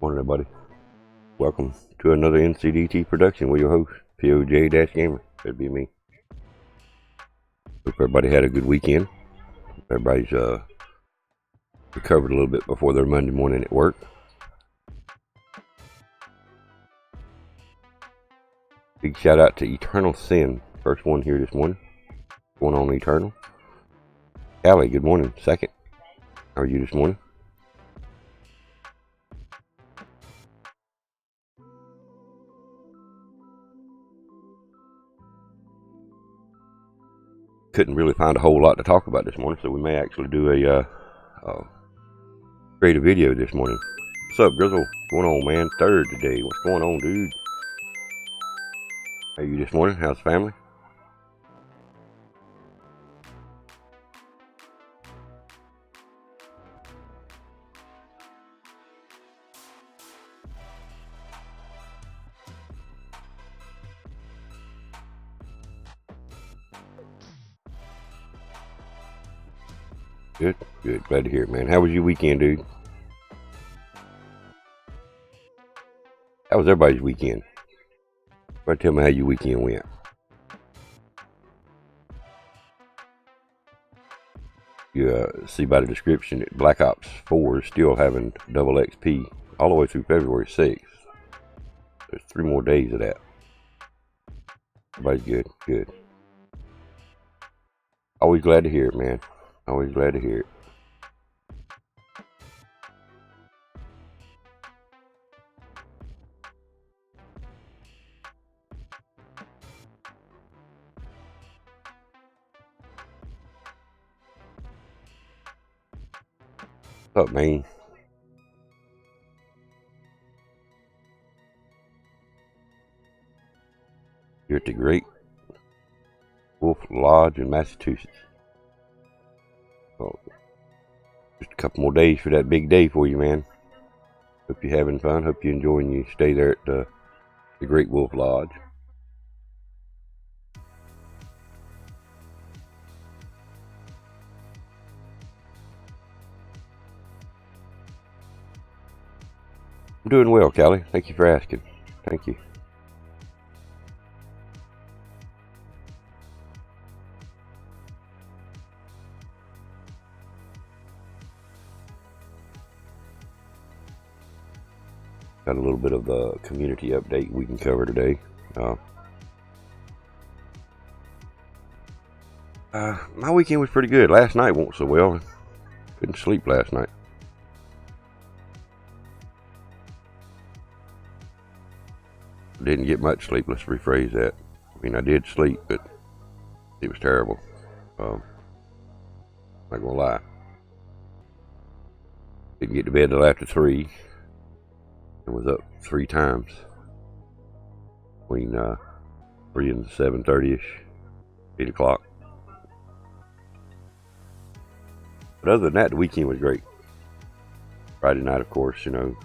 Morning, everybody. Welcome to another NCDT production with your host, PoJ-Gamer. That'd be me. Hope everybody had a good weekend. Everybody's recovered a little bit before their Monday morning at work. Big shout out to Eternal Sin, first one here this morning. What's going on, Eternal? Callie, good morning. Second. How are you this morning? Couldn't really find a whole lot to talk about this morning, so we may actually do a create a video this morning. What's up, Grizzle? What's going on, man? Third today. What's going on, dude? How are you this morning? How's the family? Good, good. Glad to hear it, man. How was your weekend, dude? How was everybody's weekend? Tell me how your weekend went. You see by the description that Black Ops 4 is still having double XP all the way through February 6th. There's 3 more days of that. Everybody's good, good. Always glad to hear it, man. Always glad to hear it. What's up, man? You're at the Great Wolf Lodge in Massachusetts. Well, just a couple more days for that big day for you, man. Hope you're having fun. Hope you're enjoying your stay there at the Great Wolf Lodge. I'm doing well, Callie. Thank you for asking. Thank you. Got a little bit of the community update we can cover today. My weekend was pretty good. Last night went so well. Couldn't sleep last night. Didn't get much sleep, let's rephrase that. I mean, I did sleep, but it was terrible. Not gonna lie. Didn't get to bed till after 3. I was up 3 times. Between 3 and 7:30ish, 8 o'clock. But other than that, the weekend was great. Friday night, of course, you know,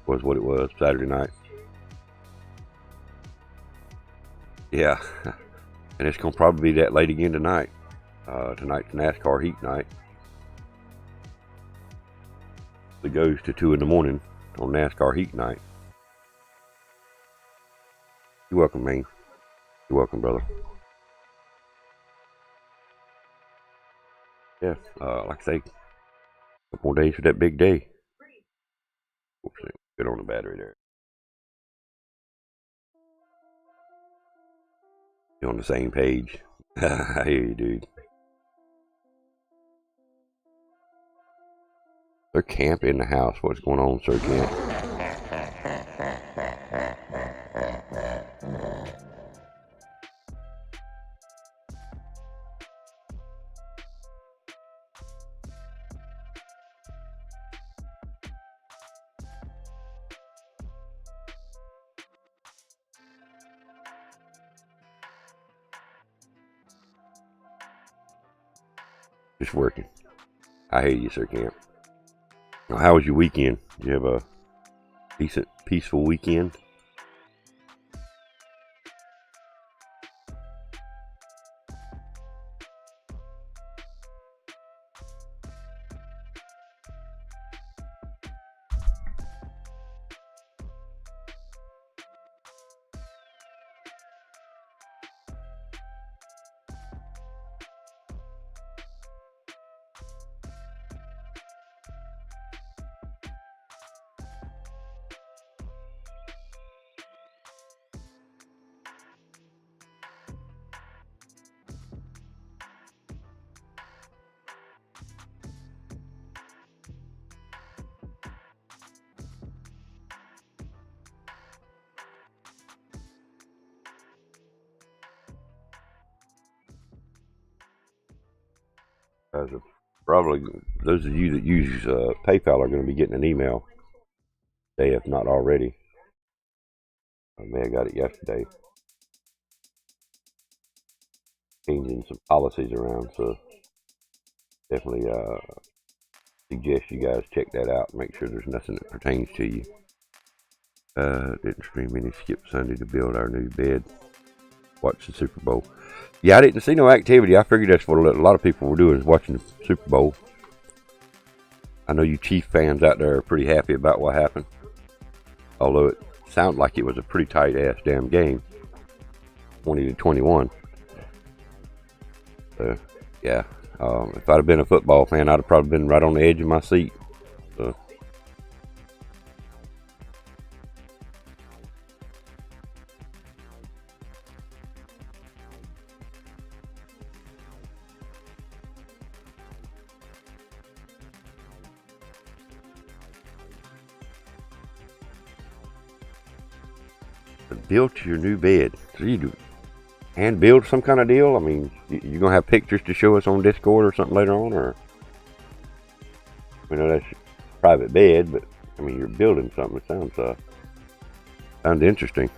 was what it was. Saturday night. Yeah, and it's gonna probably be that late again tonight. Tonight's NASCAR heat night. It goes to 2 in the morning on NASCAR heat night. You're welcome, man. You're welcome, brother. Yeah, like I say, a couple more days for that big day. Oops, get on the battery there. You're on the same page. I hear you, dude. Sir Camp in the house. What's going on, Sir Camp? Just working. I hear you, Sir Camp. Well, how was your weekend? Did you have a decent, peaceful weekend? guys are probably, those of you that use PayPal are going to be getting an email today, if not already. I may have got it yesterday. Changing some policies around, so definitely suggest you guys check that out. Make sure there's nothing that pertains to you. Didn't stream any. Skip Sunday to build our new bed. Watch the Super Bowl. Yeah, I didn't see no activity. I figured that's what a lot of people were doing, is watching the Super Bowl. I know you Chief fans out there are pretty happy about what happened. Although it sounded like it was a pretty tight ass damn game. 20-21. So, yeah. If I'd have been a football fan, I'd have probably been right on the edge of my seat. So. Build your new bed. So you do hand build some kind of deal? I mean, you're gonna have pictures to show us on Discord or something later on, or we know that's your private bed, but I mean, you're building something. It sounds interesting.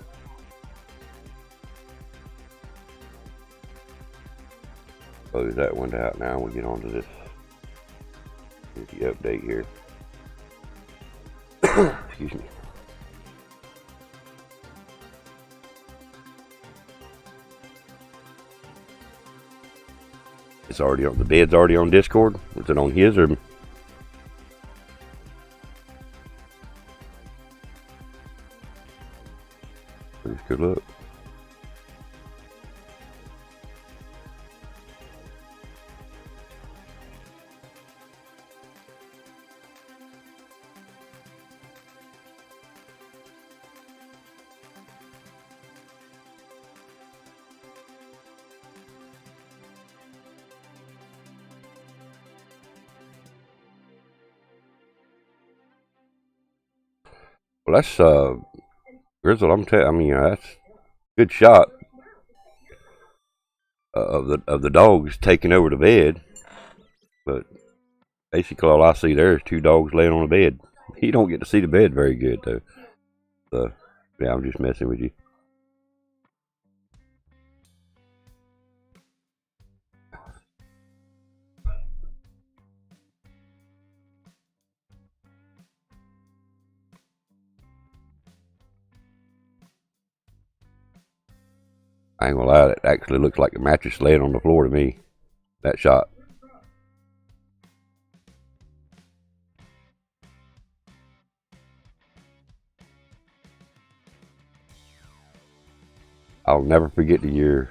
Close that window out now. We get on to this update here. Excuse me. It's already on, the bed's already on Discord. Was it on his or? Good luck. Well, that's Grizzle. I mean, that's a good shot of the dogs taking over the bed. But basically, all I see there is two dogs laying on the bed. You don't get to see the bed very good, though. So, yeah, I'm just messing with you. I ain't gonna lie, it actually looks like a mattress laying on the floor to me. That shot. I'll never forget the year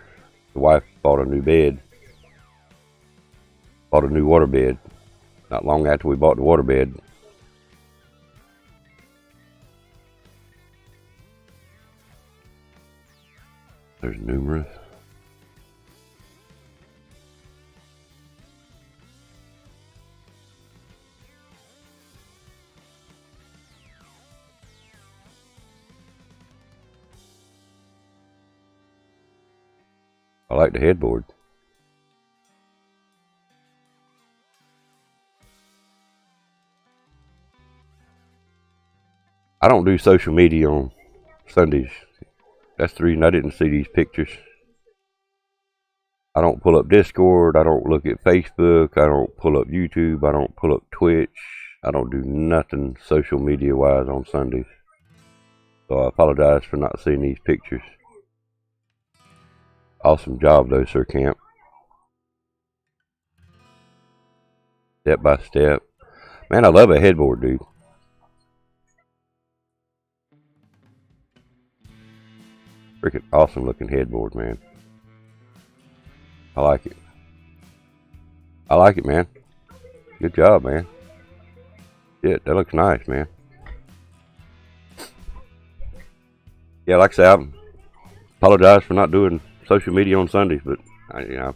the wife bought a new bed. Bought a new water bed. Not long after we bought the water bed. There's numerous. I like the headboard. I don't do social media on Sundays. That's the reason I didn't see these pictures. I don't pull up Discord. I don't look at Facebook. I don't pull up YouTube. I don't pull up Twitch. I don't do nothing social media wise on Sundays. So I apologize for not seeing these pictures. Awesome job though, Sir Camp. Step by step. Man, I love a headboard, dude. Freaking awesome looking headboard, man. I like it. I like it, man. Good job, man. Yeah, that looks nice, man. Yeah, like I said, I apologize for not doing social media on Sundays, but I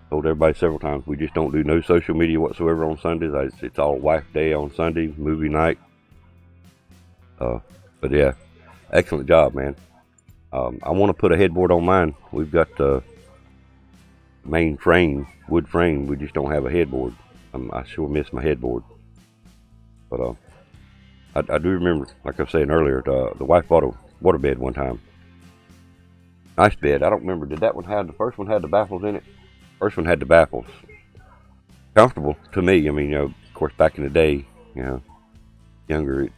told everybody several times, we just don't do no social media whatsoever on Sundays. It's all wife day on Sunday, movie night. But yeah, excellent job, man. I want to put a headboard on mine. We've got the main frame, wood frame. We just don't have a headboard. I sure miss my headboard. But I do remember, like I was saying earlier, the wife bought a water bed one time. Nice bed. I don't remember. Did that one have the first one had the baffles in it? First one had the baffles. Comfortable to me. I mean, of course, back in the day, younger, it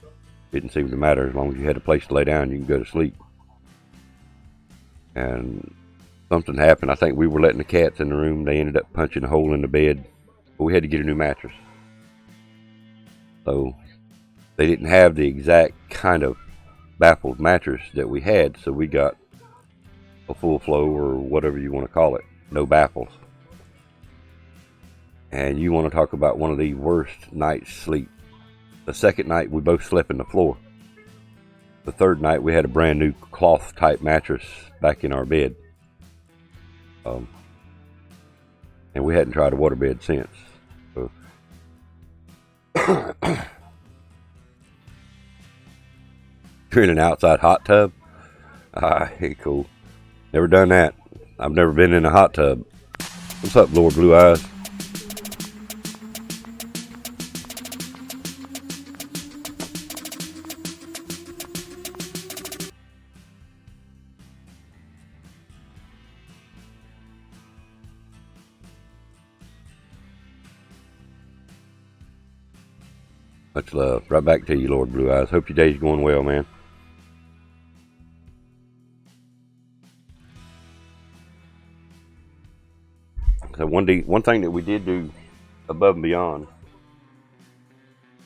didn't seem to matter as long as you had a place to lay down. You can go to sleep. And something happened. I think we were letting the cats in the room. They ended up punching a hole in the bed, but we had to get a new mattress. So they didn't have the exact kind of baffled mattress that we had, so we got a full flow, or whatever you want to call it, no baffles. And you want to talk about one of the worst nights sleep. The second night we both slept in the floor. The third night we had a brand new cloth type mattress back in our bed. And we hadn't tried a waterbed since. So you're in an outside hot tub? Hey, cool. Never done that. I've never been in a hot tub. What's up, Lord Blue Eyes? Much love. Right back to you, Lord Blue Eyes. Hope your day's going well, man. So one thing that we did do above and beyond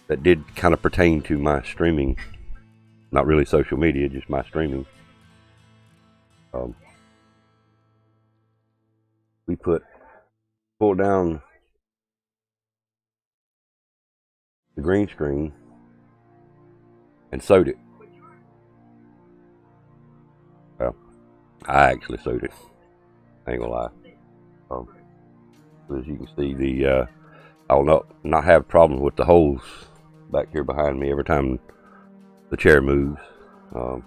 that did kind of pertain to my streaming, not really social media, just my streaming. We pulled down the green screen and sewed it. Well, I actually sewed it. I ain't gonna lie. As you can see, I'll not have problems with the holes back here behind me every time the chair moves. I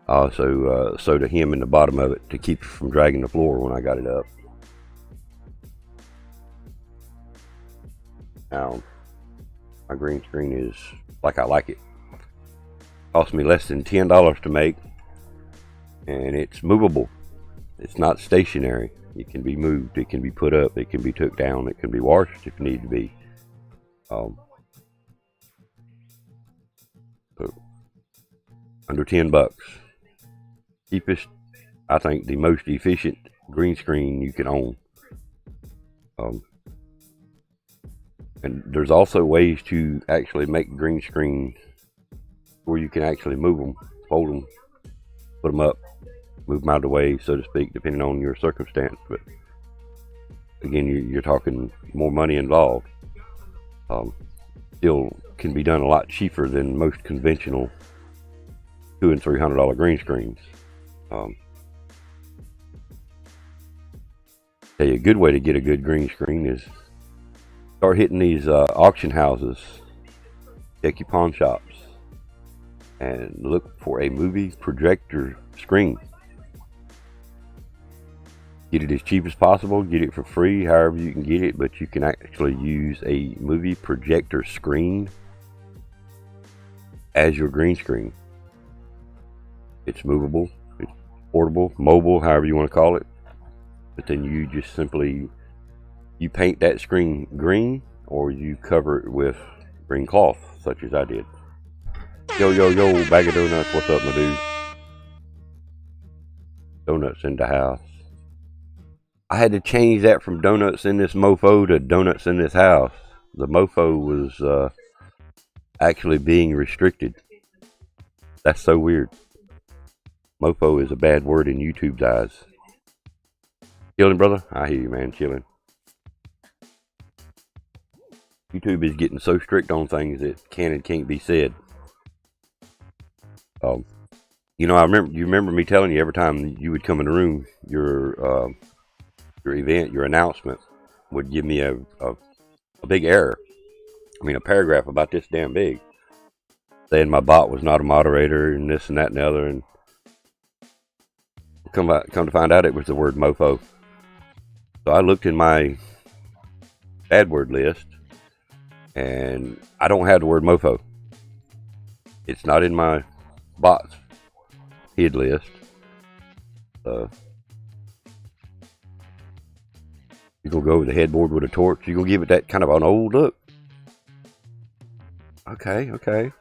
also sewed a hem in the bottom of it to keep it from dragging the floor when I got it up. Now, my green screen is like I like it. Cost me less than $10 to make, and it's movable. It's not stationary. It can be moved, it can be put up, it can be took down, it can be washed if need to be. So under $10. Cheapest, I think the most efficient green screen you can own. And there's also ways to actually make green screens where you can actually move them, fold them, put them up, move them out of the way, so to speak, depending on your circumstance. But again, you're talking more money involved. Still can be done a lot cheaper than most conventional $200 and $300 green screens. Tell you a good way to get a good green screen is start hitting these auction houses, check your pawn shops, and look for a movie projector screen. Get it as cheap as possible, get it for free, however you can get it, but you can actually use a movie projector screen as your green screen. It's movable, it's portable, mobile, however you want to call it. But then you just simply, you paint that screen green, or you cover it with green cloth, such as I did. Yo, Bag of Donuts, what's up, my dude? Donuts in the house. I had to change that from donuts in this mofo to donuts in this house. The mofo was actually being restricted. That's so weird. Mofo is a bad word in YouTube's eyes. Chilling, brother? I hear you, man. Chilling. YouTube is getting so strict on things that can and can't be said. You remember me telling you every time you would come in the room, your event, your announcement would give me a big error. I mean, a paragraph about this damn big, saying my bot was not a moderator and this and that and the other, and come to find out it was the word mofo. So I looked in my AdWord list, and I don't have the word mofo. It's not in my box hid list. You're gonna go over the headboard with a torch. You're gonna give it that kind of an old look. Okay, okay.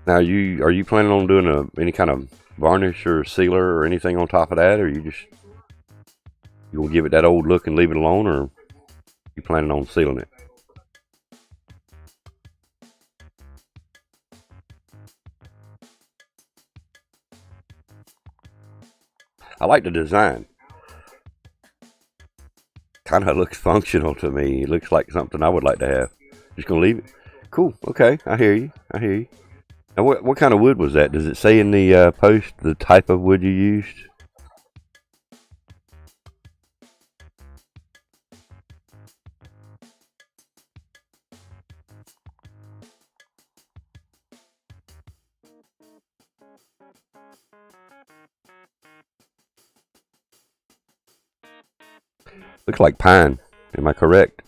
Now, are you planning on doing any kind of varnish or sealer or anything on top of that, or you gonna give it that old look and leave it alone, or you planning on sealing it? I like the design. Kind of looks functional to me. It looks like something I would like to have. Just gonna leave it. Cool. Okay, I hear you. I hear you. Now, what kind of wood was that? Does it say in the post the type of wood you used? Looks like pine. Am I correct?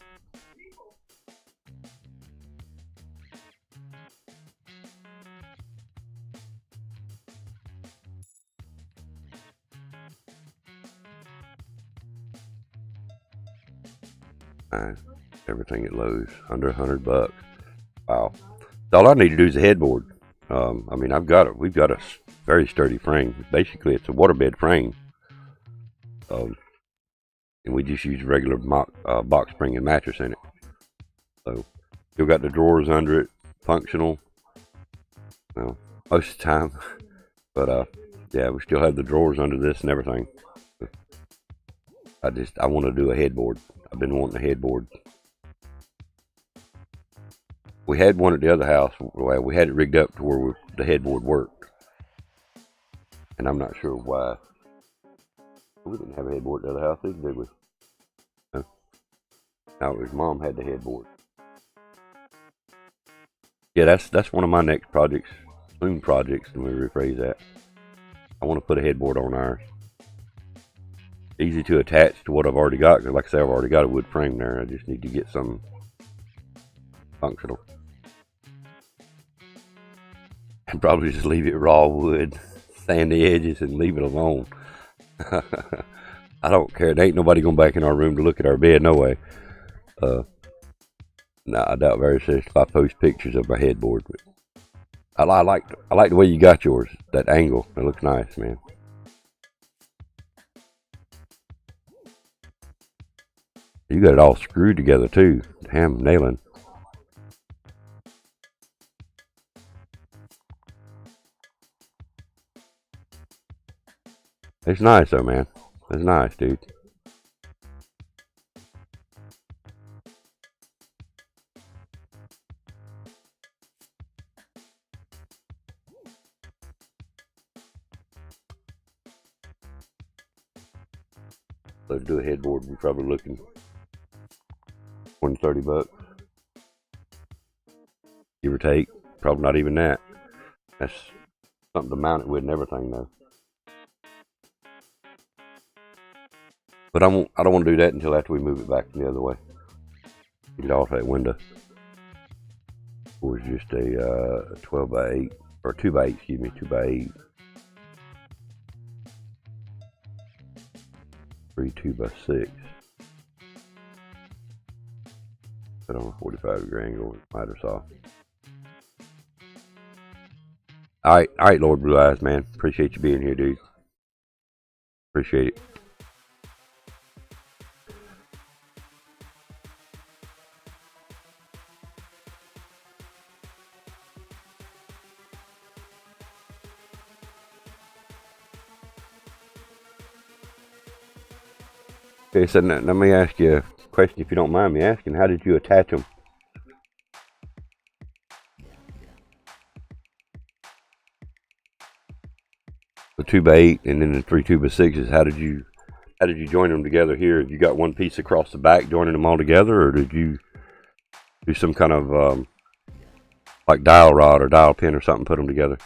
Pine. Everything at Lowe's under $100. Wow. All I need to do is a headboard. I mean, we've got a very sturdy frame. Basically, it's a waterbed frame. And we just use regular box spring and mattress in it. So, still got the drawers under it, functional. Well, most of the time. But, yeah, we still have the drawers under this and everything. I want to do a headboard. I've been wanting a headboard. We had one at the other house. Well, we had it rigged up to where the headboard worked. And I'm not sure why. We didn't have a headboard at the other house either, did we? No. No, his mom had the headboard. Yeah, that's one of my next projects. Soon projects, let me rephrase that. I want to put a headboard on ours. Easy to attach to what I've already got. Because like I said, I've already got a wood frame there. I just need to get some functional. And probably just leave it raw wood, sand the edges, and leave it alone. I don't care. There ain't nobody going back in our room to look at our bed, no way. No, I doubt very seriously if I post pictures of my headboard. But I like the way you got yours. That angle, it looks nice, man. You got it all screwed together too. Damn, nailing. It's nice though, man. It's nice, dude. So to do a headboard, we're probably looking $20-30, give or take. Probably not even that. That's something to mount it with and everything, though. But I don't want to do that until after we move it back the other way. Get it off that window. It was just a 12 by 8 or 2 by 8. Excuse me, 2 by 8. 2 by 6. Put on a 45-degree angle with miter saw. All right, Lord Blue Eyes, man. Appreciate you being here, dude. Appreciate it. Okay, so now, let me ask you a question, if you don't mind me asking. How did you attach them? The 2 by 8 and then the 3 2 by 6s. How did you join them together here? Have you got one piece across the back joining them all together, or did you do some kind of like dial rod or dial pin or something, put them together?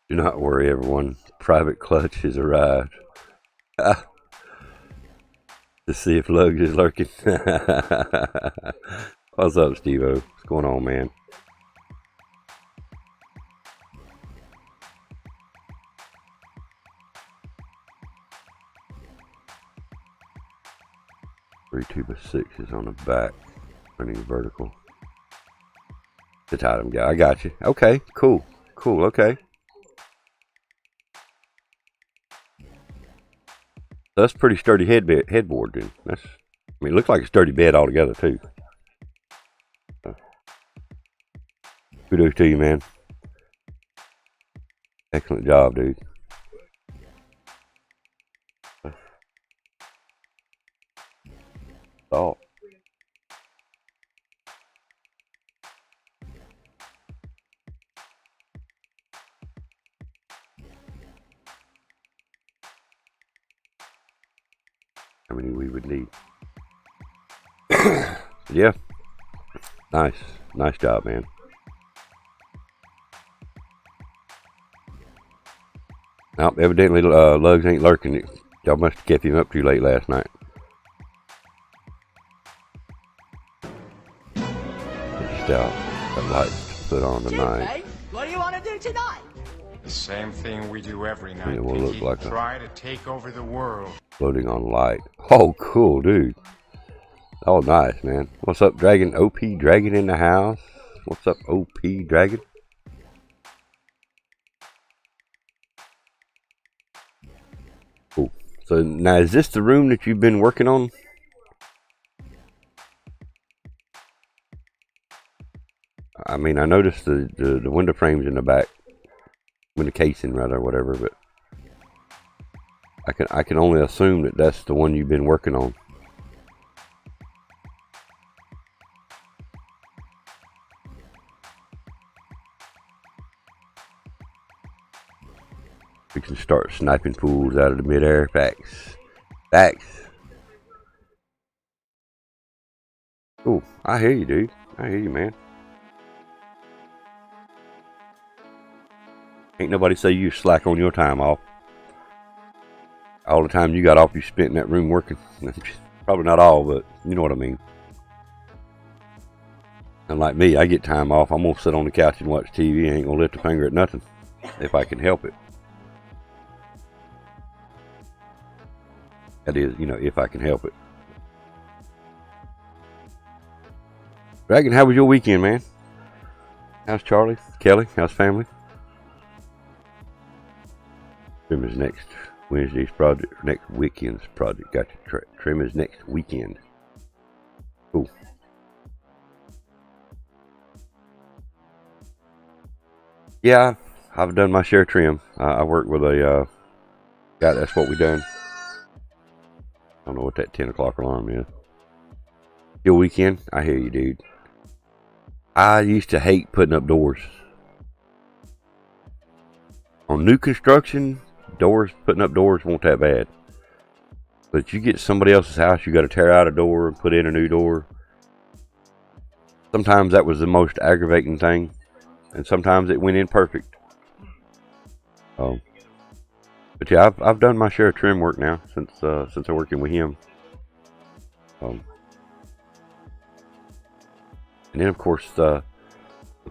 Do not worry, everyone. Private clutch has arrived. Ah, to see if Lugs is lurking. What's up, Steve-O? What's going on, man? Three 2x6 is on the back, running vertical. The item guy. I got you. Okay, cool. Cool, okay. That's pretty sturdy headboard, dude. That's, I mean, it looks like a sturdy bed altogether, too. Kudos to you, man. Excellent job, dude. Oh. How many we would need? Yeah. Nice job, man. Now, evidently, Lugs ain't lurking. Y'all must have kept him up too late last night. Just out. Got lights to put on tonight. What do you want to do tonight? The same thing we do every night. It will look like try to take over the world. Floating on light. Oh, cool, dude. Oh, nice, man. What's up, Dragon? OP Dragon in the house. What's up, OP Dragon? Cool. So now, is this the room that you've been working on? I mean, I noticed the window frames in the back, window casing rather, whatever. But I can only assume that that's the one you've been working on. We can start sniping pools out of the midair. Facts. Cool. I hear you, dude. I hear you, man. Ain't nobody say you slack on your time off. All the time you got off, you spent in that room working. Probably not all, but you know what I mean. And like me, I get time off. I'm gonna sit on the couch and watch TV. I ain't gonna lift a finger at nothing if I can help it. That is, you know, if I can help it. Dragon, how was your weekend, man? How's Charlie? Kelly? How's family? Trim is next Wednesday's project, next weekend's project. Got you. Trim is next weekend. Cool. Yeah, I've done my share of trim. I work with a guy. That's what we done. I don't know what that 10 o'clock alarm is. Your weekend? I hear you, dude. I used to hate putting up doors. On new construction, putting up doors won't that bad. But you get somebody else's house, you got to tear out a door and put in a new door. Sometimes that was the most aggravating thing. And sometimes it went in perfect. But yeah, I've done my share of trim work now since I'm working with him. And then of course the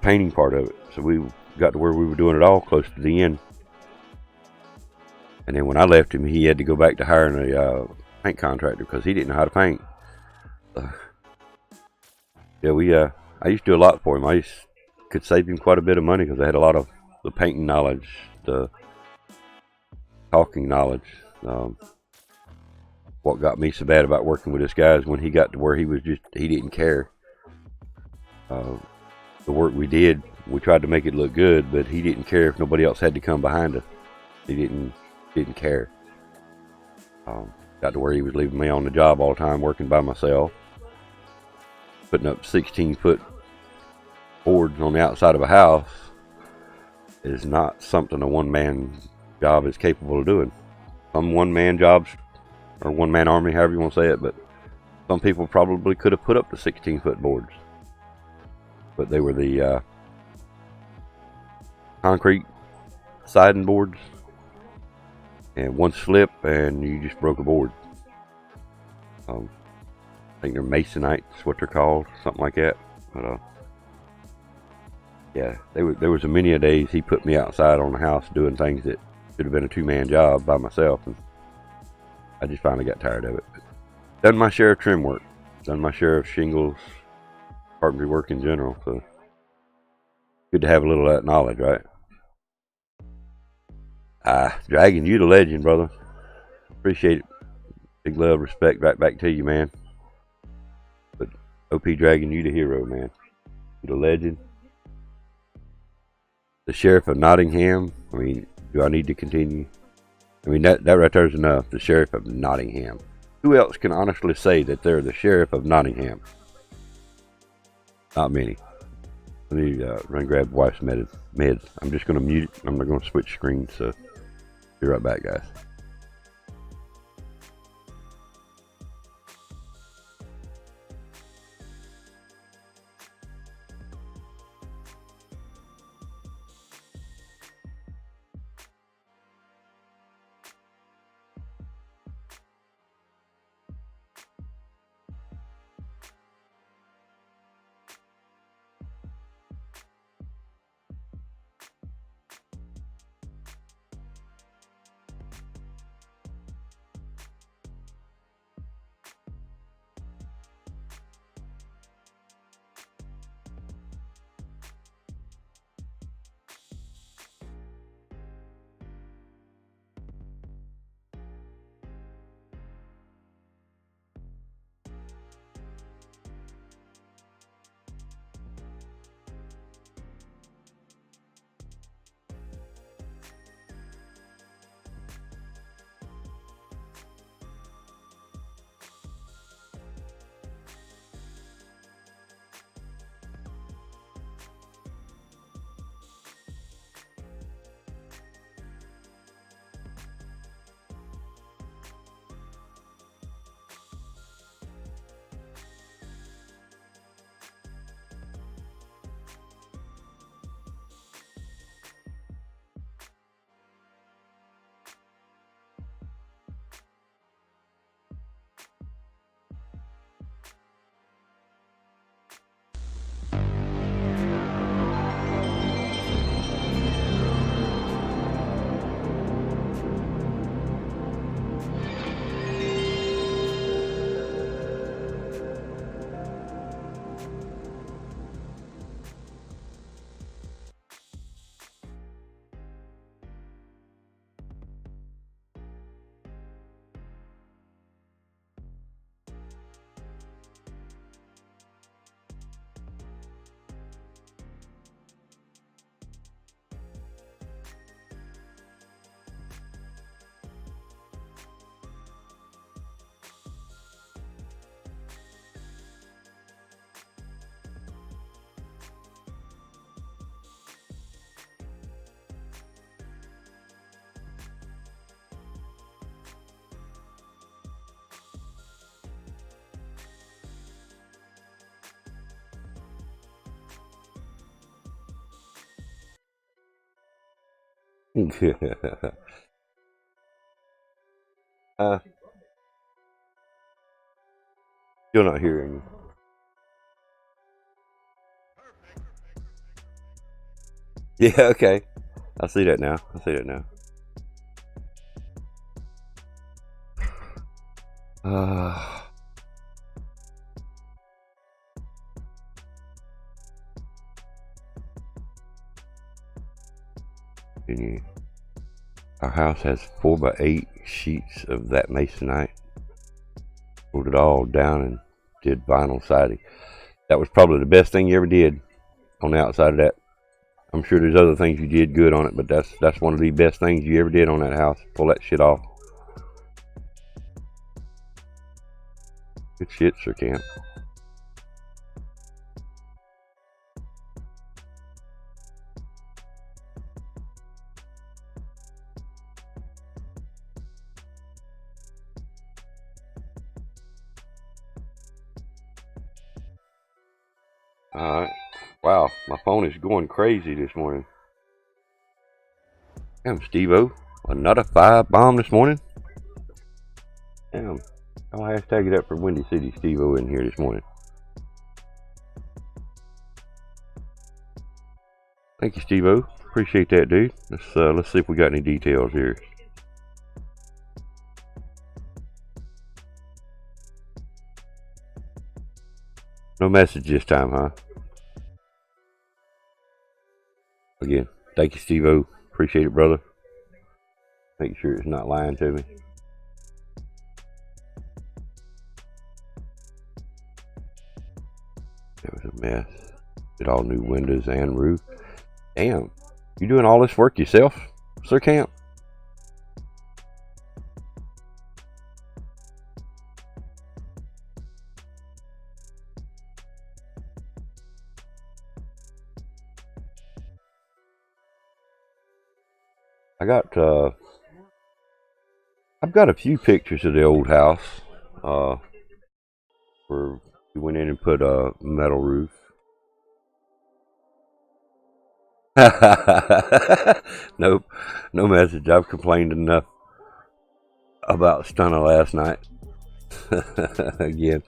painting part of it. So we got to where we were doing it all close to the end. And then when I left him, he had to go back to hiring a paint contractor because he didn't know how to paint. Yeah, I used to do a lot for him. Could save him quite a bit of money because I had a lot of the painting knowledge, the talking knowledge. What got me so bad about working with this guy is when he got to where he didn't care. The work we did, we tried to make it look good, but he didn't care if nobody else had to come behind us. He didn't care. Got to where he was leaving me on the job all the time, working by myself, putting up 16-foot boards on the outside of a house is not something a one-man job is capable of doing. Some one-man jobs, or one-man army, however you want to say it, but some people probably could have put up the 16-foot boards. But they were the concrete siding boards, and one slip and you just broke a board. I think they're masonite, that's what they're called, something like that. But yeah, there was a many a days he put me outside on the house doing things that should have been a two-man job by myself, and I just finally got tired of it. But done my share of trim work, done my share of shingles, carpentry work in general, so good to have a little of that knowledge, right? Dragon, you the legend, brother. Appreciate it. Big love, respect right back to you, man. But OP Dragon, you the hero, man. You the legend. The Sheriff of Nottingham. I mean, do I need to continue? I mean, that right there is enough. The Sheriff of Nottingham. Who else can honestly say that they're the Sheriff of Nottingham? Not many. Let me run grab wife's meds. I'm just going to mute it. I'm not going to switch screens, so be right back, guys. Still not hearing you. Yeah, okay. I see that now. Our house has 4x8 sheets of that masonite. Pulled it all down and did vinyl siding. That was probably the best thing you ever did on the outside of that. I'm sure there's other things you did good on it, but that's one of the best things you ever did on that house. Pull that shit off. Good shit, Sir Camp. Alright. Wow, my phone is going crazy this morning. Damn, Steve-O. Another 5-bomb this morning. Damn. I'll hashtag it up for Windy City Steve-O in here this morning. Thank you, Steve-O. Appreciate that, dude. Let's see if we got any details here. No message this time, huh? Again, thank you, Steve-O. Appreciate it, brother. Make sure it's not lying to me. It was a mess. Did all new windows and roof. Damn, you doing all this work yourself, Sir Camp? I've got a few pictures of the old house, where we went in and put a metal roof. Nope, no message. I've complained enough about Stunner last night. Again,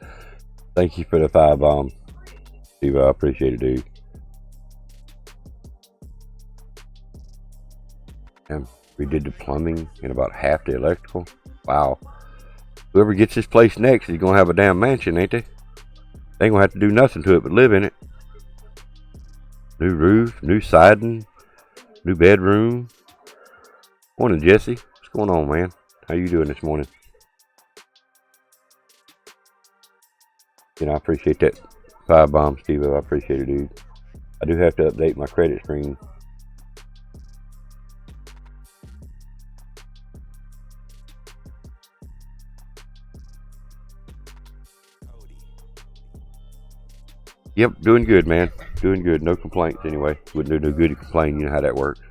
thank you for the 5-bomb, Steve. I appreciate it, dude. And we did the plumbing and about half the electrical. Wow. Whoever gets this place next is gonna have a damn mansion, ain't they? They ain't gonna have to do nothing to it but live in it. New roof, new siding, new bedroom. Morning, Jesse. What's going on, man? How you doing this morning? You know, I appreciate that 5-bomb, Steve. I appreciate it, dude. I do have to update my credit screen. Yep, doing good, man. Doing good. No complaints anyway. Wouldn't do no good to complain. You know how that works.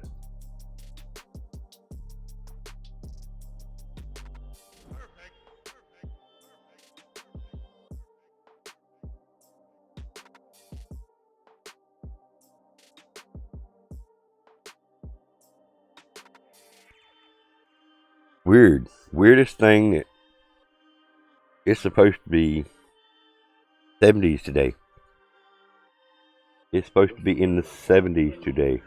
Weirdest thing that it's supposed to be 70s today. It's supposed to be in the 70s today.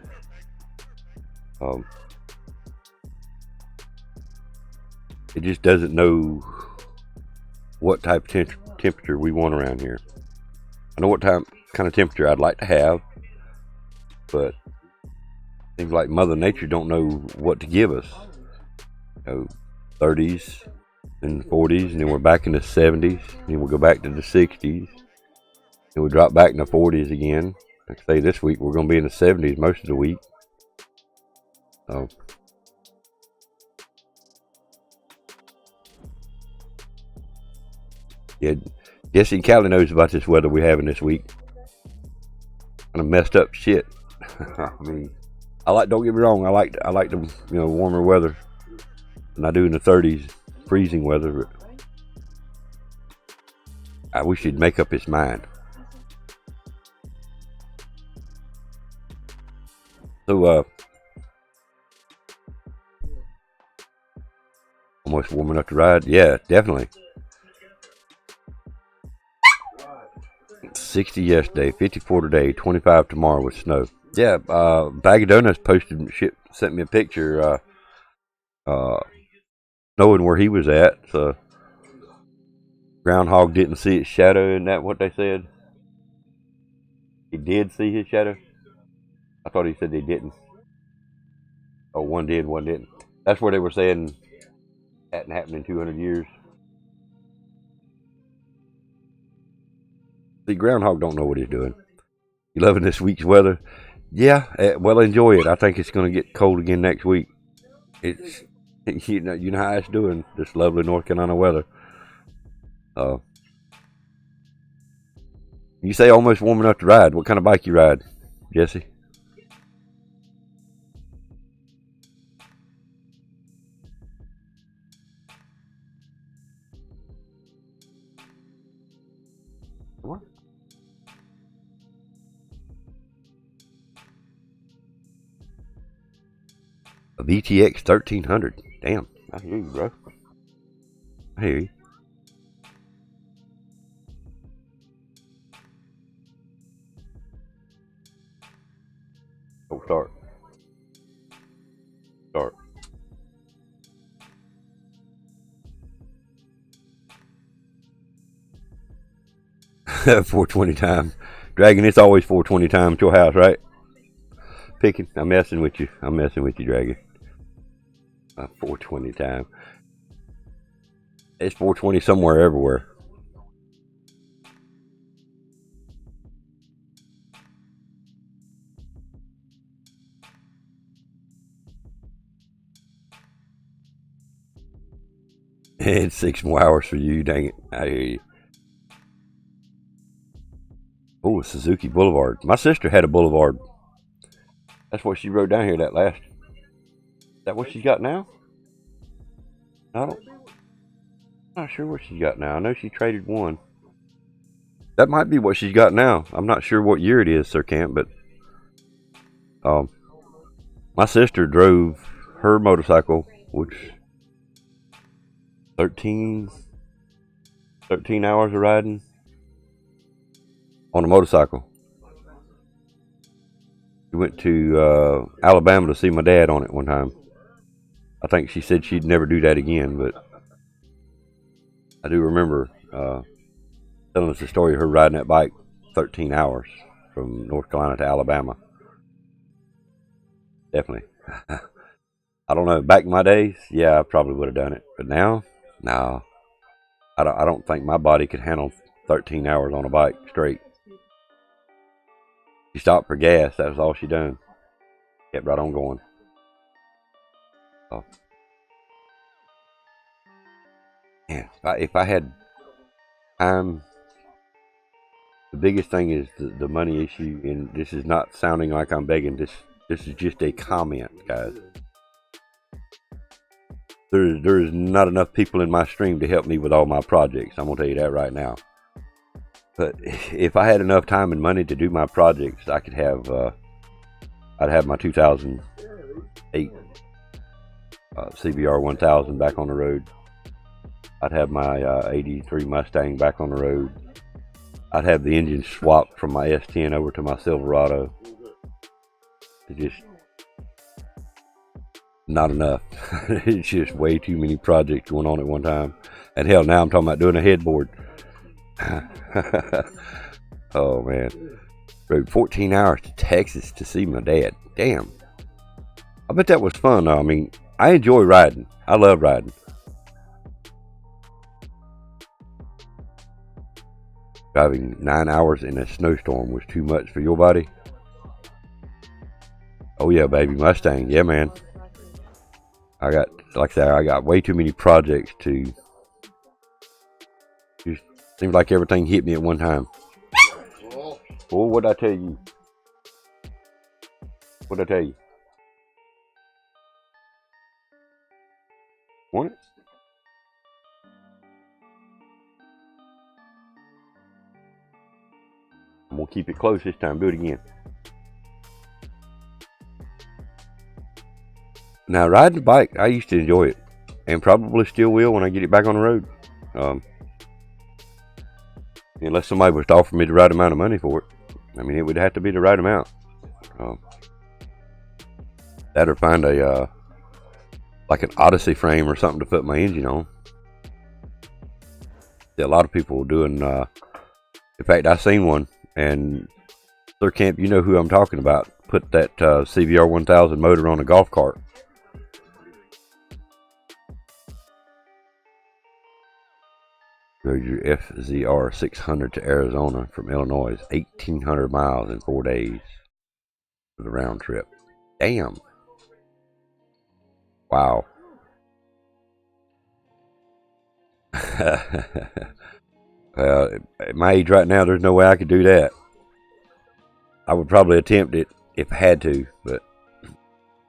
It just doesn't know what type of temperature we want around here. I know what kind of temperature I'd like to have, but seems like Mother Nature don't know what to give us. 30s and 40s, and then we're back in the 70s, and then we'll go back to the 60s, and we'll drop back in the 40s again. Like I say, this week we're going to be in the 70s most of the week. Yeah, Jesse and Callie knows about this weather we're having this week. Kind of messed up shit. I mean, don't get me wrong, I like the warmer weather than I do in the 30s, freezing weather. But I wish he'd make up his mind. So, almost warm enough to ride? Yeah, definitely. 60 yesterday, 54 today, 25 tomorrow with snow. Yeah, BAGofDONUTS sent me a picture, knowing where he was at. So, groundhog didn't see its shadow, isn't that what they said? He did see his shadow? I thought he said they didn't. Oh, one did, one didn't. That's where they were saying hadn't happened in 200 years. The groundhog don't know what he's doing. You loving this week's weather? Yeah, well, enjoy it. I think it's going to get cold again next week. It's you know how it's doing. This lovely North Carolina weather. You say almost warm enough to ride. What kind of bike you ride, Jesse? What? VTX 1300. Damn, I hear you, bro. I hear you. Oh, start. Start. $420 time. Dragon, it's always $420 time at your house, right? Picking. I'm messing with you. I'm messing with you, Dragon. $420 time. It's $420 somewhere, everywhere. It's 6 more hours for you, dang it. I hear you. Oh, Suzuki Boulevard. My sister had a Boulevard. That's what she rode down here that last. Is that what she's got now? I'm not sure what she's got now. I know she traded one. That might be what she's got now. I'm not sure what year it is, Sir Camp, but my sister drove her motorcycle, which 13 hours of riding on a motorcycle. We went to Alabama to see my dad on it one time. I think she said she'd never do that again, but I do remember telling us the story of her riding that bike 13 hours from North Carolina to Alabama. Definitely. I don't know. Back in my days, yeah, I probably would have done it. But now, no. I don't think my body could handle 13 hours on a bike straight. She stopped for gas. That was all she done. Kept right on going. Oh. Man, if I had time, the biggest thing is the money issue, and this is not sounding like I'm begging. This is just a comment, guys. There is not enough people in my stream to help me with all my projects. I'm gonna tell you that right now. But if I had enough time and money to do my projects, I could have. I'd have my 2008 CBR 1000 back on the road. I'd have my 83 Mustang back on the road. I'd have the engine swapped from my S10 over to my Silverado. It's just not enough. It's just way too many projects going on at one time. And hell, now I'm talking about doing a headboard. Oh man. Rode 14 hours to Texas to see my dad. Damn. I bet that was fun though. I mean, I enjoy riding. I love riding. Driving 9 hours in a snowstorm was too much for your body? Oh yeah, baby. Mustang. Yeah, man. I got, like I said, I got way too many projects to. Just seems like everything hit me at one time. Oh, what'd I tell you? What'd I tell you? Want it? I'm gonna keep it close this time. Do it again. Now, riding the bike, I used to enjoy it, and probably still will when I get it back on the road. Unless somebody was to offer me the right amount of money for it. I mean, it would have to be the right amount. That or find a like an Odyssey frame or something to put my engine on. Yeah, a lot of people doing. In fact, I seen one, and Sir Camp, you know who I'm talking about. Put that CBR 1000 motor on a golf cart. Rode your FZR 600 to Arizona from Illinois, 1,800 miles in 4 days for the round trip. Damn. Wow. Well, at my age right now, there's no way I could do that. I would probably attempt it if I had to, but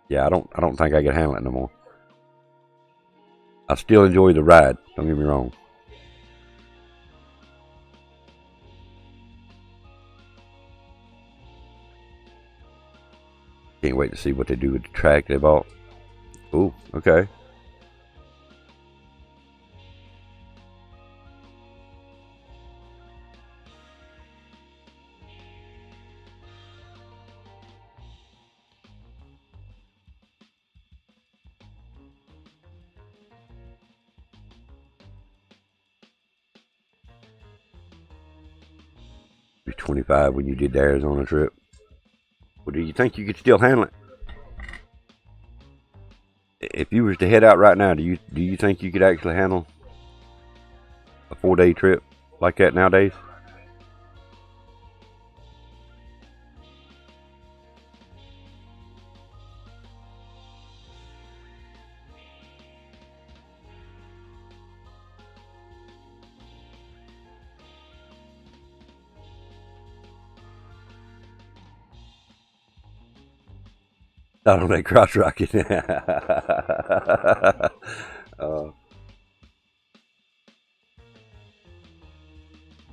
yeah, I don't think I could handle it no more. I still enjoy the ride. Don't get me wrong. Can't wait to see what they do with the track they bought. Ooh, okay. You were 25 when you did the Arizona trip. Well, do you think you could still handle it? If you was to head out right now, do you think you could actually handle a 4-day trip like that nowadays? Not on that cross rocket.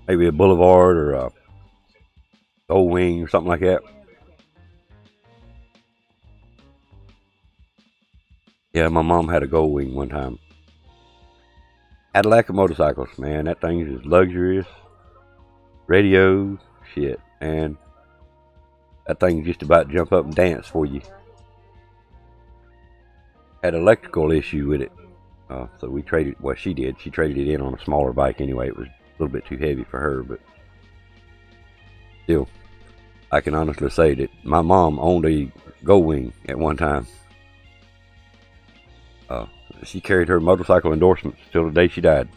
Maybe a Boulevard or a Gold Wing or something like that. Yeah, my mom had a Gold Wing one time. Cadillac of motorcycles, man. That thing is luxurious. Radio, shit, and that thing just about jump up and dance for you. Had an electrical issue with it, so we traded. Well, she did. She traded it in on a smaller bike anyway. It was a little bit too heavy for her, but still, I can honestly say that my mom owned a Gold Wing at one time. She carried her motorcycle endorsements till the day she died.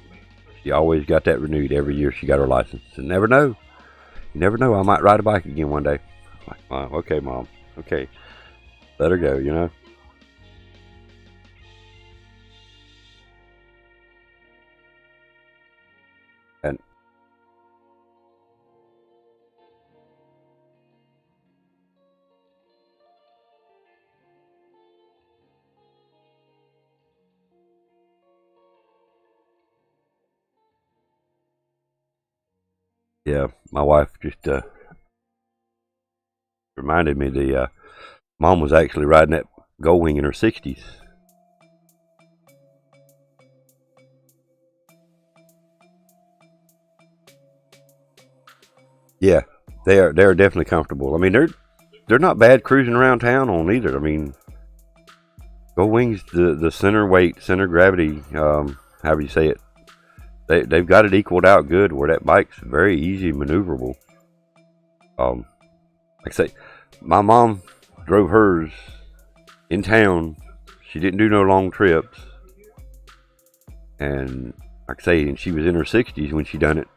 She always got that renewed every year she got her license. And never know. You never know. I might ride a bike again one day. I'm like, okay, Mom. Okay. Let her go, you know. And yeah, my wife just reminded me the Mom was actually riding that Gold Wing in her 60s. Yeah, they're definitely comfortable. I mean, they're not bad cruising around town on either. I mean, Gold Wings, the center weight, center gravity, however you say it, they've got it equaled out good where that bike's very easy maneuverable. Like I say, my mom drove hers in town. She didn't do no long trips, and like I say, and she was in her 60s when she done it.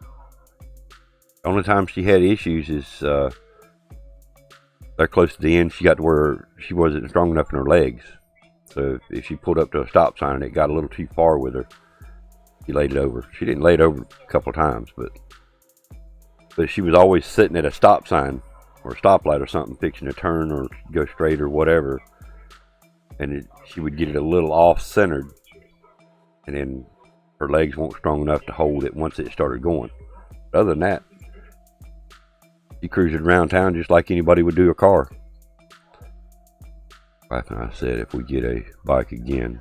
The only time she had issues is they're close to the end. She got to where she wasn't strong enough in her legs, so if she pulled up to a stop sign and it got a little too far with her, she laid it over. She didn't lay it over a couple of times, but she was always sitting at a stop sign or a stoplight or something, fixing to turn or go straight or whatever, and she would get it a little off-centered, and then her legs weren't strong enough to hold it once it started going. But other than that, she cruised around town just like anybody would do a car. Wife and I said, if we get a bike again,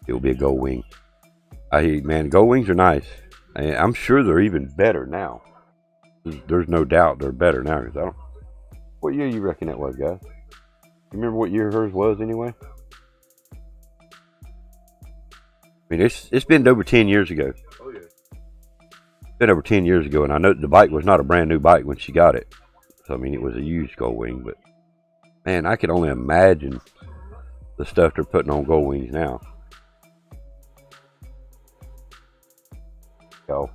it'll be a Gold Wing. Man, Gold Wings are nice. And I'm sure they're even better now. There's no doubt they're better now. Cause I don't. What year you reckon that was, guys? You remember what year hers was anyway? I mean, it's been over 10 years ago. Oh yeah. It's been over 10 years ago, and I know the bike was not a brand new bike when she got it. So I mean, it was a used Gold Wing, but man, I can only imagine the stuff they're putting on Gold Wings now. So,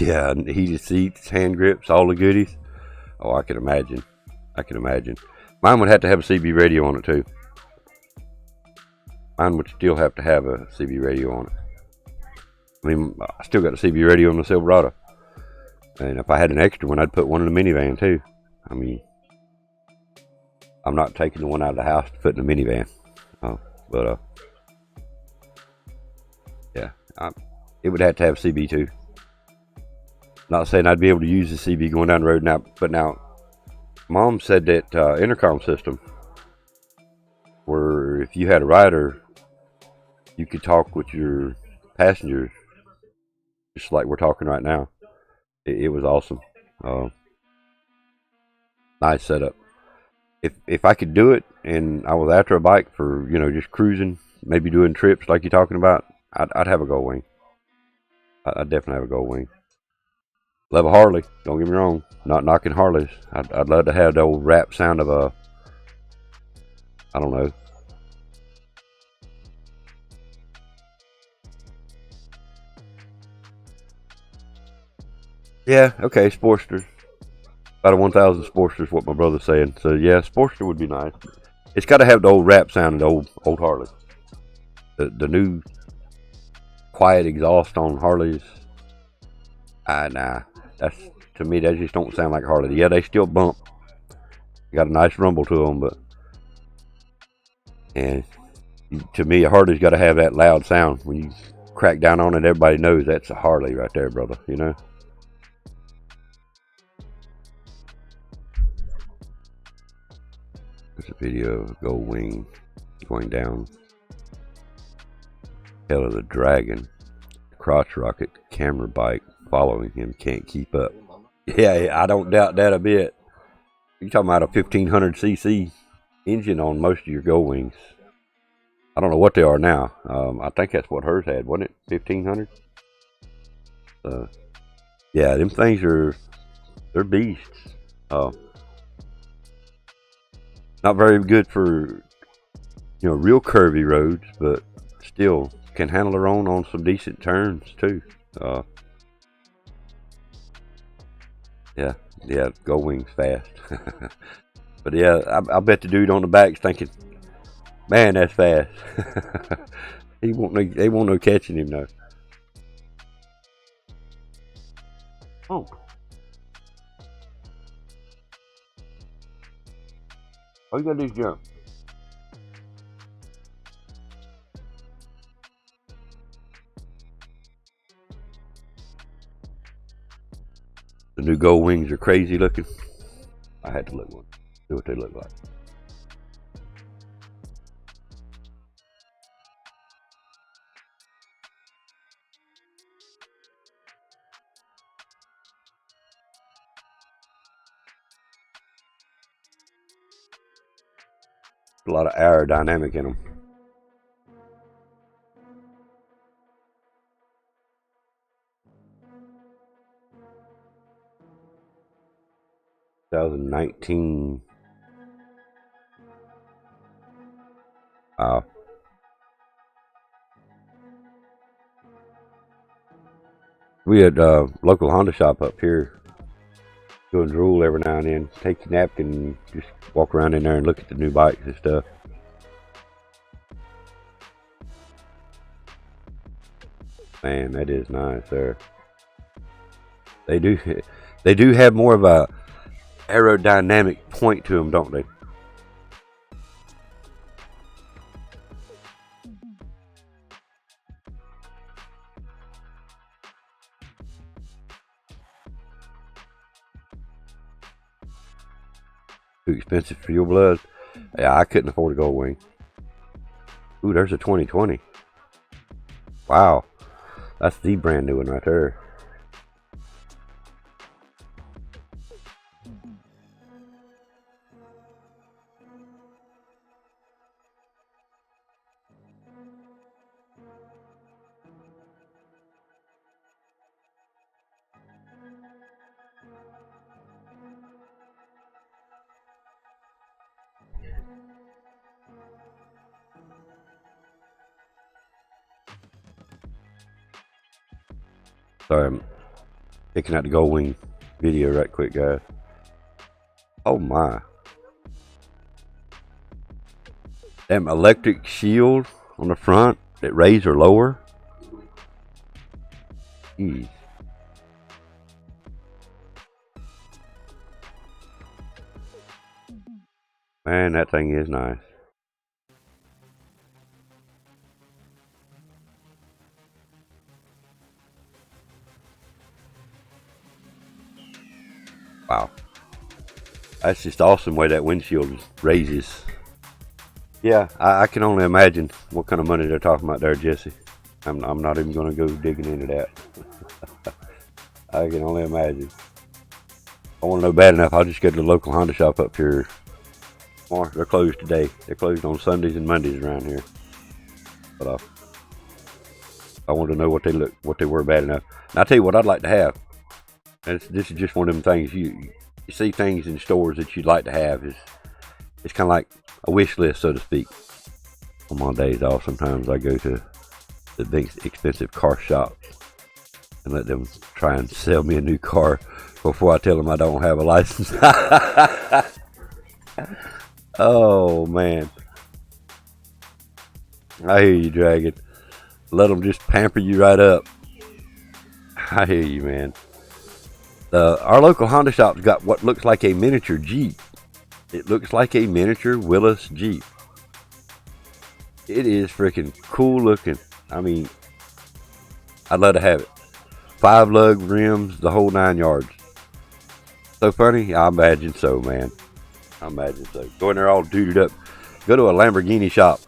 yeah, heated seats, hand grips, all the goodies. Oh, I can imagine. I can imagine. Mine would have to have a CB radio on it too. mine would still have to have a CB radio on it. I mean, I still got a CB radio on the Silverado. And if I had an extra one, I'd put one in the minivan too. I mean, I'm not taking the one out of the house to put in the minivan. But yeah, it would have to have CB too. Not saying I'd be able to use the CB going down the road now, but now, Mom said that intercom system, where if you had a rider, you could talk with your passengers, just like we're talking right now. It was awesome. Nice setup. If I could do it, and I was after a bike for, you know, just cruising, maybe doing trips like you're talking about, I'd have a Gold Wing. I'd definitely have a Gold Wing. Love a Harley, don't get me wrong. Not knocking Harleys. I'd love to have the old rap sound of a, I don't know. Yeah, okay, Sportster. About a 1000 Sportster is what my brother's saying. So yeah, Sportster would be nice. It's got to have the old rap sound of the old Harley. The new quiet exhaust on Harleys. Nah, that's, to me, that just don't sound like Harley. Yeah, they still bump. Got a nice rumble to them, but and to me, a Harley's got to have that loud sound. When you crack down on it, everybody knows that's a Harley right there, brother. You know. There's a video of a Gold Wing going down. Hell of the Dragon, crotch rocket, camera bike following him, can't keep up. Yeah, I don't doubt that a bit. You're talking about a 1500cc engine on most of your Gold Wings. I don't know what they are now. I think that's what hers had, wasn't it? 1500. Yeah, them things they're beasts. Not very good for, you know, real curvy roads, but still can handle their own on some decent turns too. Yeah, Gold Wing's fast. But yeah, I bet the dude on the back's thinking, man, that's fast. They won't no catching him though. Oh. All you gotta do is jump. The new Gold Wings are crazy looking. I had to look one, see what they look like. A lot of aerodynamic in them. That was 19. Wow. We had a local Honda shop up here. Go and drool every now and then. Take your napkin and just walk around in there and look at the new bikes and stuff. Man, that is nice there. They do have more of a aerodynamic point to them, don't they? Too expensive for your blood. Yeah, I couldn't afford a Gold Wing. Ooh, there's a 2020. Wow, that's the brand new one right there. Sorry, I'm picking out the Gold Wing video right quick, guys. Oh my. Damn electric shield on the front that raise or lower. Jeez. Man, that thing is nice. Wow. That's just awesome way that windshield raises. Yeah, I can only imagine what kind of money they're talking about there, Jesse. I'm not even going to go digging into that. I can only imagine. I want to know bad enough, I'll just go to the local Honda shop up here tomorrow. They're closed today. They're closed on Sundays and Mondays around here. But I want to know what they were bad enough. And I'll tell you what I'd like to have. And this is just one of them things you see things in stores that you'd like to have. It's kind of like a wish list, so to speak. On my days off, sometimes I go to the big expensive car shops and let them try and sell me a new car before I tell them I don't have a license. Oh man, I hear you, Dragon. Let them just pamper you right up. I hear you, man. Our local Honda shop's got what looks like a miniature Jeep. It looks like a miniature Willys Jeep. It is freaking cool looking. I mean, I'd love to have it. 5-lug rims, the whole 9 yards. So funny? I imagine so, man. I imagine so. Go in there all duded up. Go to a Lamborghini shop,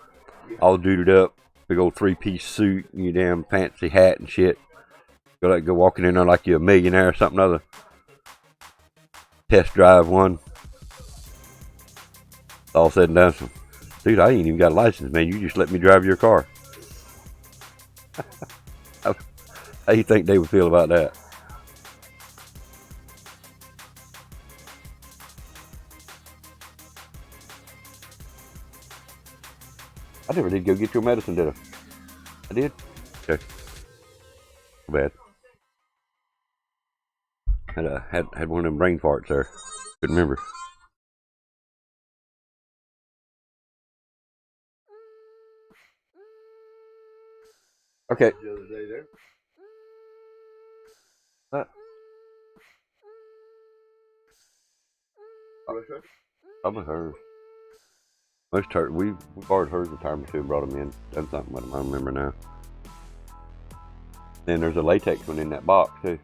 all duded up. Big old 3-piece suit and your damn fancy hat and shit. Go walking in there like you're a millionaire or something other. Test drive one. All said and done. So, dude, I ain't even got a license, man. You just let me drive your car. How do you think they would feel about that? I never did go get your medicine, did I? I did? Okay. Bad. Had one of them brain farts there. Couldn't remember. Okay. The other day there. What? I'm with hers. Most her we borrowed hers a time or two and brought them in. Done something with them. I don't remember now. Then there's a latex one in that box too.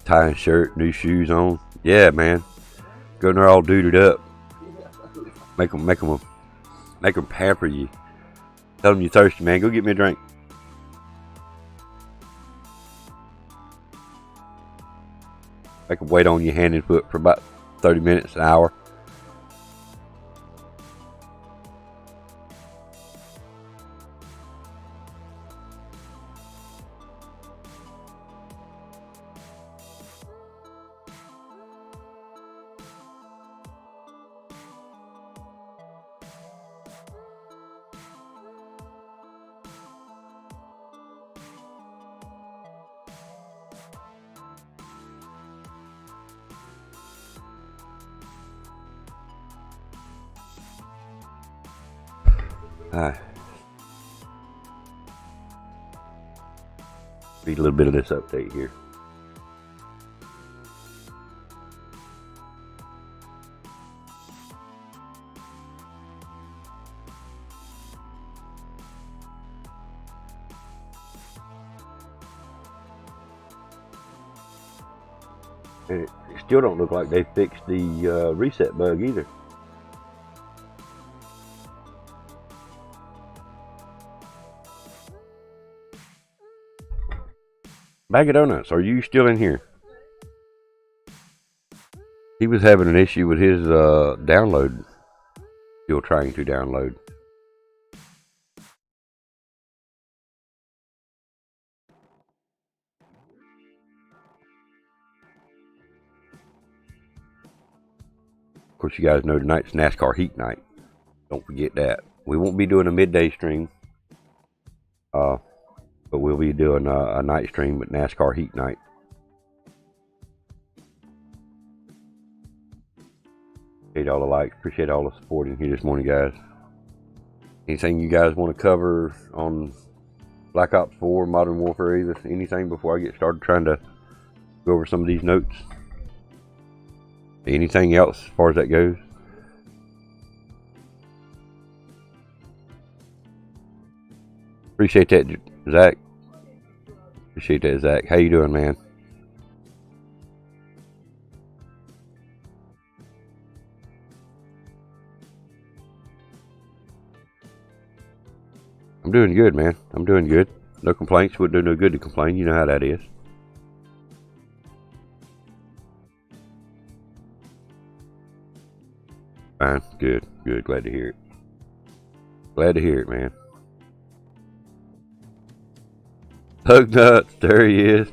Tie and shirt, new shoes on. Yeah, man. Go in there all duded up. Make them pamper you. Tell them you're thirsty, man. Go get me a drink. Make them wait on you hand and foot for about 30 minutes, an hour. Read a little bit of this update here. And it still don't look like they fixed the reset bug either. BAGofDONUTS, are you still in here? He was having an issue with his download. Still trying to download. Of course, you guys know tonight's NASCAR Heat Night. Don't forget that. We won't be doing a midday stream. But we'll be doing a night stream with NASCAR Heat Night. Appreciate all the likes. Appreciate all the support in here this morning, guys. Anything you guys want to cover on Black Ops 4, Modern Warfare, either? Anything before I get started trying to go over some of these notes? Anything else as far as that goes? Appreciate that, Zach. Appreciate that, Zach. How you doing, man? I'm doing good, man. I'm doing good. No complaints. Wouldn't do no good to complain. You know how that is. Fine. Good. Good. Glad to hear it. Glad to hear it, man. Hug nuts. There he is.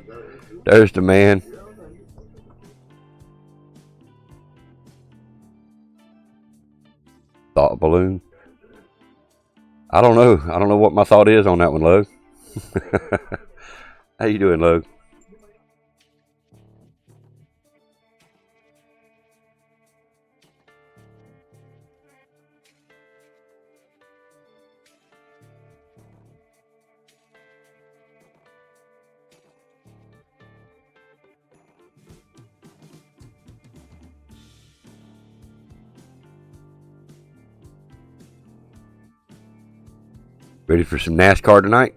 There's the man. Thought balloon. I don't know. I don't know what my thought is on that one, Lug. How you doing, Lug? Ready for some NASCAR tonight?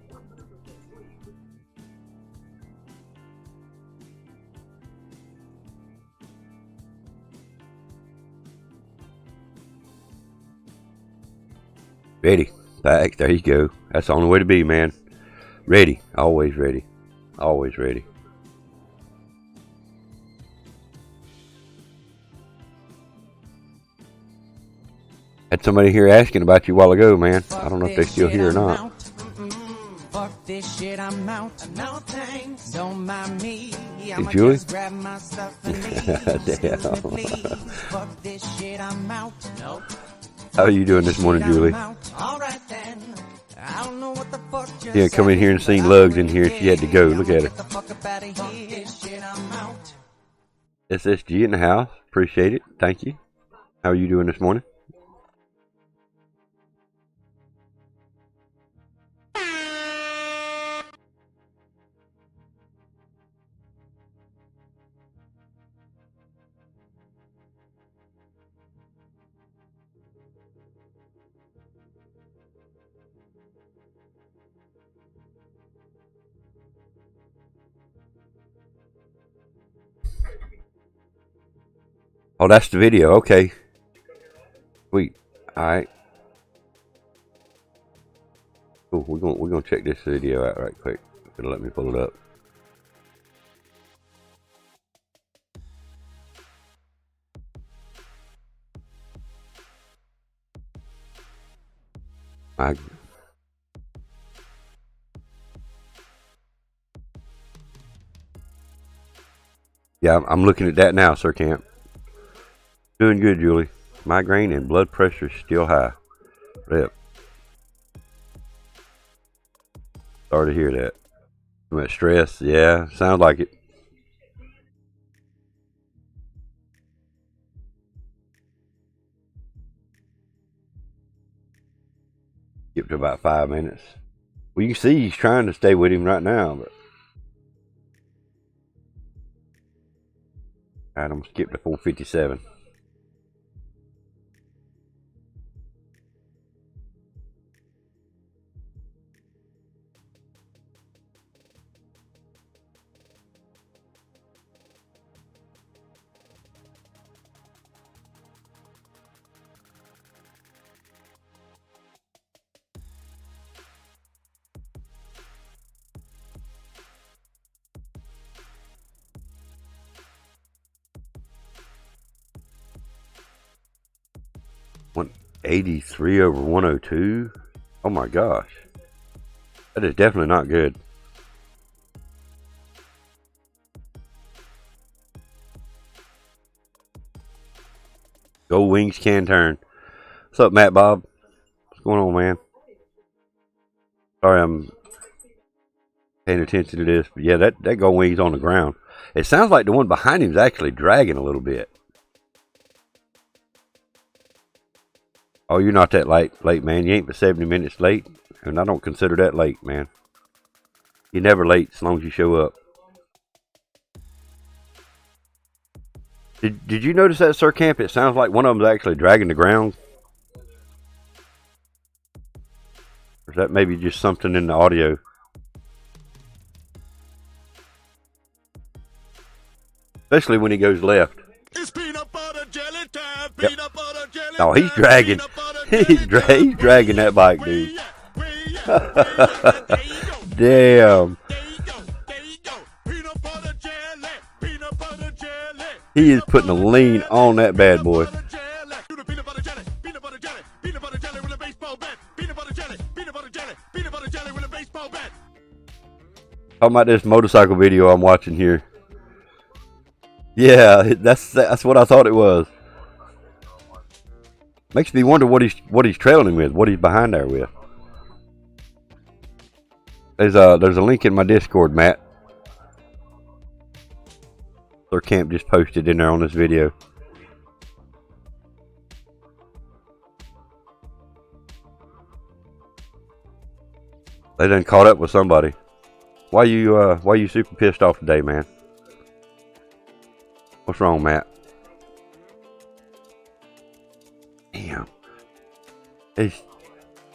Ready. Back. There you go. That's the only way to be, man. Ready. Always ready. Always ready. Had somebody here asking about you a while ago, man. I don't know if they're still here or not. Fuck this shit, I'm out. No thanks. Don't mind me. Hey, Julie? Just grab my stuff and leave. Damn. Fuck this shit, I'm out. Nope. How are you doing this morning, Julie? All right then. I don't know what the fuck just Yeah, come in here and seen Lugs in here. She had to go. Look at her. SSG in the house. Appreciate it. Thank you. How are you doing this morning? Oh, that's the video. Okay. Sweet. All right. Cool. We're gonna check this video out right quick. It'll let me pull it up. Yeah, I'm looking at that now, Sir Camp. Doing good, Julie. Migraine and blood pressure still high. Rip. Sorry to hear that. Too much stress. Yeah, sounds like it. Skip to about 5 minutes. Well, you can see he's trying to stay with him right now, but alright, I'm gonna skip to 4:57. $183 over 102. Oh my gosh, that is definitely not good. Gold wings can turn. What's up, Matt Bob? What's going on, man? Sorry, I'm paying attention to this, but yeah, that gold wing's on the ground. It sounds like the one behind him is actually dragging a little bit. Oh, you're not that late, man. You ain't but 70 minutes late, and I don't consider that late, man. You're never late as long as you show up. Did you notice that, Sir Camp? It sounds like one of them's actually dragging the ground. Or is that maybe just something in the audio? Especially when he goes left. It's peanut butter jelly time. Yep. Peanut butter jelly No, he's time, dragging. peanut butter He's jelly time. dragging that bike, dude. There you go. Damn. There you go. There you go. Peanut butter jelly. Peanut butter jelly. He is putting a lean on that bad boy. Peanut butter jelly. Peanut butter jelly. Peanut butter jelly with a baseball bat. Peanut butter jelly. Peanut butter jelly. Peanut butter jelly with a baseball bat. Talking about this motorcycle video I'm watching here. Yeah, that's what I thought it was. Makes me wonder what he's trailing him with, what he's behind there with. There's a link in my Discord, Matt. Sir Camp just posted in there on this video. They done caught up with somebody. Why you super pissed off today, man? What's wrong, Matt? Damn.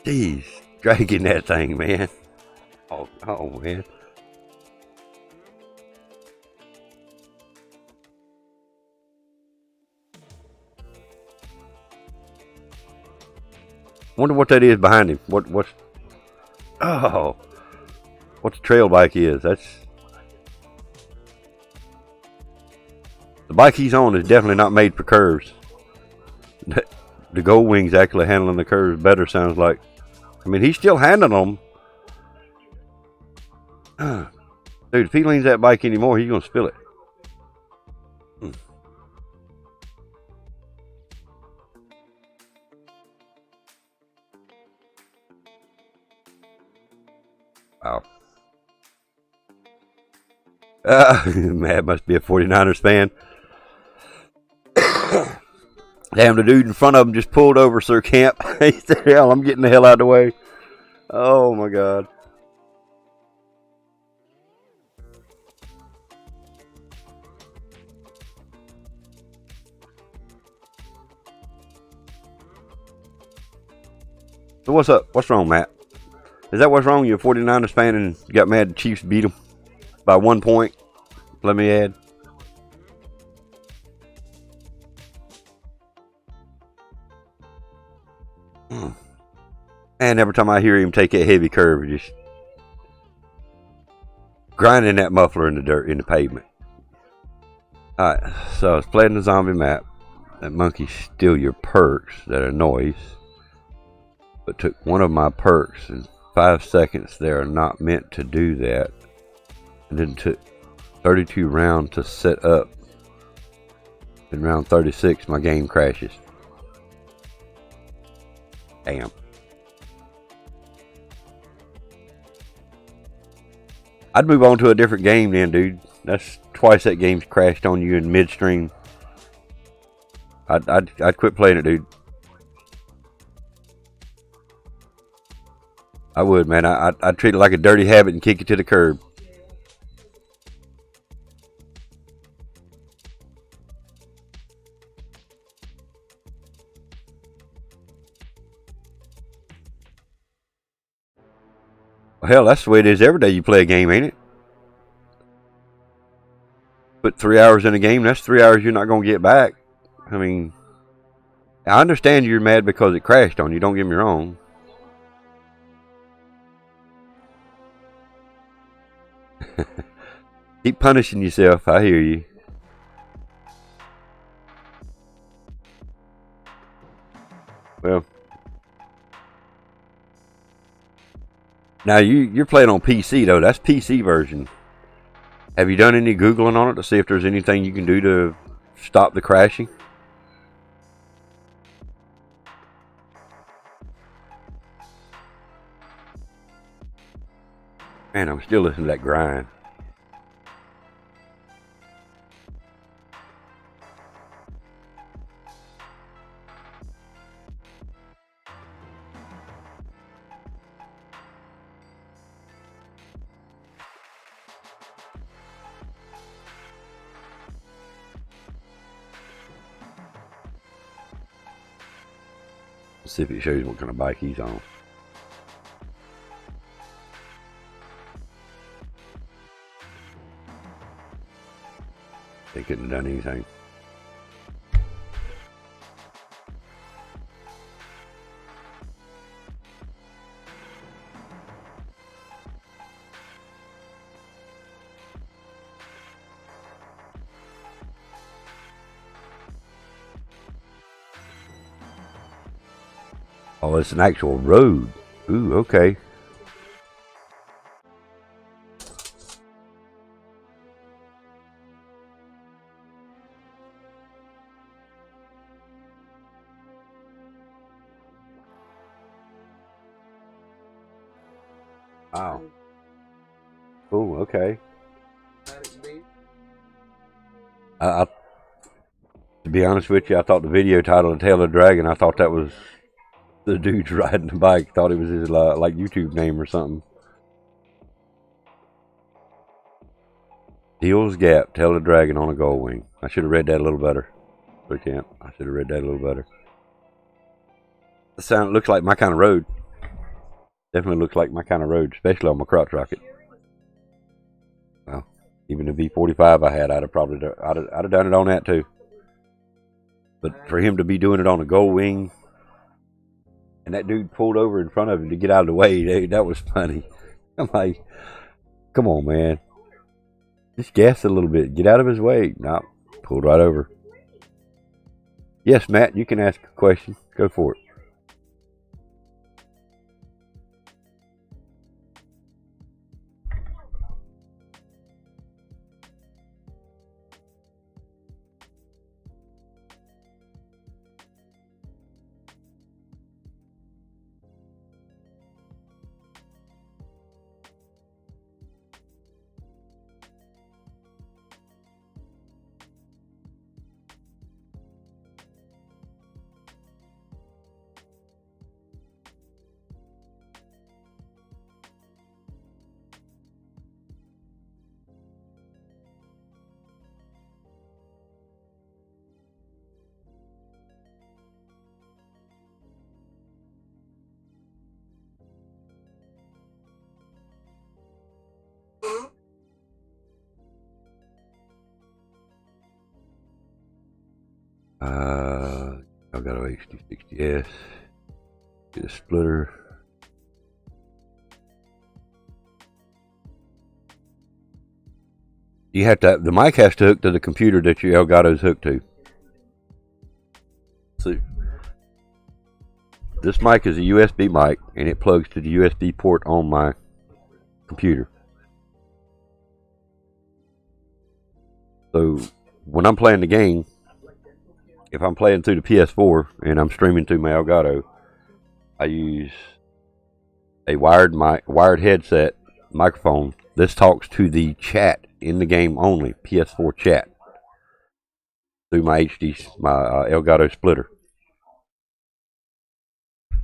He's dragging that thing, man. Oh, man. Wonder what that is behind him. What's the trail bike is. That's the bike he's on is definitely not made for curves. The Gold Wing's actually handling the curves better, sounds like. I mean, he's still handling them. Dude, if he leans that bike anymore, he's gonna spill it. Wow. Matt must be a 49ers fan. Damn, the dude in front of him just pulled over Sir Camp. He said, hell, I'm getting the hell out of the way. Oh, my God. So what's up? What's wrong, Matt? Is that what's wrong? You're a 49ers fan and got mad the Chiefs beat them by 1 point? Let me add. And every time I hear him take a heavy curve, just grinding that muffler in the dirt, in the pavement. Alright, so I was playing the zombie map. That monkey steal your perks that are noise. But took one of my perks in 5 seconds. They are not meant to do that. And then took 32 rounds to set up. In round 36, my game crashes. Damn. I'd move on to a different game then, dude. That's twice that game's crashed on you in midstream. I'd quit playing it, dude. I would, man. I'd treat it like a dirty habit and kick it to the curb. Well, hell, that's the way it is every day you play a game, ain't it? Put 3 hours in a game, that's 3 hours you're not going to get back. I mean, I understand you're mad because it crashed on you, don't get me wrong. Keep punishing yourself, I hear you. Well, now you're playing on PC though. That's PC version. Have you done any Googling on it to see if there's anything you can do to stop the crashing? Man, I'm still listening to that grind. Let's see if it shows what kind of bike he's on. They couldn't have done anything. Oh, it's an actual road. Ooh, okay. Wow. Cool, okay. To be honest with you, I thought the video title, Tail of the Dragon, I thought that was the dude's riding the bike. Thought it was his like YouTube name or something. Heels Gap, Tail of the Dragon on a Gold Wing. I should have read that a little better. But I can't. I should have read that a little better. The looks like my kind of road. Definitely looks like my kind of road, especially on my crotch rocket. Well, even the V45 I had, I'd have done it on that too. But for him to be doing it on a Gold Wing, and that dude pulled over in front of him to get out of the way, that was funny. I'm like, come on, man. Just gas it a little bit. Get out of his way. Nope. Pulled right over. Yes, Matt, you can ask a question. Go for it. I've got a HD60S. Get a splitter. You have to. The mic has to hook to the computer that your Elgato's hooked to. See, this mic is a USB mic, and it plugs to the USB port on my computer. So when I'm playing the game, if I'm playing through the PS4 and I'm streaming through my Elgato, I use a wired headset microphone. This talks to the chat in the game only, PS4 chat, through my Elgato splitter.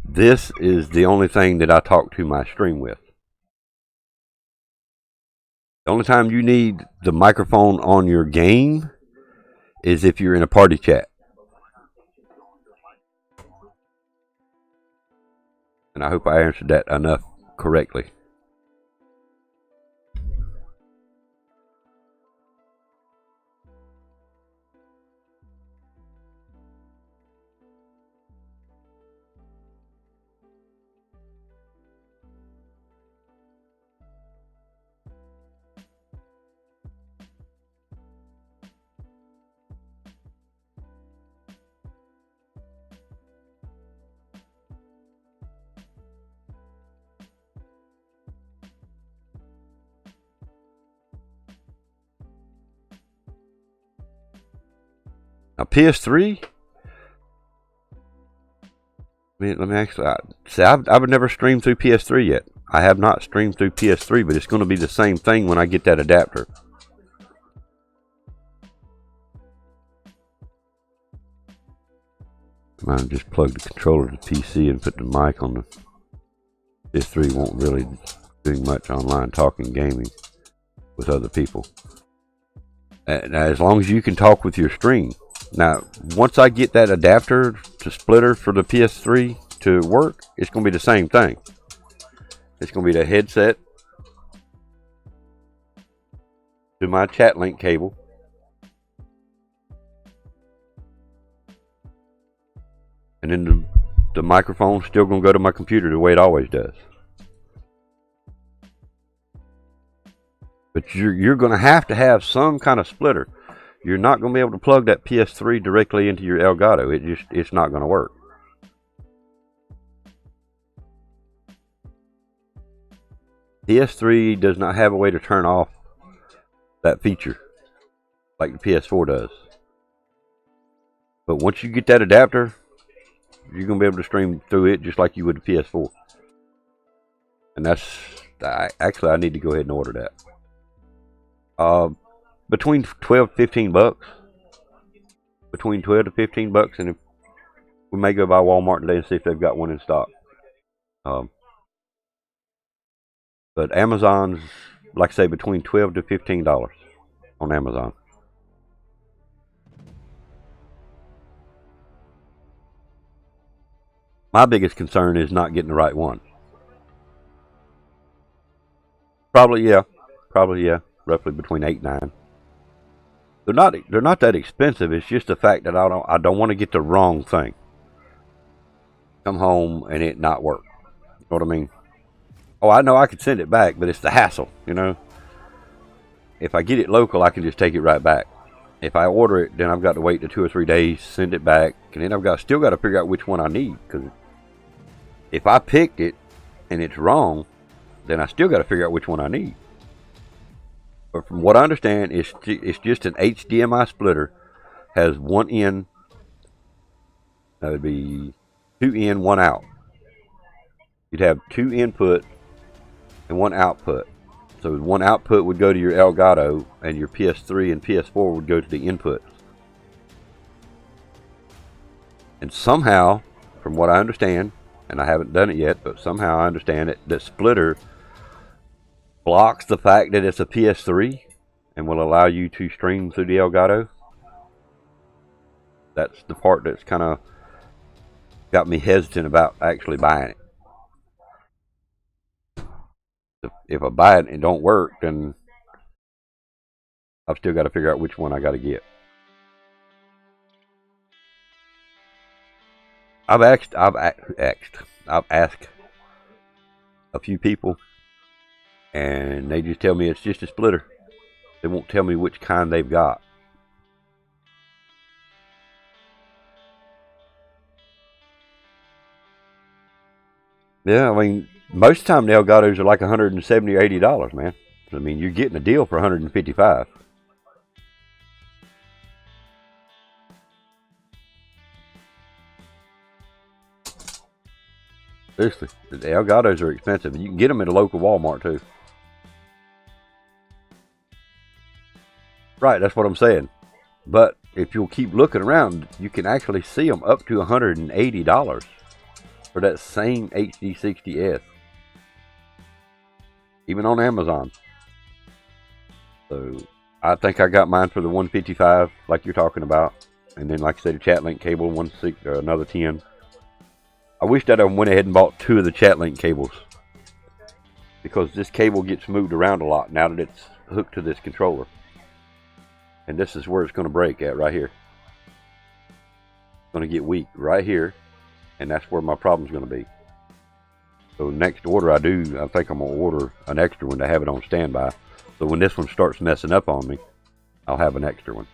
This is the only thing that I talk to my stream with. The only time you need the microphone on your game is if you're in a party chat. And I hope I answered that enough correctly. Now PS3. Let me actually say I've never streamed through PS3 yet. I have not streamed through PS3, but it's going to be the same thing when I get that adapter. I just plug the controller to the PC and put the mic on the PS3. Won't really do much online talking gaming with other people. Now, as long as you can talk with your stream. Now, once I get that adapter to splitter for the PS3 to work, it's going to be the same thing. It's going to be the headset to my chat link cable. And then the microphone's still going to go to my computer the way it always does. But you're going to have some kind of splitter. You're not going to be able to plug that PS3 directly into your Elgato. It's not going to work. PS3 does not have a way to turn off that feature like the PS4 does. But once you get that adapter, you're going to be able to stream through it just like you would the PS4. And that's... Actually, I need to go ahead and order that. Between 12 to 15 bucks. Between 12 to 15 bucks. And we may go by Walmart today and see if they've got one in stock. But Amazon's, like I say, between $12 to $15 on Amazon. My biggest concern is not getting the right one. Probably, yeah. Roughly between 8 and 9. They're not that expensive. It's just the fact that I don't want to get the wrong thing. Come home and it not work. You know what I mean? Oh, I know I could send it back, but it's the hassle, you know. If I get it local, I can just take it right back. If I order it, then I've got to wait the 2 or 3 days, send it back, and then I've still got to figure out which one I need. Because if I picked it and it's wrong, then I still got to figure out which one I need. But from what I understand, it's just an HDMI splitter. Has one in. That would be 2 in, 1 out. You'd have 2 input and 1 output. So 1 output would go to your Elgato, and your PS3 and PS4 would go to the inputs. And somehow, from what I understand, and I haven't done it yet, but somehow I understand it, that splitter blocks the fact that it's a PS3 and will allow you to stream through the Elgato. That's the part that's kind of got me hesitant about actually buying it. If I buy it and it don't work, then I've still got to figure out which one I got to get. I've asked a few people, and they just tell me it's just a splitter. They won't tell me which kind they've got. Yeah, I mean, most of the time the Elgatos are like $170 or $80, man. I mean, you're getting a deal for $155. Seriously, the Elgatos are expensive. You can get them at a local Walmart too. Right, that's what I'm saying. But if you'll keep looking around, you can actually see them up to $180 for that same HD60S. Even on Amazon. So I think I got mine for the $155, like you're talking about. And then, like I said, the chat link cable, another 10. I wish that I went ahead and bought 2 of the chat link cables, because this cable gets moved around a lot now that it's hooked to this controller. And this is where it's going to break at, right here. It's going to get weak right here, and that's where my problem's going to be. So next order I do, I think I'm going to order an extra one to have it on standby. So when this one starts messing up on me, I'll have an extra one.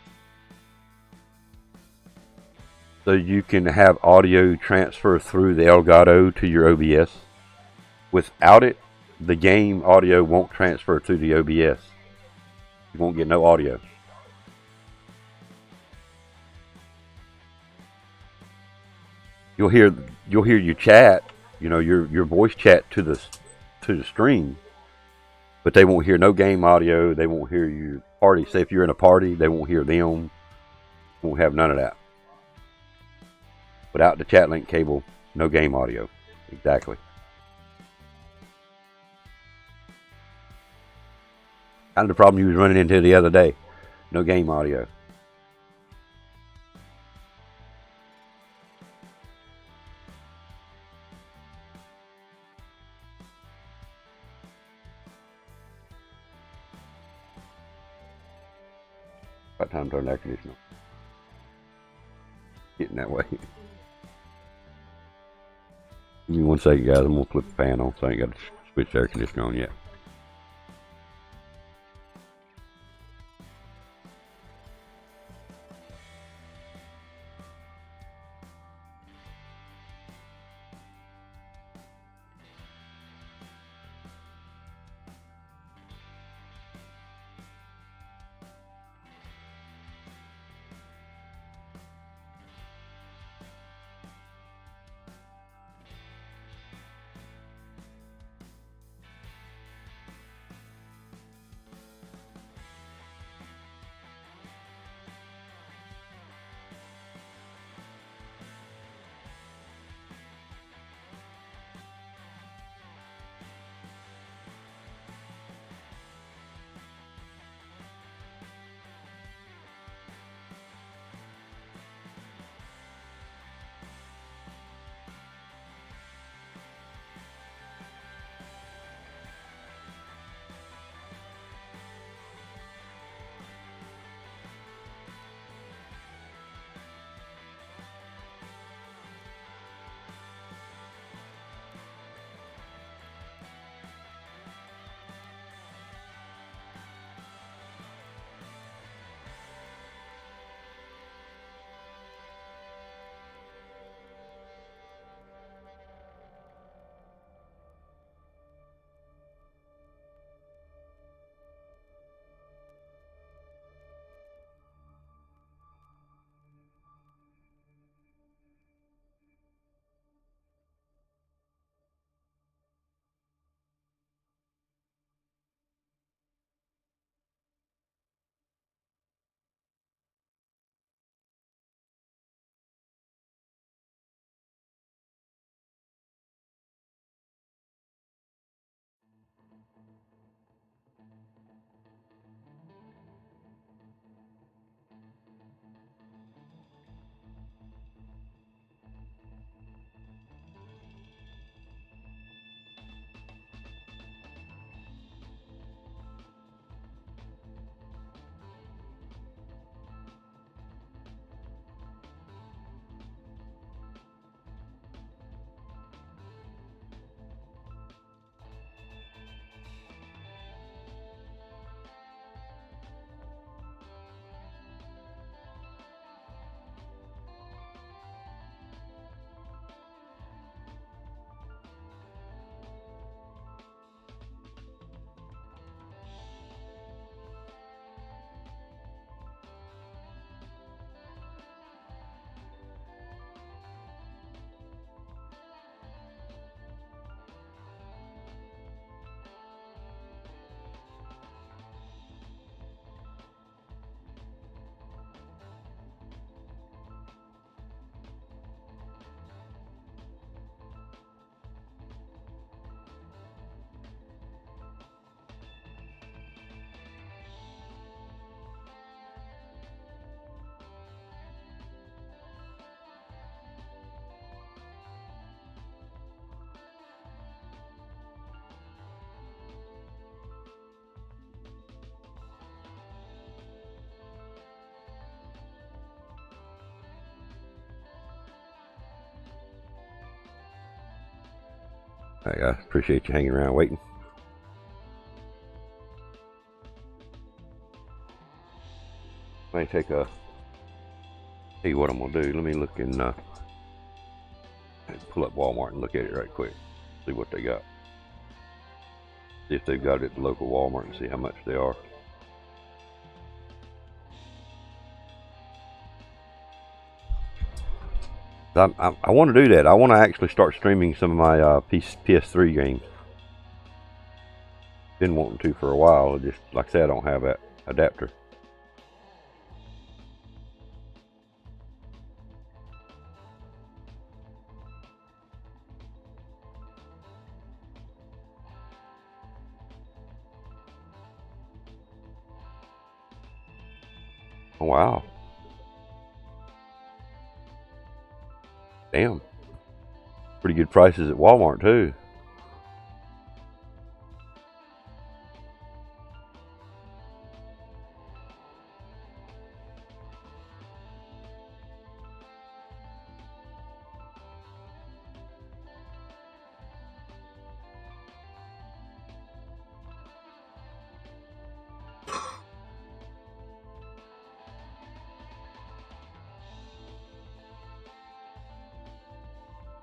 So you can have audio transfer through the Elgato to your OBS. Without it, the game audio won't transfer to the OBS. You won't get no audio. You'll hear your chat, you know, your voice chat to the stream, but they won't hear no game audio. They won't hear your party. Say if you're in a party, they won't hear them. Won't have none of that. Without the chat link cable, no game audio. Exactly. Kind of the problem you was running into the other day. No game audio. About time to turn the air conditioner on. Getting that way. Give me 1 second, guys. I'm gonna flip the fan on, so I ain't got to switch the air conditioner on yet. Alright guys, appreciate you hanging around waiting. Let me take a, tell you what I'm gonna do. Let me look in, pull up Walmart and look at it right quick. See what they got. See if they've got it at the local Walmart and see how much they are. I want to do that. I want to actually start streaming some of my PS3 games. Been wanting to for a while. Just like I said, I don't have that adapter. Oh, wow. Damn. Pretty good prices at Walmart too.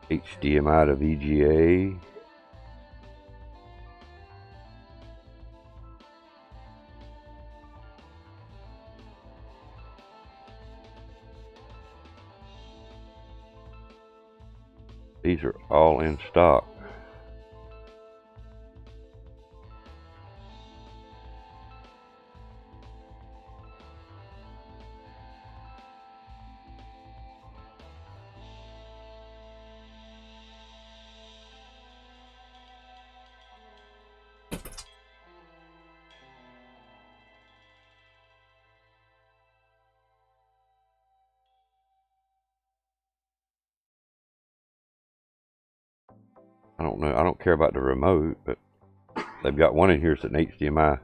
HDMI to VGA. These are all in stock. I don't know. I don't care about the remote, but they've got one in here that's an HDMI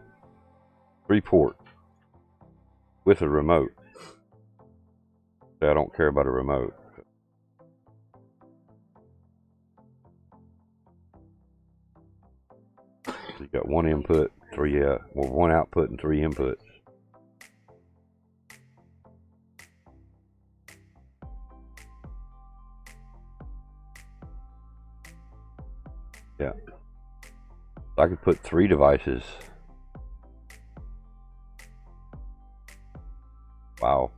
3-port with a remote. So I don't care about a remote. So you got one input, one output and 3 inputs. Yeah. I could put 3 devices. Wow.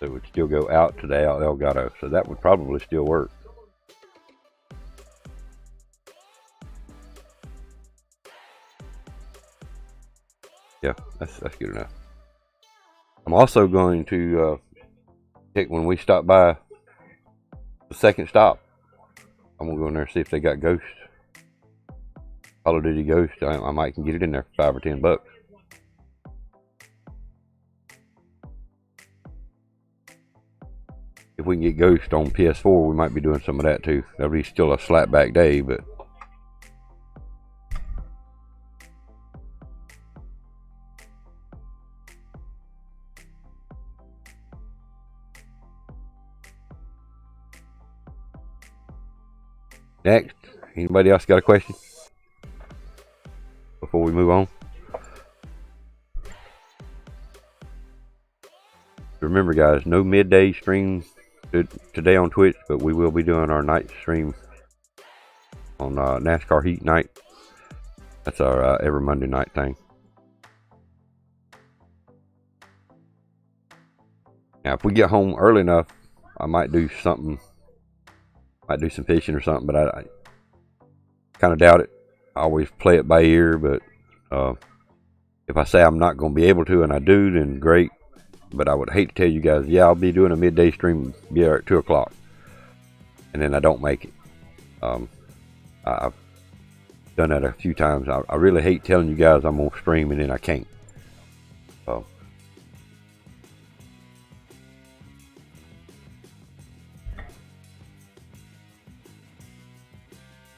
So it would still go out to the Elgato. So that would probably still work. Yeah, that's good enough. I'm also going to check when we stop by the second stop. I'm gonna go in there and see if they got Ghost. Call of Duty Ghost. I might can get it in there for $5 or $10. If we can get Ghost on PS4, we might be doing some of that too. That'll be still a slapback day, but next, anybody else got a question before we move on? Remember, guys, no midday stream today on Twitch, but we will be doing our night stream on NASCAR Heat Night. That's our every Monday night thing. Now, if we get home early enough, I might do something. Might do some fishing or something, but I kind of doubt it. I always play it by ear, but if I say I'm not going to be able to and I do, then great. But I would hate to tell you guys, yeah, I'll be doing a midday stream, be there at 2 o'clock, and then I don't make it. I've done that a few times. I really hate telling you guys I'm going to stream and then I can't.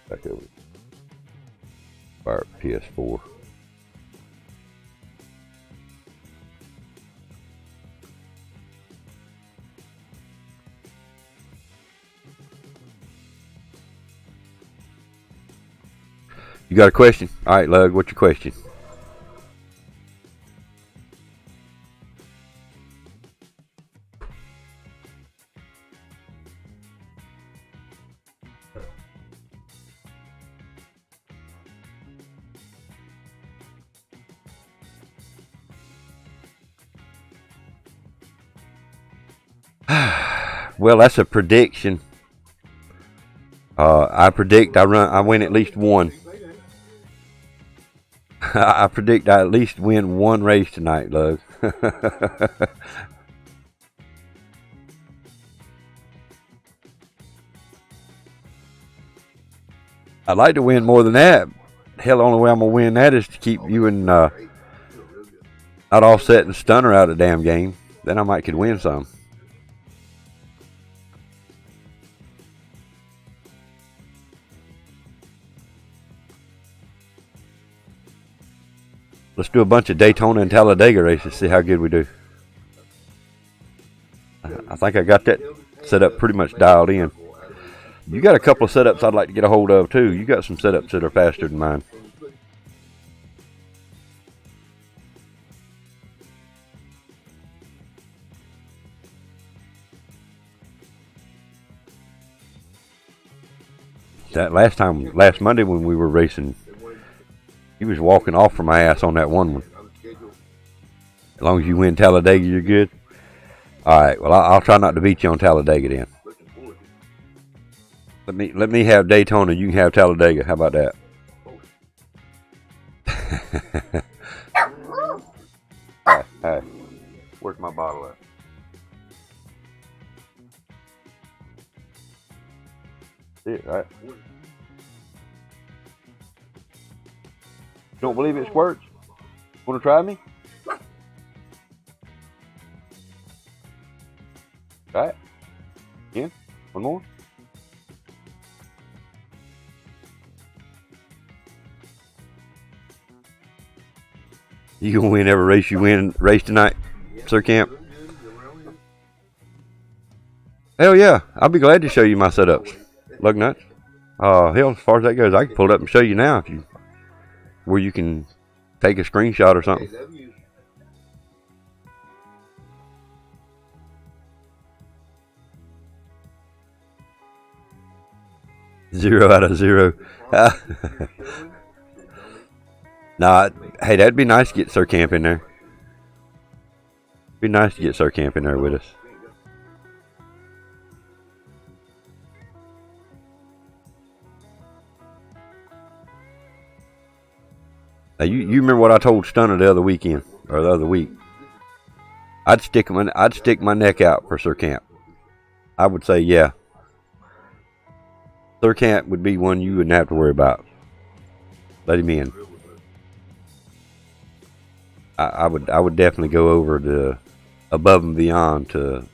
Back over. Fire PS4. You got a question? All right, Lug, what's your question? Well, that's a prediction. I predict I win at least one. I predict I at least win one race tonight, Lug. I'd like to win more than that. Hell, the only way I'm going to win that is to keep you and not offset and stunner out of the damn game. Then I might could win some. Let's do a bunch of Daytona and Talladega races, see how good we do. I think I got that setup pretty much dialed in. You got a couple of setups I'd like to get a hold of too. You got some setups that are faster than mine. that last Monday when we were racing, you was walking off from my ass on that one. As long as you win Talladega, you're good. All right. Well, I'll try not to beat you on Talladega then. Let me have Daytona. You can have Talladega. How about that? Hey, where's my bottle at? See it, right? Don't believe it squirts? Want to try me? Try it. Again? One more? You gonna win every race you race tonight, Sir Camp? Hell yeah, I'll be glad to show you my setups. Lug nuts. Hell, as far as that goes, I can pull it up and show you now where you can take a screenshot or something. Zero out of zero. Nah, hey, that'd be nice to get Sir Camp in there. Be nice to get Sir Camp in there with us. Now you remember what I told Stunner the other weekend or the other week? I'd stick my neck out for Sir Camp. I would say yeah. Sir Camp would be one you wouldn't have to worry about. Let him in. I would definitely go over to above and beyond to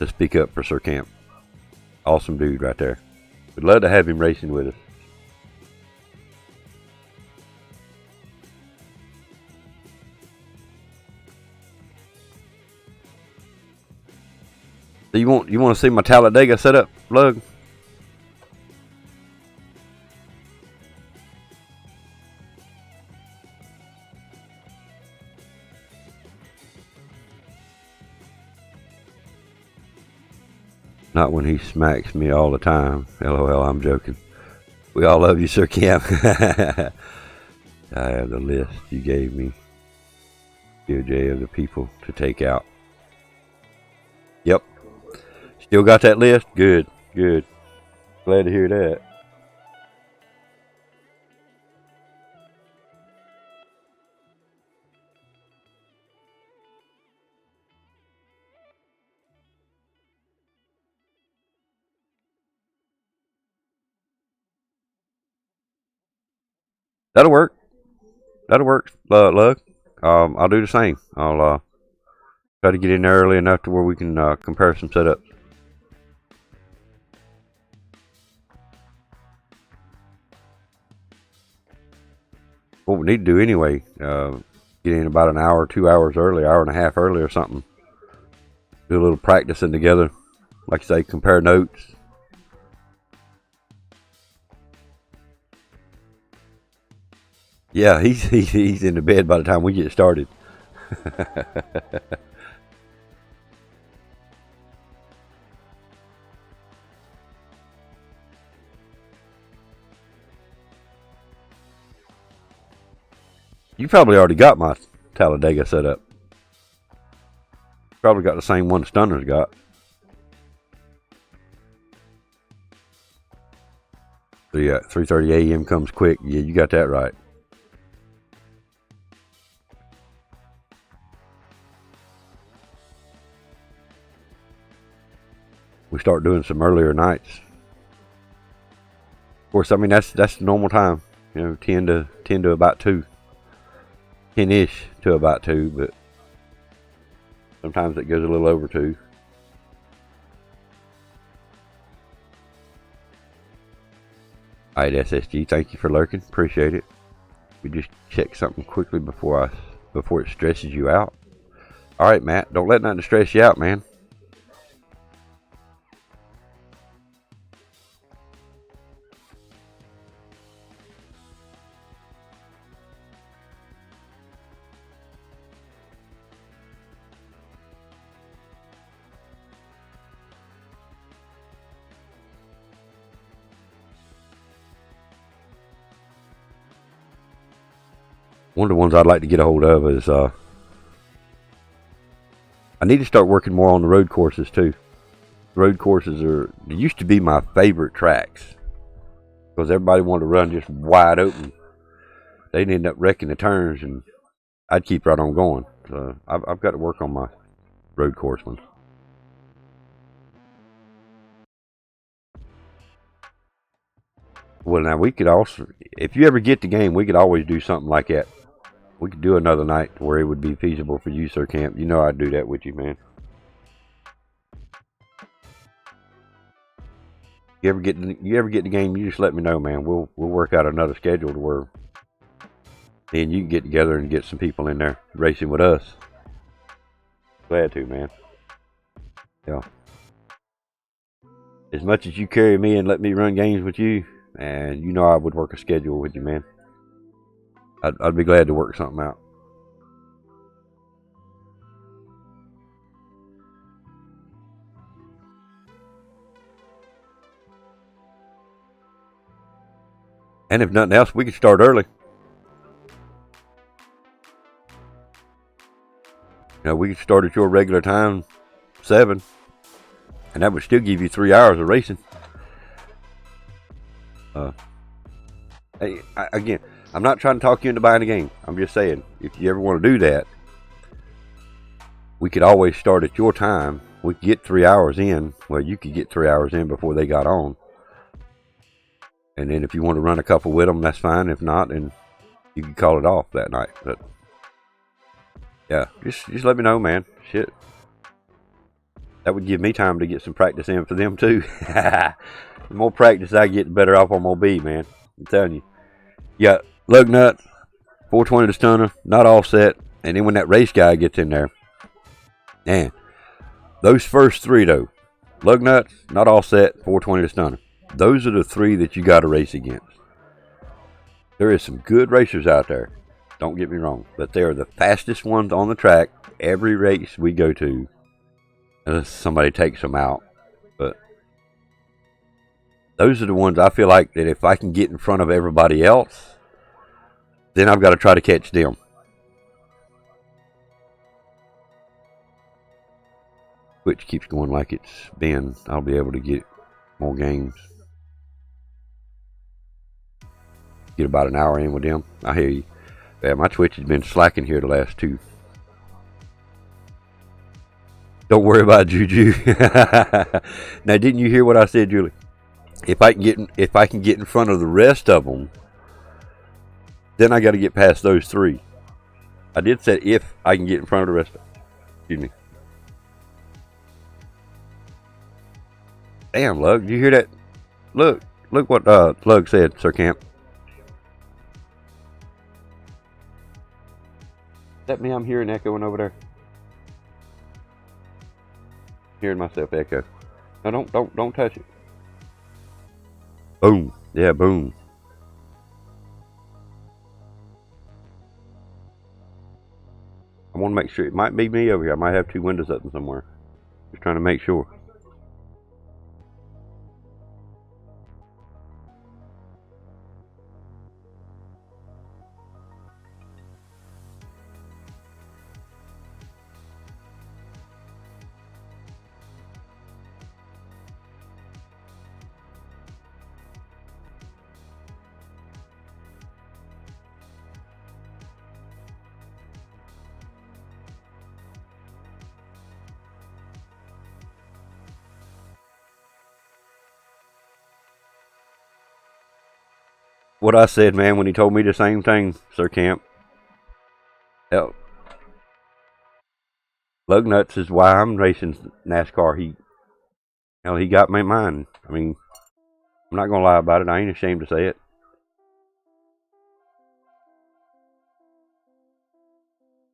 speak up for Sir Camp. Awesome dude right there. We'd love to have him racing with us. So you want to see my Talladega setup, Lug? Not when he smacks me all the time. LOL, I'm joking. We all love you, Sir Camp. I have the list you gave me. PoJ of the people to take out. Yep. Still got that list? Good, good. Glad to hear that. That'll work. That'll work, Lug. I'll do the same. I'll try to get in there early enough to where we can compare some setups. What we need to do anyway, get in about an hour, 2 hours early, hour and a half early or something. Do a little practicing together. Like I say, compare notes. Yeah, he's in the bed by the time we get started. You probably already got my Talladega set up. Probably got the same one Stunner's got. So yeah, 3:30 a.m. comes quick. Yeah, you got that right. We start doing some earlier nights. Of course, I mean that's the normal time. You know, 10 to about 2. 10-ish to about 2, but sometimes it goes a little over 2. Alright, SSG, thank you for lurking. Appreciate it. We just check something quickly before it stresses you out. Alright, Matt, don't let nothing stress you out, man. One of the ones I'd like to get a hold of is I need to start working more on the road courses too. Road courses used to be my favorite tracks because everybody wanted to run just wide open. They'd end up wrecking the turns, and I'd keep right on going. So I've got to work on my road course ones. Well, now we could also, if you ever get the game, we could always do something like that. We could do another night where it would be feasible for you, Sir Camp. You know I'd do that with you, man. You ever get the game, you just let me know, man. We'll work out another schedule to where then you can get together and get some people in there racing with us. Glad to, man. Yeah. As much as you carry me and let me run games with you, and you know I would work a schedule with you, man. I'd be glad to work something out. And if nothing else, we could start early. You know, we could start at your regular time, 7, and that would still give you 3 hours of racing. Again, I'm not trying to talk you into buying a game. I'm just saying, if you ever want to do that, we could always start at your time. We could get 3 hours in. Well, you could get 3 hours in before they got on. And then if you want to run a couple with them, that's fine. If not, then you can call it off that night. But yeah, just let me know, man. Shit. That would give me time to get some practice in for them too. The more practice I get, the better off I'm going to be, man. I'm telling you. You got lug nut, 420 to stunner, not offset. And then when that race guy gets in there, man, those first 3 though, lug nuts, not offset, 420 to stunner. Those are the 3 that you got to race against. There is some good racers out there. Don't get me wrong. But they are the fastest ones on the track every race we go to. Unless somebody takes them out. But those are the ones I feel like that if I can get in front of everybody else, then I've got to try to catch them. Which keeps going like it's been. I'll be able to get more games. Get about an hour in with them. I hear you. Yeah, my Twitch has been slacking here the last 2. Don't worry about Juju. Now, didn't you hear what I said, Julie? If I can get in front of the rest of them, then I got to get past those 3. I did say if I can get in front of the rest of them. Excuse me. Damn, Lug, did you hear that? Look what Lug said, Sir Camp. Is that me I'm hearing echoing over there? Hearing myself echo. No, don't touch it. Boom. Yeah, boom. I want to make sure. It might be me over here. I might have 2 windows open somewhere. Just trying to make sure. What I said, man, when he told me the same thing, Sir Camp. Hell, lug nuts is why I'm racing NASCAR heat. Hell, he got my mind. I mean, I'm not gonna lie about it. I ain't ashamed to say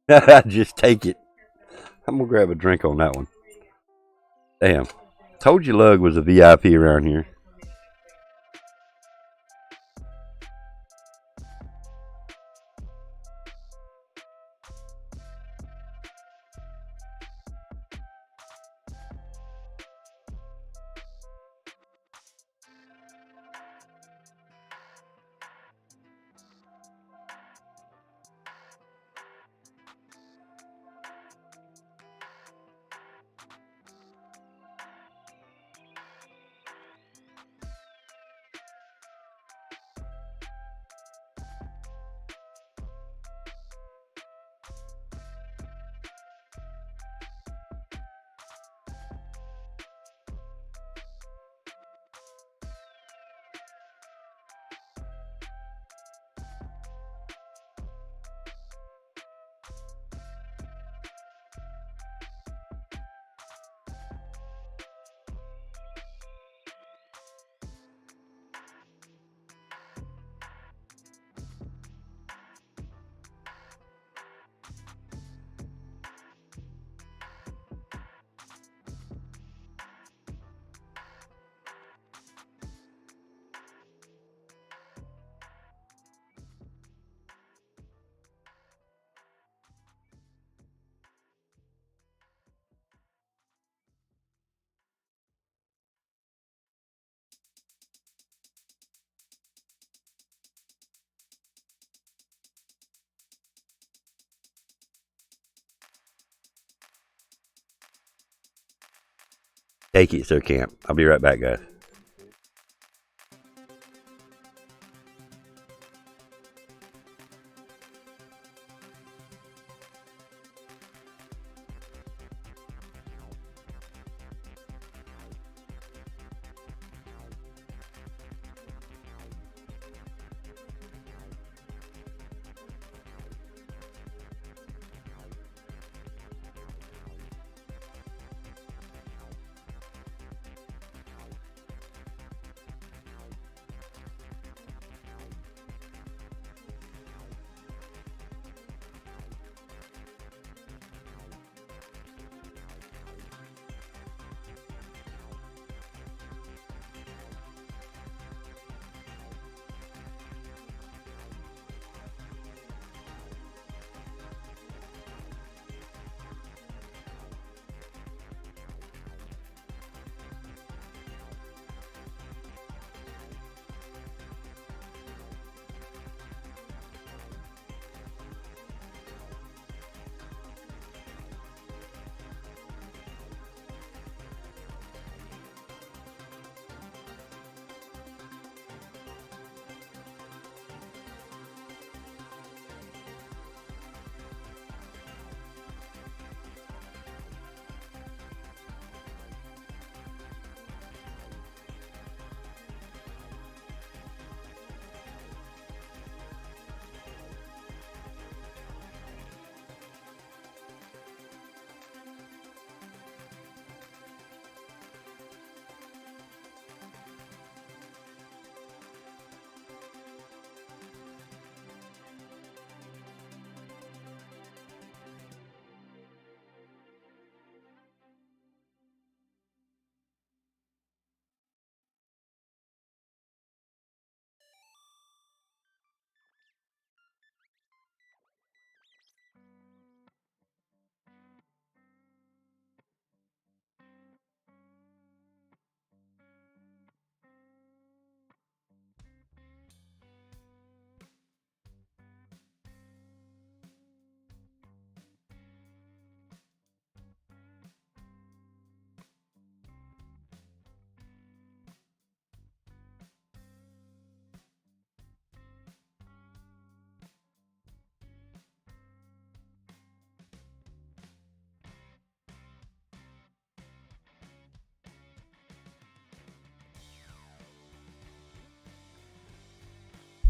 it. Just take it. I'm gonna grab a drink on that one. Damn. Told you Lug was a VIP around here. Take it, Sir Camp. I'll be right back, guys.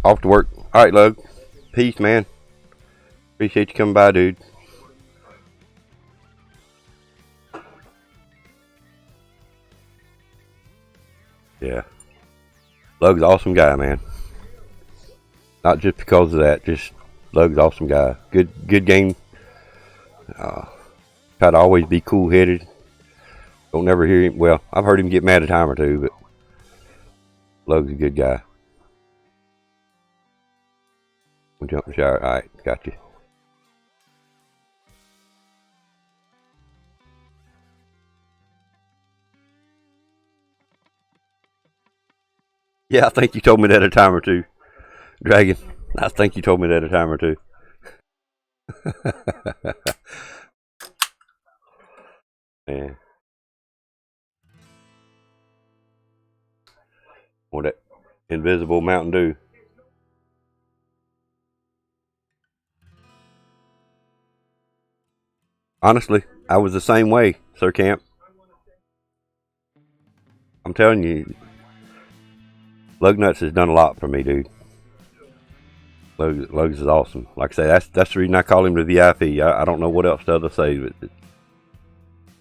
Off to work. All right, Lug. Peace, man. Appreciate you coming by, dude. Yeah. Lug's an awesome guy, man. Not just because of that, just Lug's an awesome guy. Good game. Try to always be cool-headed. Don't never hear him. Well, I've heard him get mad a time or two, but Lug's a good guy. We'll jump in the shower. All right, got you. Yeah, I think you told me that a time or two, Dragon. I think you told me that a time or two. Man. Or that invisible Mountain Dew. Honestly, I was the same way, Sir Camp. I'm telling you, Lug Nuts has done a lot for me, dude. Lugs is awesome. Like I say, that's the reason I call him the VIP. I don't know what else to other say, but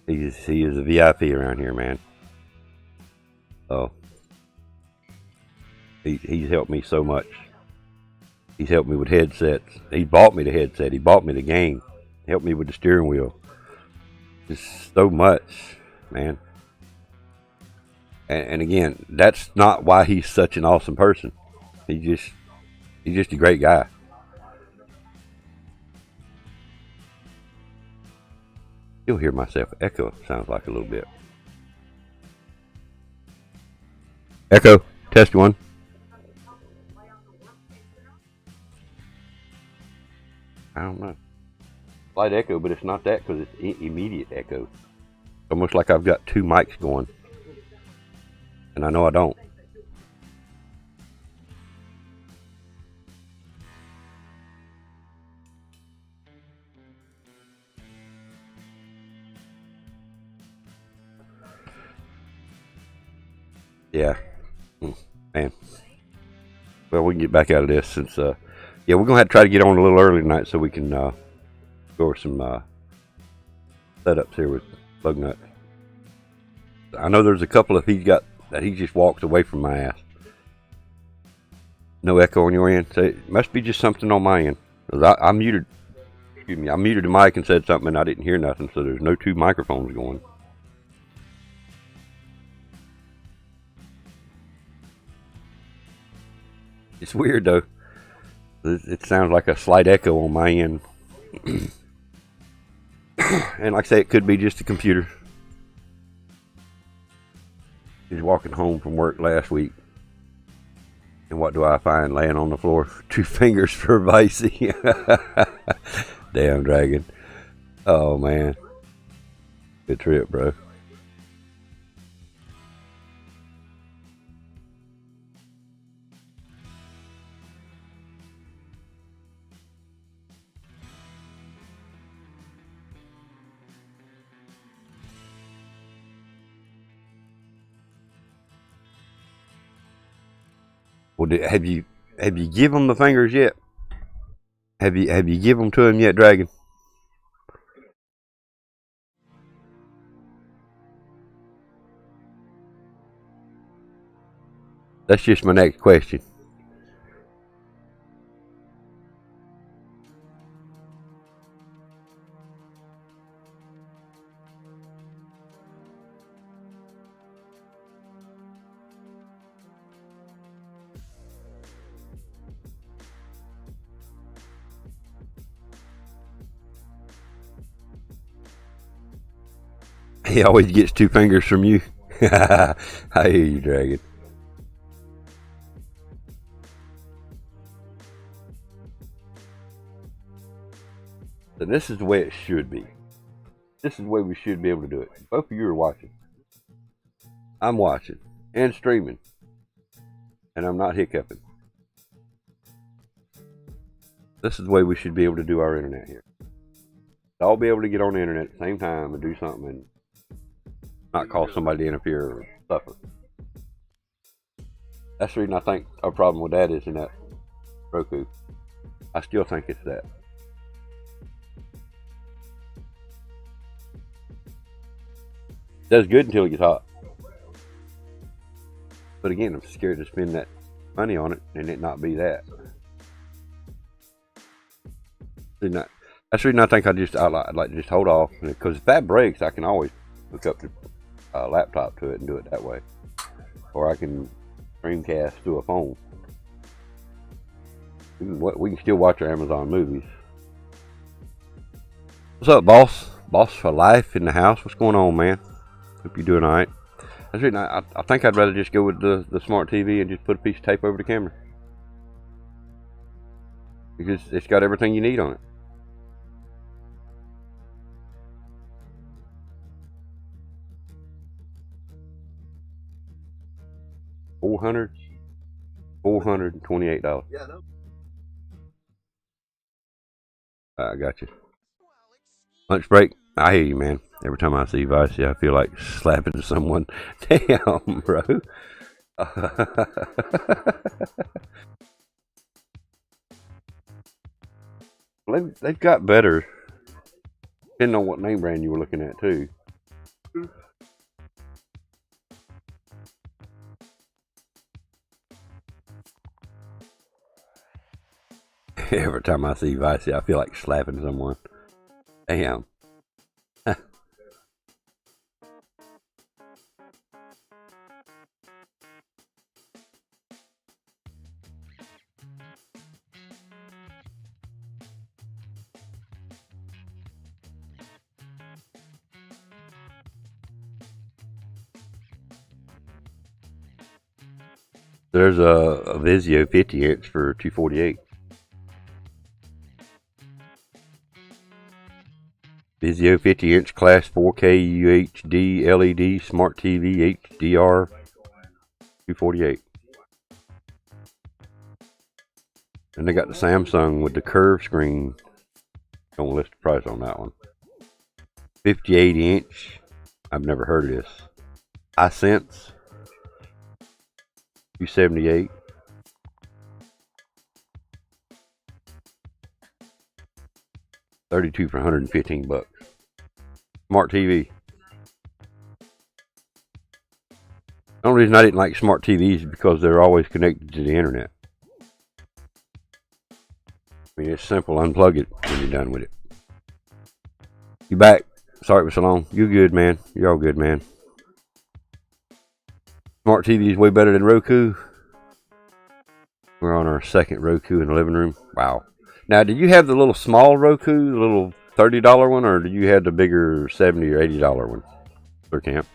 he is a VIP around here, man. Oh, he's helped me so much. He's helped me with headsets. He bought me the headset. He bought me the game. He helped me with the steering wheel. Just so much, man. And again, that's not why he's such an awesome person. He's just a great guy. You'll hear myself echo. Sounds like a little bit. Echo. Test one. I don't know. Slight echo, but it's not that because it's immediate echo. Almost like I've got two mics going. And I know I don't. Yeah. Man. Well, we can get back out of this since, yeah, we're going to have to try to get on a little early tonight so we can go over some setups here with Bug Nuts. I know there's a couple of he's got that he just walked away from my ass. No echo on your end? So it must be just something on my end. I muted, excuse me, I muted the mic and said something and I didn't hear nothing, so there's no two microphones going. It's weird though. It sounds like a slight echo on my end. And like I say, it could be just the computer. He's walking home from work last week. And what do I find laying on the floor? 2 fingers for Vicey. Damn dragon. Oh man. Good trip, bro. Well, have you give him the fingers yet? Have you give them to him yet, Dragon? That's just my next question. He always gets 2 fingers from you. I hear you, Dragon. So this is the way it should be. This is the way we should be able to do it. Both of you are watching. I'm watching and streaming. And I'm not hiccuping. This is the way we should be able to do our internet here. I'll be able to get on the internet at the same time and do something and not cause somebody to interfere or suffer. That's the reason I think our problem with that is in that Roku. I still think it's that. It does good until it gets hot. But again, I'm scared to spend that money on it and it not be that. That's the reason I think I'd like to just hold off, because if that breaks, I can always hook up the laptop to it and do it that way, or I can streamcast through a phone. We can still watch our Amazon movies. What's up, boss? Boss for life in the house. What's going on, man? Hope you're doing all right. That's the reason I think I'd rather just go with the smart TV and just put a piece of tape over the camera, because it's got everything you need on it. $428. Yeah, no. I got you. Lunch break. I hear you, man. Every time I see Vicey, I feel like slapping someone. Damn, bro. They've got better, depending on what name brand you were looking at, too. Every time I see Vicey, I feel like slapping someone. Damn. There's a Vizio 50-inch for $248. Vizio 50-inch class 4K UHD LED smart TV HDR 248. And they got the Samsung with the curved screen. Don't list the price on that one. 58-inch. I've never heard of this. iSense 278. $32 for 115 bucks. Smart TV. The only reason I didn't like smart TVs is because they're always connected to the internet. I mean, it's simple. Unplug it when you're done with it. You back? Sorry it was so long. You good, man. You're all good, man. Smart TV is way better than Roku. We're on our second Roku in the living room. Wow. Now, did you have the little small Roku, the little $30 one, or did you have the bigger $70 or $80 one? For camp.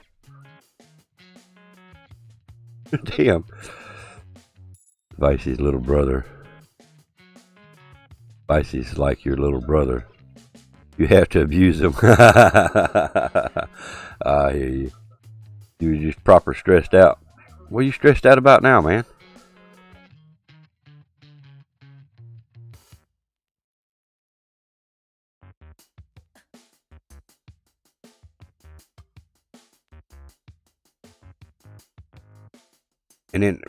Damn. Vicey's little brother. Vicey's like your little brother. You have to abuse him. I hear you. You were just proper stressed out. What are you stressed out about now, man? And then,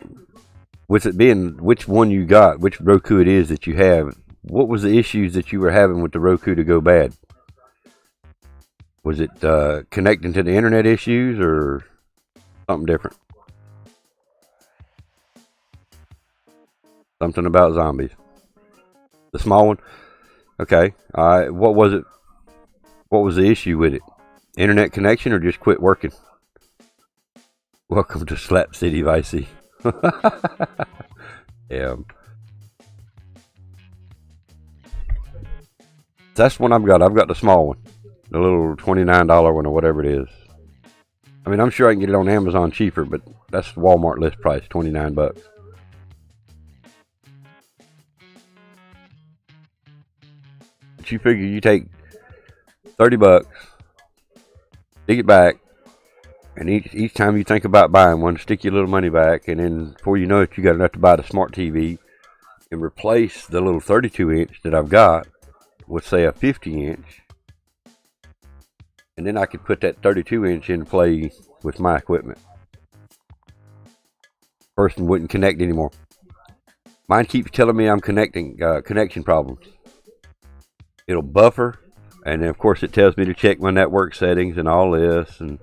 with it being which one you got, which Roku it is that you have, what was the issues that you were having with the Roku to go bad? Was it connecting to the internet issues or something different? Something about zombies. The small one? Okay. What was it? What was the issue with it? Internet connection or just quit working? Welcome to Slap City, Vicey. Yeah. That's one I've got. I've got the small one. The little $29 one or whatever it is. I mean, I'm sure I can get it on Amazon cheaper, but that's Walmart list price, 29 bucks. But you figure you take 30 bucks, dig it back, and each time you think about buying one, stick your little money back, and then before you know it, you got enough to buy the smart TV and replace the little 32-inch that I've got with, say, a 50-inch. And then I could put that 32-inch in play with my equipment. Person wouldn't connect anymore. Mine keeps telling me I'm connecting, connection problems. It'll buffer, and then of course it tells me to check my network settings and all this, and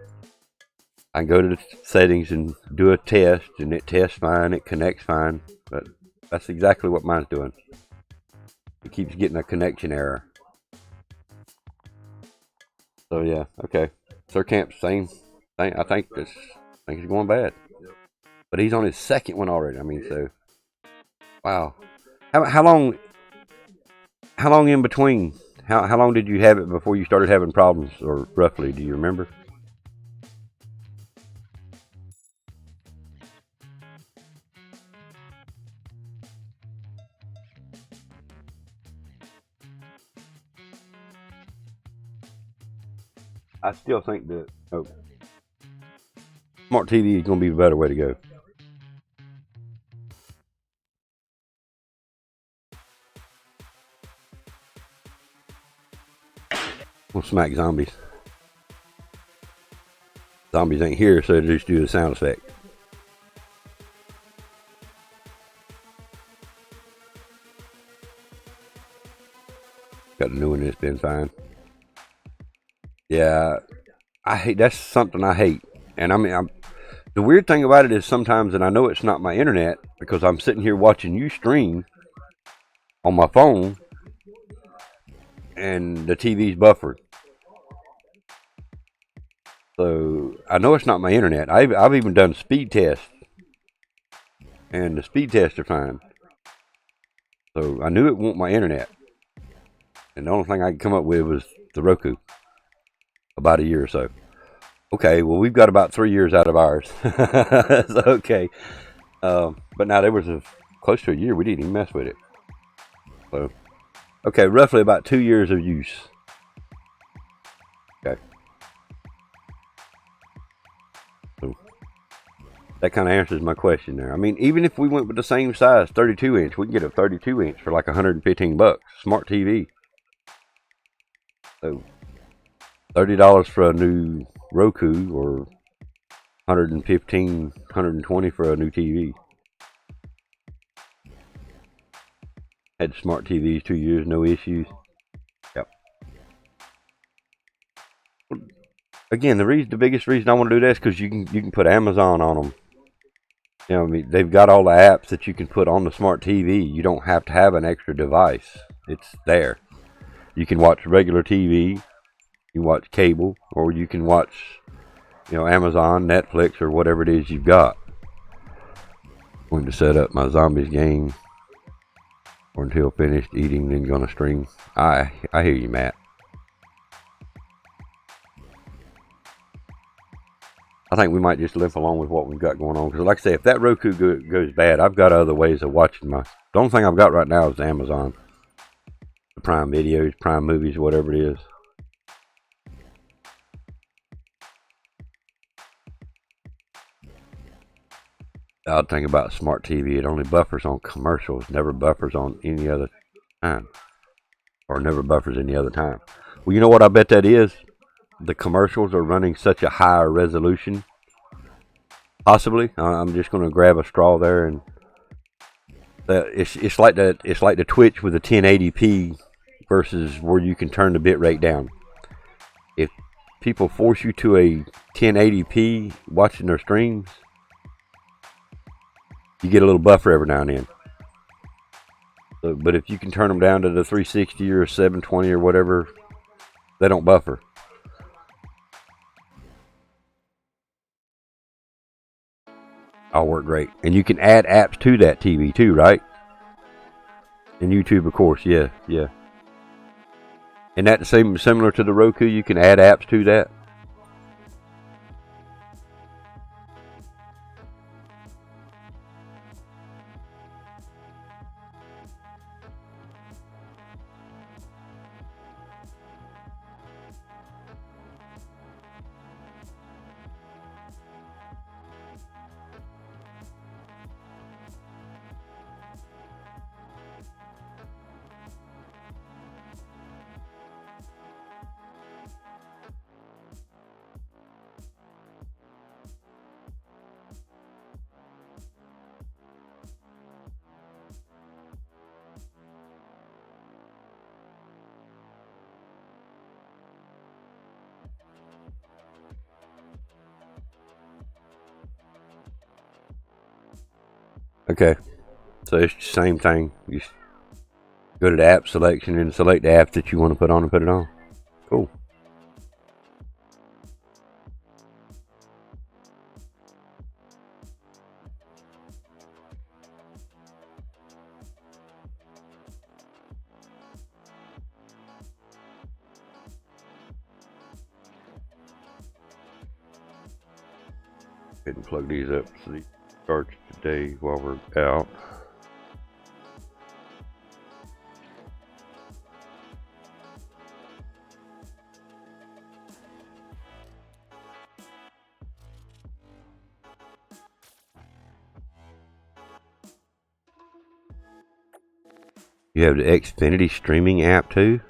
I can go to the settings and do a test, and it tests fine, it connects fine, but that's exactly what mine's doing. It keeps getting a connection error. So yeah, okay. Sir Camp's same thing. I think he's going bad. But he's on his second one already. I mean, so wow. How long in between? How long did you have it before you started having problems, or roughly, do you remember? I still think that smart TV is going to be the better way to go. We'll smack zombies. Zombies ain't here, so they just do the sound effect. Got a new one that's been fine. Yeah, I hate. That's something I hate. And I mean, the weird thing about it is sometimes, and I know it's not my internet because I'm sitting here watching you stream on my phone, and the TV's buffered. So I know it's not my internet. I've even done speed tests, and the speed tests are fine. So I knew it wasn't my internet, and the only thing I could come up with was the Roku. About a year or so. Okay, well, we've got about 3 years out of ours. So, okay. But now there was close to a year. We didn't even mess with it. So, okay, roughly about 2 years of use. Okay. So that kind of answers my question there. I mean, even if we went with the same size, 32 inch, we can get a 32 inch for like $115. Smart TV. So $30 for a new Roku, or $115, $120 for a new TV. Had smart TVs 2 years, no issues. Yep. Again, the biggest reason I want to do this, because you can put Amazon on them. You know, I mean, they've got all the apps that you can put on the smart TV. You don't have to have an extra device. It's there. You can watch regular TV, you can watch cable, or you can watch, you know, Amazon, Netflix, or whatever it is you've got. I'm going to set up my zombies game, or until finished eating, then gonna stream. I hear you, Matt. I think we might just limp along with what we've got going on. Because like I say, if that Roku goes bad, I've got other ways of watching my... The only thing I've got right now is Amazon. The Prime Videos, Prime Movies, whatever it is. The odd thing about smart TV, it only buffers on commercials, never buffers on any other time. Or never buffers any other time. Well, you know what I bet that is? The commercials are running such a higher resolution. Possibly. I'm just going to grab a straw there, and it's like the Twitch with the 1080p versus where you can turn the bit rate down. If people force you to a 1080p watching their streams, you get a little buffer every now and then. So, but if you can turn them down to the 360 or 720 or whatever, they don't buffer. All work great. And you can add apps to that TV too, right? And YouTube, of course, yeah. And that similar to the Roku, you can add apps to that. Okay, so it's the same thing. You go to the app selection and select the app that you want to put on and put it on. Cool. Go ahead and plug these up so they charge today while we're out. You have the Xfinity streaming app too?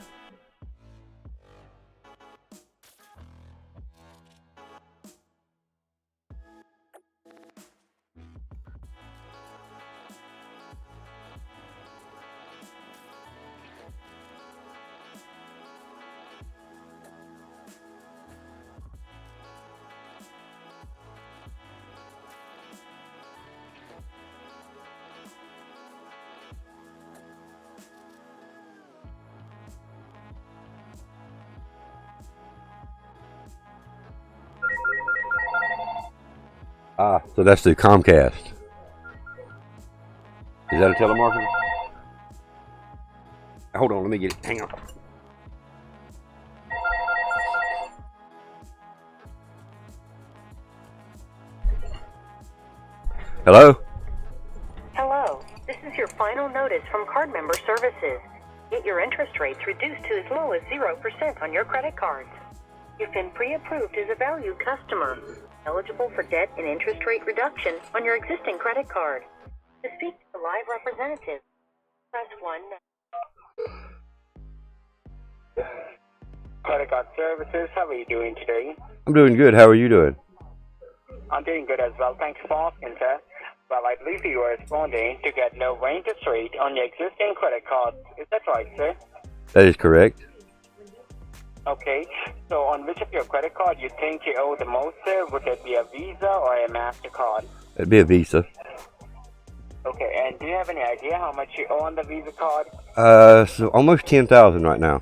Ah, so that's the Comcast. Is that a telemarketer? Hold on, let me get it. Hang on. Hello? Hello. This is your final notice from Card Member Services. Get your interest rates reduced to as low as 0% on your credit cards. You've been pre-approved as a valued customer, eligible for debt and interest rate reduction on your existing credit card. To speak to a live representative, press 1 now. Credit card services, how are you doing today? I'm doing good. How are you doing? I'm doing good as well. Thanks for asking, sir. Well, I believe you were responding to get lower interest rate on your existing credit cards. Is that right, sir? That is correct. Okay. So on which of your credit card you think you owe the most, sir? Would it be a Visa or a MasterCard? It'd be a Visa. Okay. And do you have any idea how much you owe on the Visa card? So almost 10,000 right now.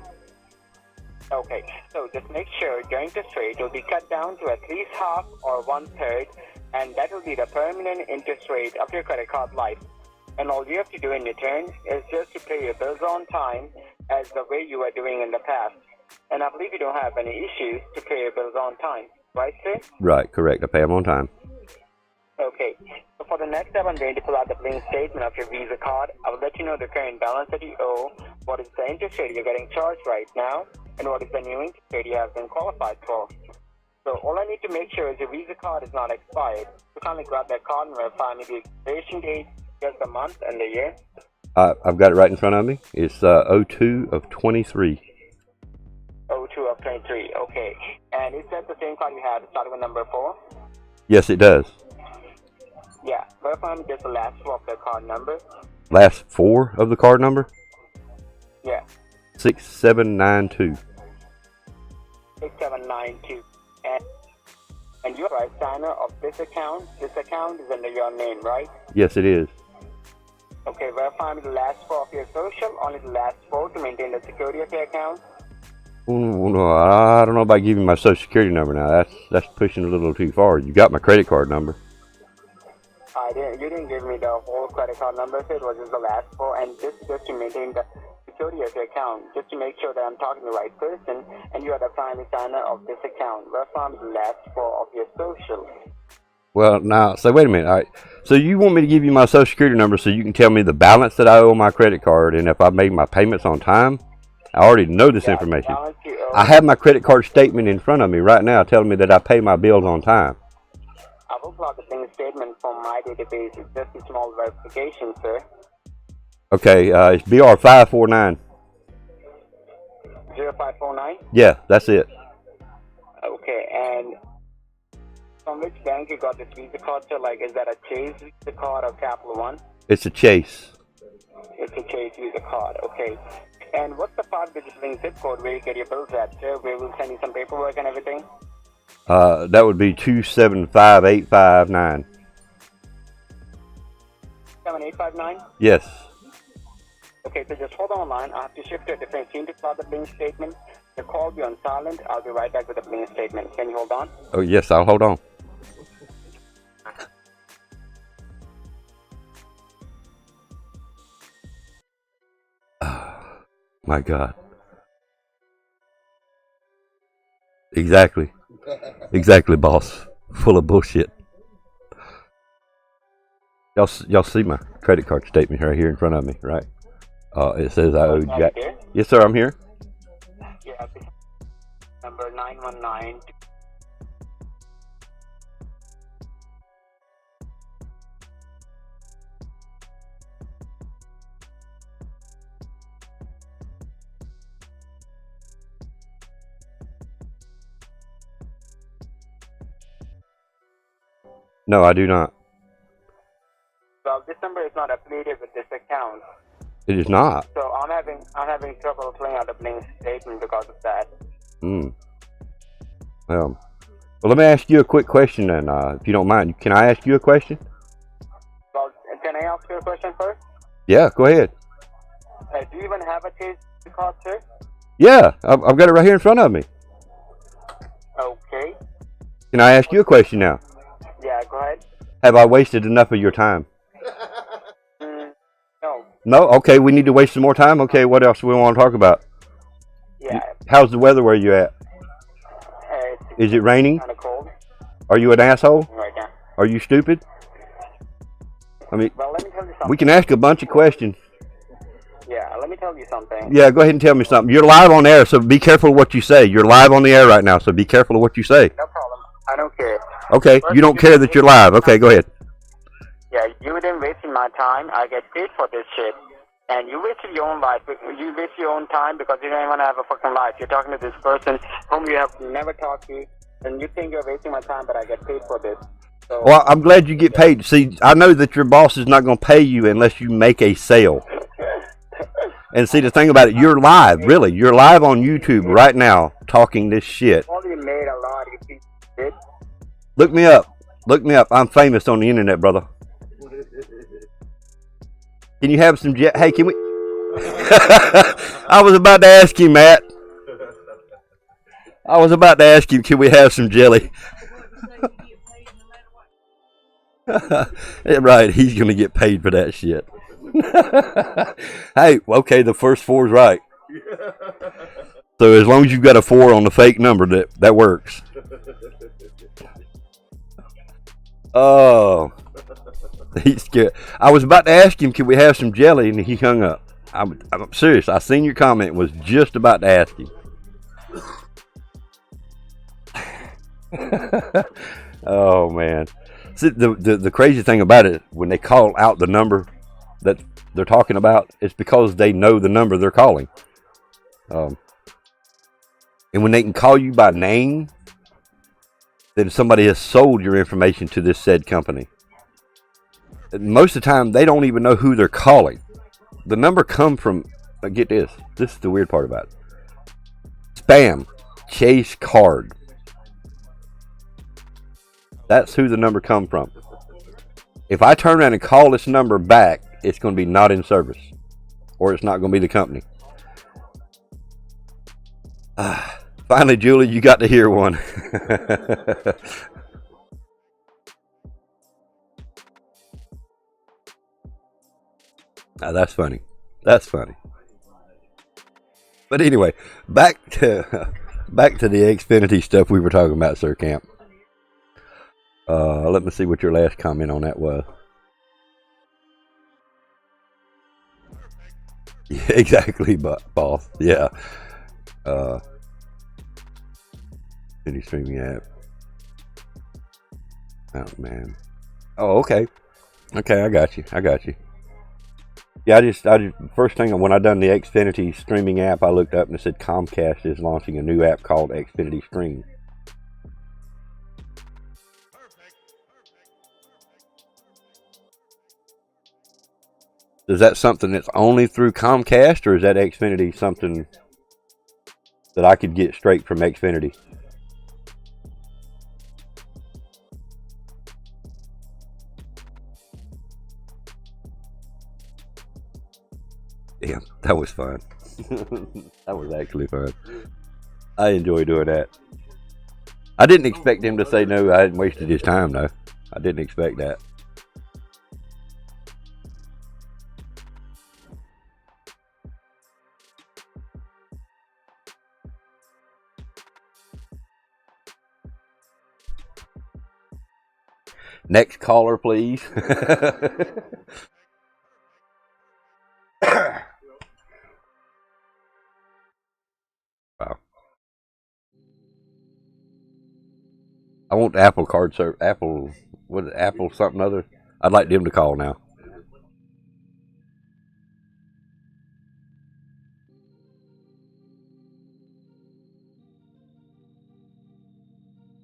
Okay. So just make sure your interest rate will be cut down to at least half or 1/3, and that will be the permanent interest rate of your credit card life. And all you have to do in return is just to pay your bills on time as the way you were doing in the past. And I believe you don't have any issues to pay your bills on time, right, sir? Right, correct. I pay them on time. Okay. So for the next step, I'm going to pull out the billing statement of your Visa card. I will let you know the current balance that you owe, what is the interest rate you're getting charged right now, and what is the new interest rate you have been qualified for. So all I need to make sure is your Visa card is not expired. So kindly grab that card and verify me the expiration date, just the month and the year. I've got it right in front of me. It's 02 of 23. 02 of 23, okay. And is that the same card you had starting with number 4? Yes, it does. Yeah, verify me just the last 4 of the card number. Last 4 of the card number? Yeah. 6792. 6792. And you are a signer of this account. This account is under your name, right? Yes, it is. Okay, verify me the last 4 of your social, only the last 4 to maintain the security of your account. No, I don't know about giving my social security number now. That's pushing a little too far. You got my credit card number. You didn't give me the whole credit card number, so it was just the last 4, and this is just to maintain the security of your account, just to make sure that I'm talking to the right person, and you are the primary signer of this account. Verify me the last 4 of your social. Well, now, so wait a minute. All right. So you want me to give you my social security number so you can tell me the balance that I owe on my credit card and if I made my payments on time? I already know this information. I have my credit card statement in front of me right now telling me that I pay my bills on time. I will plot the billing statement from my database. It's just a small verification, sir. Okay, it's BR549. 0549? Yeah, that's it. Okay, and from which bank you got this Visa card, sir? Like, is that a Chase Visa card or Capital One? It's a Chase. It's a Chase Visa card, okay. And what's the 5-digit billing zip code where you get your bills at, sir? Where we'll send you some paperwork and everything? That would be 275859. 7859? Yes. Okay, so just hold on line. I have to shift to a different team to plot the billing statement. The call will be on silent. I'll be right back with the billing statement. Can you hold on? Oh, yes, I'll hold on. My God. Exactly. Exactly, boss. Full of bullshit. Y'all see my credit card statement right here in front of me, right? It says I owe Jack. Yes, sir, I'm here. Yeah, number 919. No, I do not. Well, this number is not affiliated with this account. It is not. So I'm having trouble filling out the billing statement because of that. Well, let me ask you a quick question then, if you don't mind. Can I ask you a question? Well, can I ask you a question first? Yeah, go ahead. Do you even have a Chase card, sir? Yeah, I've got it right here in front of me. Okay. Can I ask you a question now? Yeah, go ahead. Have I wasted enough of your time? No. No? Okay, we need to waste some more time? Okay, what else do we want to talk about? Yeah. How's the weather where you at? Is it raining? Kind of cold. Are you an asshole? Right now. Are you stupid? I mean, Well, let me tell you something. we can ask a bunch of questions. Yeah, let me tell tell you something. Yeah, go ahead and tell me something. You're live on air, so be careful of what you say. You're live on the air right now, so be careful of what you say. No problem. I don't care. Okay, First, you don't care that you're live. Okay, go ahead. Yeah, you didn't waste my time. I get paid for this shit. And you wasted your own life. You wasted your own time because you don't even have a fucking life. You're talking to this person whom you have never talked to, and you think you're wasting my time, but I get paid for this. So, Well, I'm glad you get paid. See, I know that your boss is not going to pay you unless you make a sale. And see, the thing about it, you're live, really. You're live on YouTube right now talking this shit. only made a lot, you piece of shit. Look me up. Look me up. I'm famous on the internet, brother. Can you have some Hey, can we... I was about to ask you, Matt. I was about to ask you, can we have some jelly? Right, he's going to get paid for that shit. Hey, okay, the first 4 is right. So as long as you've got a 4 on the fake number, that works. Oh, he's scared. I was about to ask him, can we have some jelly, and he hung up. I'm serious. I seen your comment. Was just about to ask him. Oh man. See, the crazy thing about it, when they call out the number that they're talking about, it's because they know the number they're calling. And when they can call you by name, then somebody has sold your information to this said company. Most of the time, they don't even know who they're calling. The number come from, get this. This is the weird part about it. Spam. Chase card. That's who the number come from. If I turn around and call this number back, it's going to be not in service. Or it's not going to be the company. Finally, Julie, you got to hear one. Now, that's funny. That's funny. But anyway, back to the Xfinity stuff we were talking about, Sir Camp. Let me see what your last comment on that was. Yeah, exactly, boss. Yeah. Any streaming app. Oh man. Oh, okay. Okay, I got you. Yeah, I just first thing when I done the Xfinity streaming app, I looked up and it said Comcast is launching a new app called Xfinity Stream. Is that something that's only through Comcast, or is that Xfinity something that I could get straight from Xfinity? Damn, that was fun. That was actually fun. I enjoy doing that. I didn't expect him to say no. I hadn't wasted his time, though. I didn't expect that. Next caller, please. Wow. I want Apple card service. Apple something other. I'd like them to call now.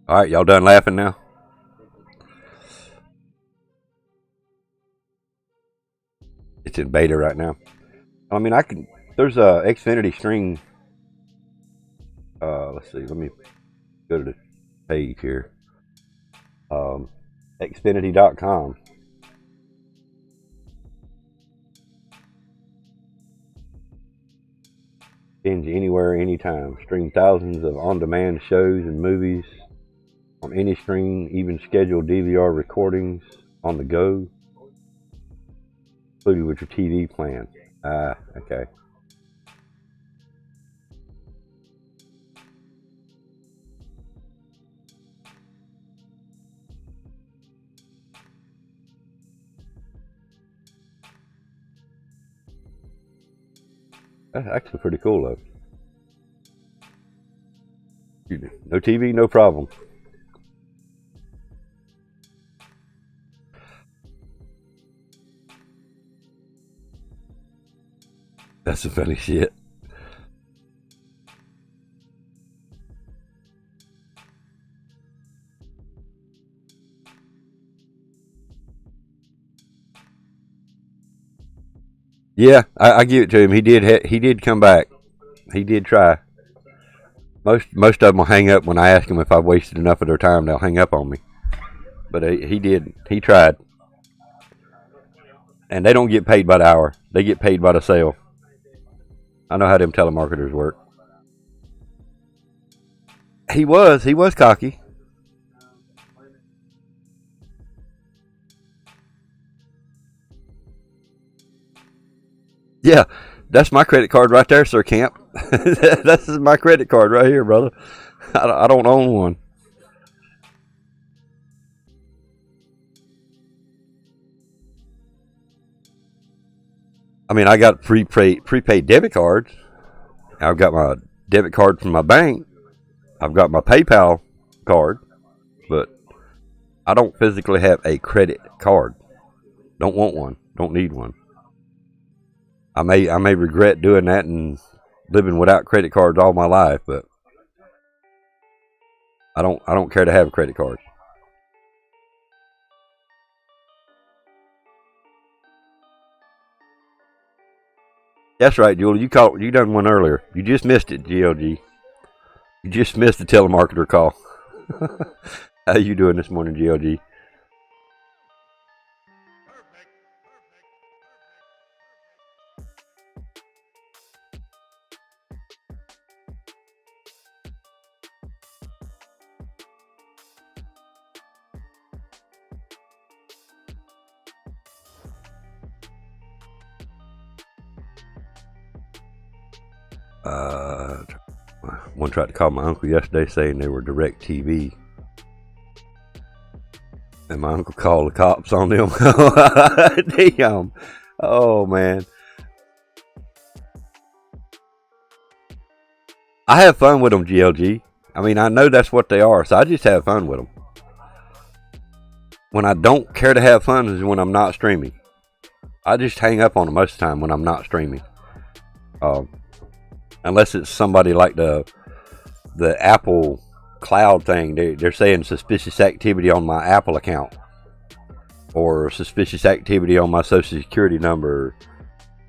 All right, y'all done laughing now? It's in beta right now. I mean, there's a Xfinity Stream. Let's see. Let me go to the page here. Xfinity.com. Binge anywhere, anytime. Stream thousands of on-demand shows and movies on any screen, even schedule DVR recordings on the go, included with your TV plan. Okay. That's actually pretty cool, though. No TV, no problem. That's some funny shit. Yeah, I give it to him. He did come back. He did try. Most of them will hang up when I ask them if I've wasted enough of their time. They'll hang up on me. But he did. He tried. And they don't get paid by the hour. They get paid by the sale. I know how them telemarketers work. He was cocky. Yeah, that's my credit card right there, Sir Camp. That's my credit card right here, brother. I don't own one. I mean, I got prepaid debit cards. I've got my debit card from my bank. I've got my PayPal card, but I don't physically have a credit card. Don't want one. Don't need one. I may regret doing that and living without credit cards all my life, but I don't care to have a credit card. That's right, Julie. You done one earlier. You just missed it, GLG. You just missed the telemarketer call. How you doing this morning, GLG? One tried to call my uncle yesterday saying they were direct TV. And my uncle called the cops on them. Damn. Oh, man. I have fun with them, GLG. I mean, I know that's what they are, so I just have fun with them. When I don't care to have fun is when I'm not streaming. I just hang up on them most of the time when I'm not streaming. Unless it's somebody like the Apple cloud thing. They're saying suspicious activity on my Apple account. Or suspicious activity on my social security number.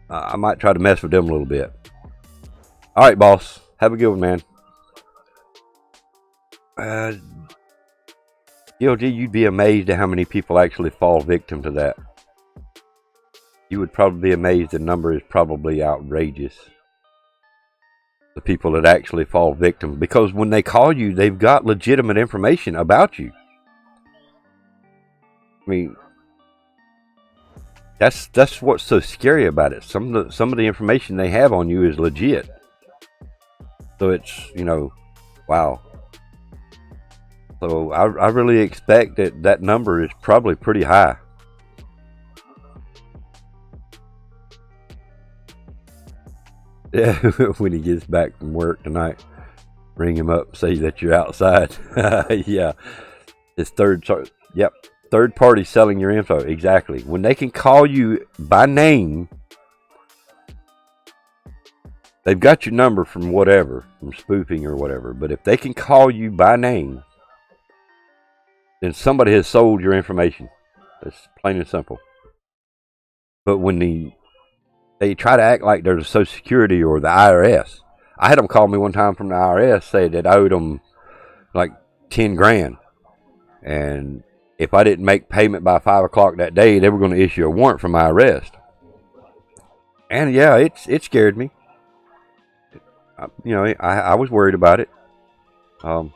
I might try to mess with them a little bit. Alright, boss. Have a good one, man. GLG, you'd be amazed at how many people actually fall victim to that. You would probably be amazed. The number is probably outrageous. The people that actually fall victim, because when they call you, they've got legitimate information about you. I mean, that's what's so scary about it. Some of the information they have on you is legit. So it's, wow. So I really expect that number is probably pretty high. Yeah, when he gets back from work tonight, ring him up, say that you're outside. Yeah, it's third party selling your info. Exactly. When they can call you by name, they've got your number from whatever, from spoofing or whatever. But if they can call you by name, then somebody has sold your information. It's plain and simple. But when they try to act like they're the Social Security or the IRS. I had them call me one time from the IRS, say that I owed them like 10 grand. And if I didn't make payment by 5 o'clock that day, they were going to issue a warrant for my arrest. And yeah, it scared me. I was worried about it. About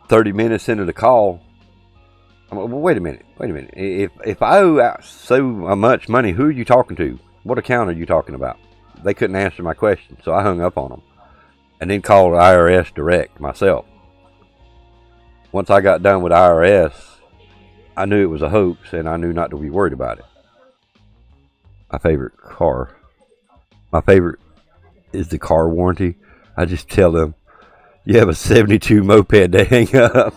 30 minutes into the call, well, wait a minute. If I owe so much money, who are you talking to? What account are you talking about? They couldn't answer my question, so I hung up on them. And then called IRS direct myself. Once I got done with IRS, I knew it was a hoax, and I knew not to be worried about it. my favorite car. My favorite is the car warranty. I just tell them, you have a 72 moped to hang up.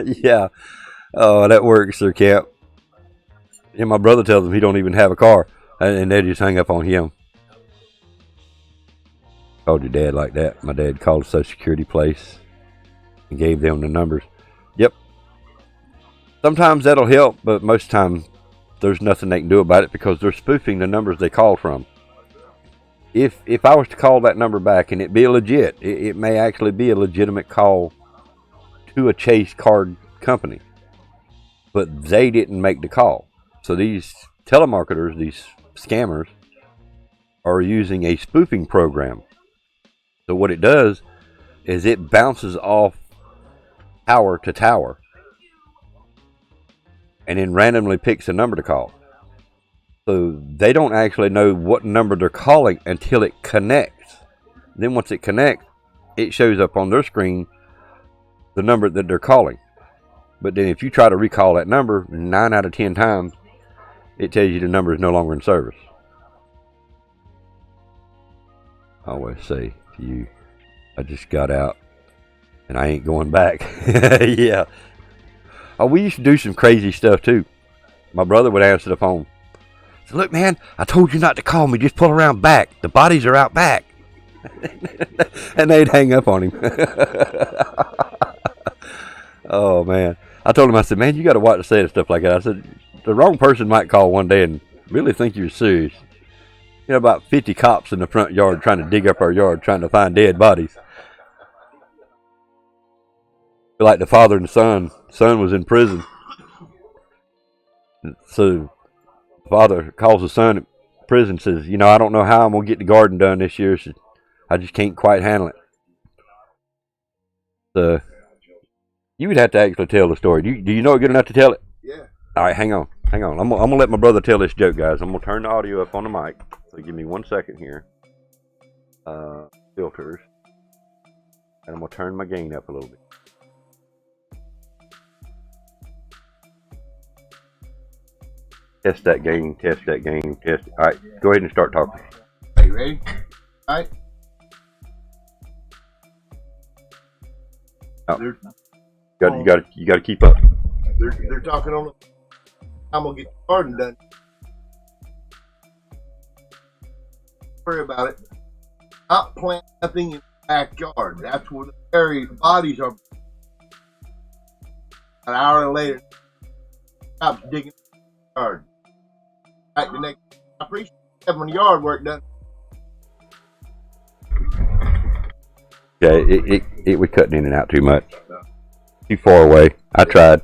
Yeah. Oh, that works, Sir Camp. And my brother tells them he don't even have a car, and they just hang up on him. Called your dad like that. My dad called a Social Security place and gave them the numbers. Yep. Sometimes that'll help, but most times there's nothing they can do about it because they're spoofing the numbers they called from. If I was to call that number back and it be legit, it may actually be a legitimate call to a Chase card company, but they didn't make the call. So these telemarketers, these scammers, are using a spoofing program. So what it does is it bounces off tower to tower and then randomly picks a number to call. So they don't actually know what number they're calling until it connects. Then once it connects, it shows up on their screen the number that they're calling. But then if you try to recall that number 9 out of 10 times, it tells you the number is no longer in service. I always say to you, I just got out and I ain't going back. Yeah. Oh, we used to do some crazy stuff too. My brother would answer the phone. So, look, man, I told you not to call me. Just pull around back. The bodies are out back. And they'd hang up on him. Oh, man. I told him, I said, man, you got to watch saying stuff like that. I said, the wrong person might call one day and really think you're serious. You know, about 50 cops in the front yard trying to dig up our yard, trying to find dead bodies. Like the father and son. Son was in prison. So the father calls the son at prison, says, you know, I don't know how I'm going to get the garden done this year. So I just can't quite handle it. So you would have to actually tell the story. Do you know it good enough to tell it? Yeah. All right, hang on. I'm gonna let my brother tell this joke, guys. I'm gonna turn the audio up on the mic. So give me 1 second here. Filters, and I'm gonna turn my gain up a little bit. Test that gain. Test that gain. Test. All right, go ahead and start talking. Are you ready? All right. Oh. You got to keep up. They're talking on the. I'm gonna get the garden done. Don't worry about it. Not plant nothing in the backyard. That's where the buried bodies are. An hour later, stops digging in the yard. Right the next. I appreciate having the yard work done. Yeah, it was cutting in and out too much. Too far away. I tried.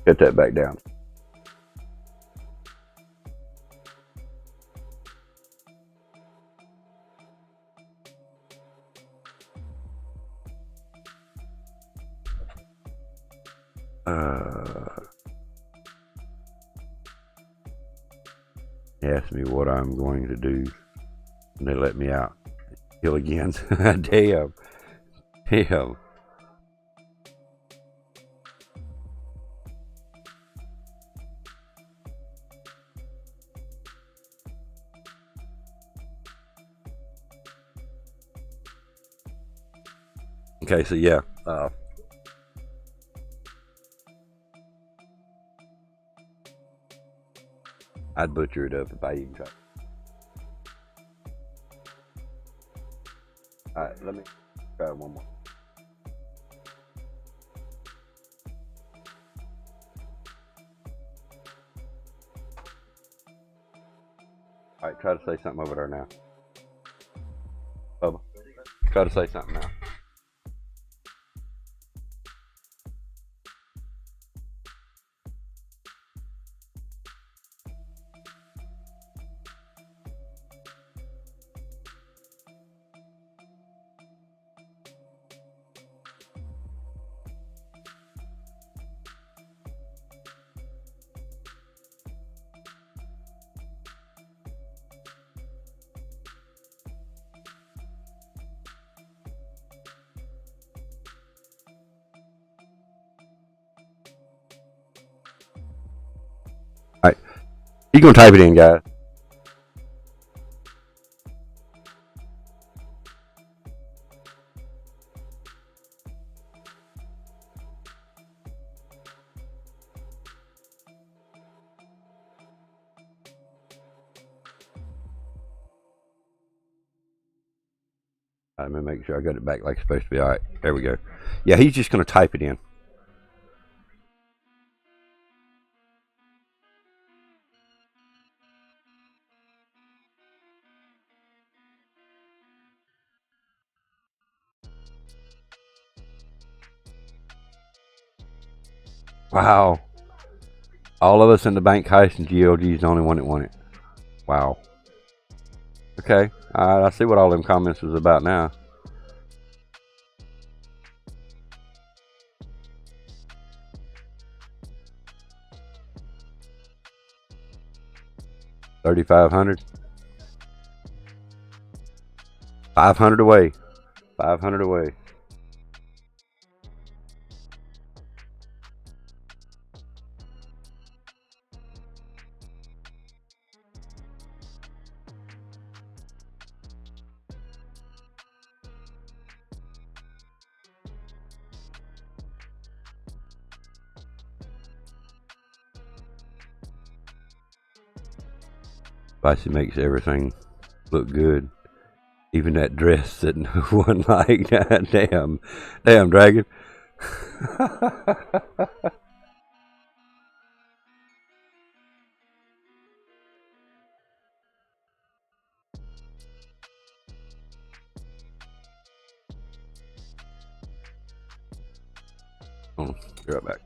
Cut that back down. He asked me what I'm going to do, and they let me out. Kill again. Damn. Okay, so yeah. I'd butcher it up if I even tried. Alright, let me try one more. Alright, try to say something over there now. Bubba, try to say something now. He's gonna type it in, guys. Let me make sure I got it back like it's supposed to be. All right, there we go. Yeah, he's just gonna type it in. Wow. All of us in the bank heist and GLG is the only one that won it. Wow. Okay. I see what all them comments was about now. $3,500. 500 away. 500 away. Spicy makes everything look good. Even that dress that no one liked. Damn. Damn, Dragon. Oh, be right back.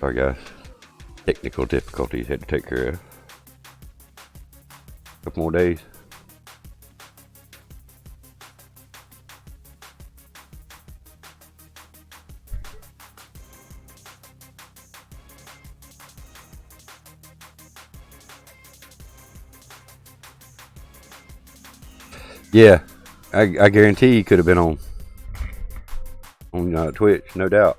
Sorry guys. Technical difficulties had to take care of. Couple more days. Yeah, I guarantee he could have been on Twitch, no doubt.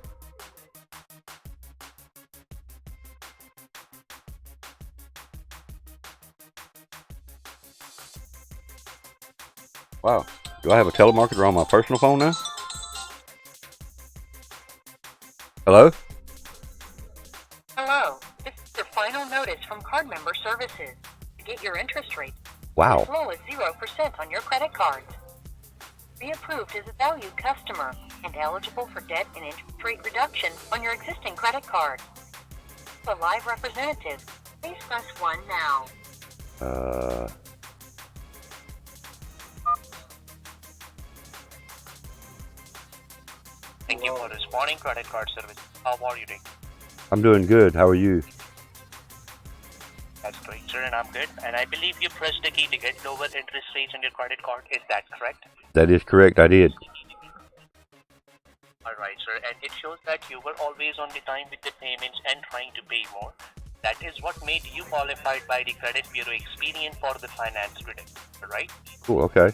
Wow, do I have a telemarketer on my personal phone now? Hello? Hello, this is your final notice from Card Member Services to get your interest rate Wow. as low as 0% on your credit cards. Be approved as a valued customer and eligible for debt and interest rate reduction on your existing credit card. For live representative, please press 1 now. Thank you for responding credit card service. How are you doing? I'm doing good. How are you? That's great, sir, and I'm good. And I believe you pressed the key to get lower interest rates on your credit card. Is that correct? That is correct. I did. All right, sir. And it shows that you were always on the time with the payments and trying to pay more. That is what made you qualified by the Credit Bureau Experian for the finance credit, right? Cool. Okay.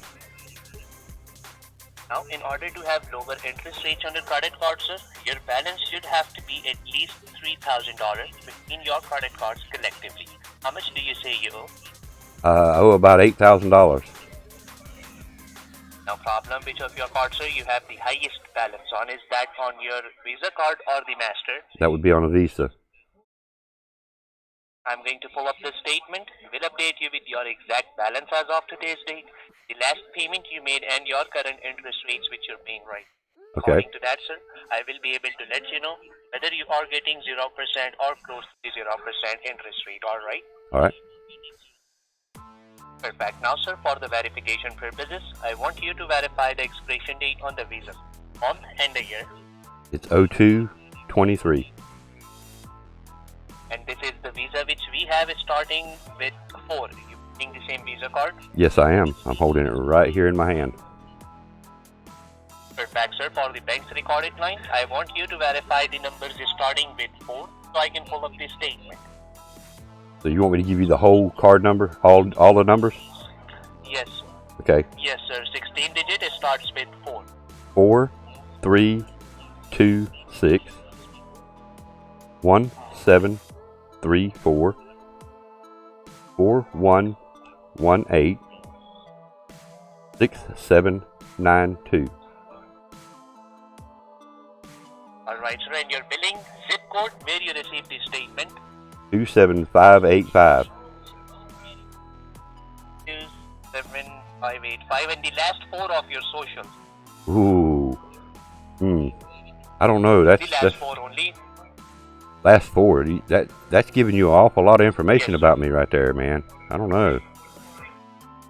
Now, in order to have lower interest rates on your credit card, sir, your balance should have to be at least $3,000 between your credit cards collectively. How much do you say you owe? I owe about $8,000. No problem. Which of your cards, sir, you have the highest balance on? Is that on your Visa card or the Master? That would be on a Visa. I'm going to pull up the statement. We'll update you with your exact balance as of today's date, the last payment you made, and your current interest rates which you're paying right. Okay. According to that, sir, I will be able to let you know whether you are getting 0% or close to 0% interest rate, alright? Alright. Perfect. Now, sir, for the verification purposes, I want you to verify the expiration date on the Visa. Month and the year. It's 02/23. And this is the Visa which we have starting with 4. You using the same Visa card? Yes, I am. I'm holding it right here in my hand. Perfect, sir. For the bank's recorded line, I want you to verify the numbers starting with 4 so I can pull up the statement. So you want me to give you the whole card number? All the numbers? Yes, sir. Okay. Yes, sir. 16 digit starts with 4. 4 3 2 6 1 7 3 4 4 1 1 8 6 7 9 2. Alright, sir. And your billing zip code where you received the statement? 27585. 27585. And the last 4 of your social. Ooh. I don't know. The That's last 4 only. last 4. That's giving you an awful lot of information Yes. about me right there, man. I don't know.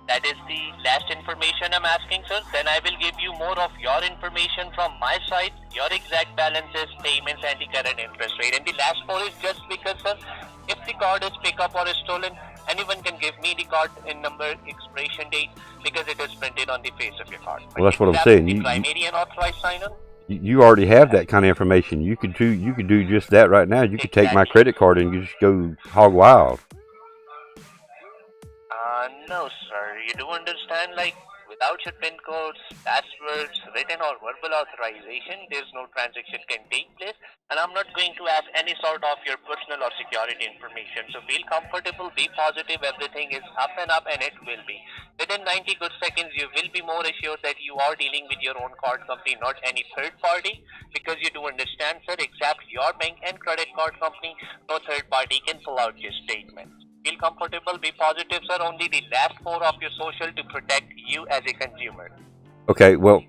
That is the last information I'm asking, sir. Then I will give you more of your information from my side, your exact balances, payments, and the current interest rate. And the last 4 is just because, sir, if the card is picked up or is stolen, anyone can give me the card in number, expiration date, because it is printed on the face of your card. Well, that's what I'm But saying. the You- primary and authorized signer. You already have that kind of information. You could do just that right now. You could take my credit card and you just go hog wild. No, sir. You do understand, like, without your PIN codes, passwords, written or verbal authorization, there's no transaction can take place, and I'm not going to ask any sort of your personal or security information. So feel comfortable, be positive, everything is up and up, and it will be. Within 90 good seconds, you will be more assured that you are dealing with your own card company, not any third party, because you do understand, sir, except your bank and credit card company, no third party can pull out your statement. Feel comfortable, be positive, sir. Only the last 4 of your social to protect you as a consumer. Okay, well,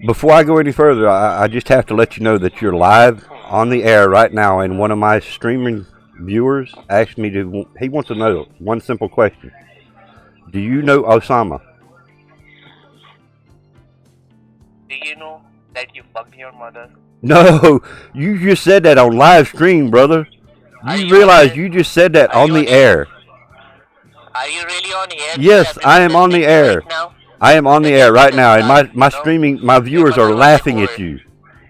before I go any further, I just have to let you know that you're live on the air right now, and one of my streaming viewers asked me he wants to know one simple question. Do you know Osama? Do you know that you fucked your mother? No, you just said that on live stream, brother. You realize you just said that on the air. Are you really on air? Yes, I am on the air. Right now? I am on the air right now, and my streaming, my viewers are laughing at you.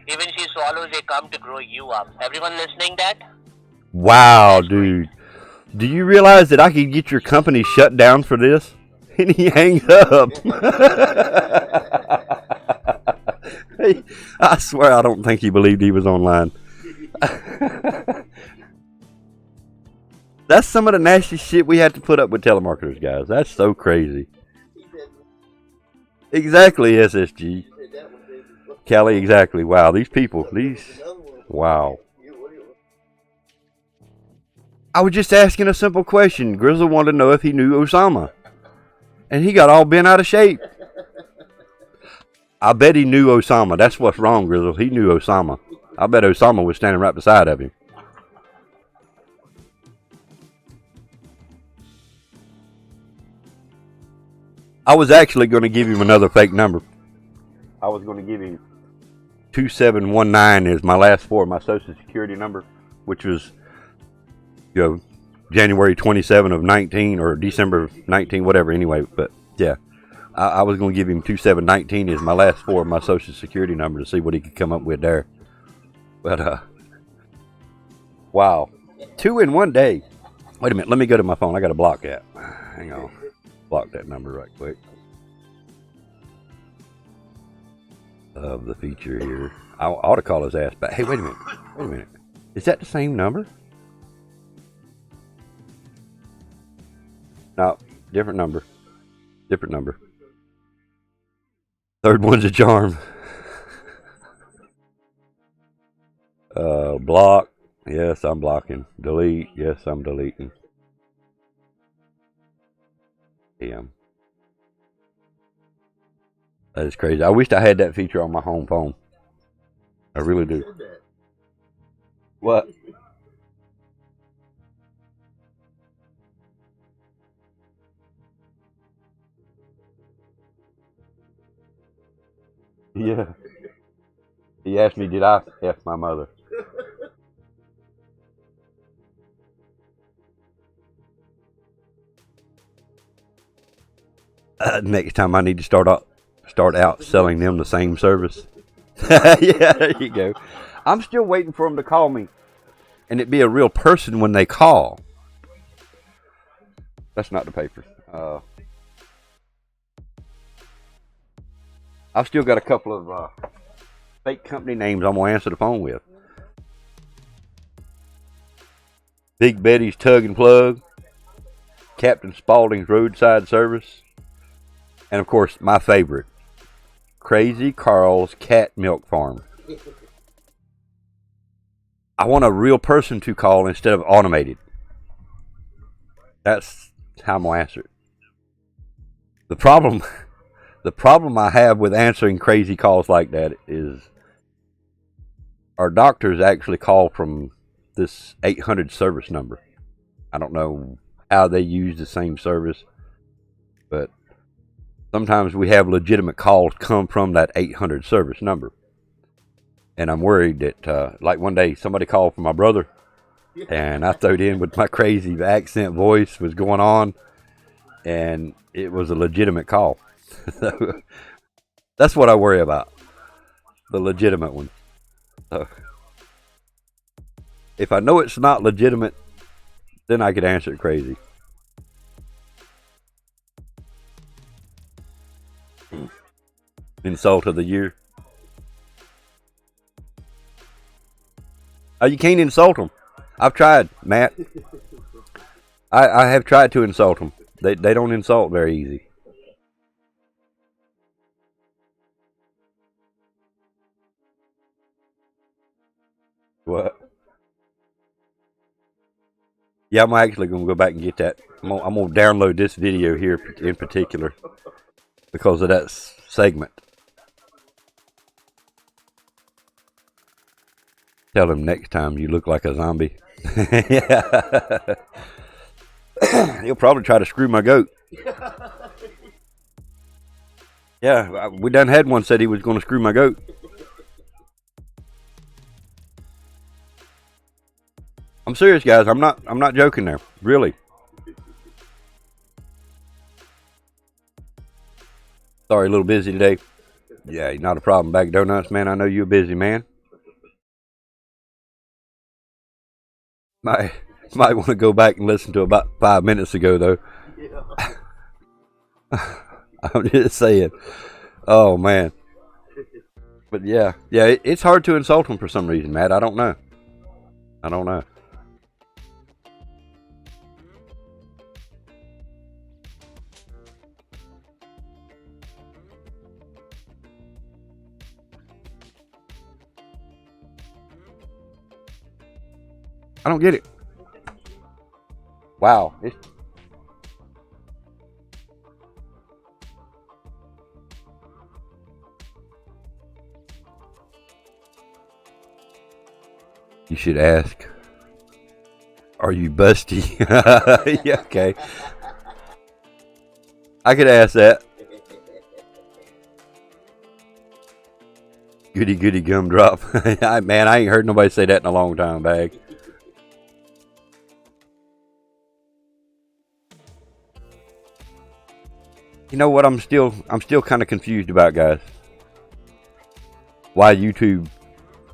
Even she swallows, they come to grow you up. Everyone listening that? Wow, dude. Do you realize that I could get your company shut down for this? And he hangs up. I swear I don't think he believed he was online. That's some of the nasty shit we have to put up with telemarketers, guys. That's so crazy. Exactly, SSG. Callie, exactly. Wow, these people, wow. I was just asking a simple question. Grizzle wanted to know if he knew Osama. And he got all bent out of shape. I bet he knew Osama. That's what's wrong, Grizzle. He knew Osama. I bet Osama was standing right beside of him. I was actually going to give him another fake number. I was going to give him 2719 as my last four of my social security number, which was, you know, January 27 of 19 or December of 19, whatever, anyway. But yeah, I was going to give him 2719 as my last four of my social security number to see what he could come up with there. But wow, 2 in 1 day. Wait a minute, let me go to my phone. I got to block that. Hang on, block that number right quick. Of the feature here, I ought to call his ass back. Hey, wait a minute, is that the same number? No, different number. Third one's a charm. Block. Yes, I'm blocking. Delete. Yes, I'm deleting. Damn. That is crazy. I wish I had that feature on my home phone. I really do. What? Yeah. He asked me, did I F my mother? Next time I need to start out selling them the same service. Yeah, there you go. I'm still waiting for them to call me. And it be a real person when they call. That's not the paper. I've still got a couple of fake company names I'm going to answer the phone with. Big Betty's Tug and Plug. Captain Spaulding's Roadside Service. And of course, my favorite. Crazy Carl's Cat Milk Farm. I want a real person to call instead of automated. That's how I'm going to answer it. The problem I have with answering crazy calls like that is our doctors actually call from this 800 service number. I don't know how they use the same service, but sometimes we have legitimate calls come from that 800 service number. And I'm worried that, like one day, somebody called from my brother, and I throwed in with my crazy accent voice was going on, and it was a legitimate call. So, that's what I worry about, the legitimate one. So, if I know it's not legitimate, then I could answer it crazy. Insult of the year. Oh, you can't insult them. I've tried, Matt. I have tried to insult them. They don't insult very easy. What? Yeah, I'm actually going to go back and get that. I'm going to download this video here in particular because of that segment. Tell him next time you look like a zombie. Yeah. He'll probably try to screw my goat. Yeah, we done had one said he was going to screw my goat. I'm serious, guys. I'm not joking there. Really. Sorry, a little busy today. Yeah, not a problem. Bag of Donuts, man. I know you're busy, man. Might want to go back and listen to about 5 minutes ago, though. I'm just saying. Oh, man. But yeah, it's hard to insult him for some reason, Matt. I don't know. I don't know. I don't get it. Wow. You should ask, are you busty? Yeah, okay. I could ask that. Goody goody gumdrop. Man, I ain't heard nobody say that in a long time, Bag. You know what I'm still kind of confused about, guys. Why YouTube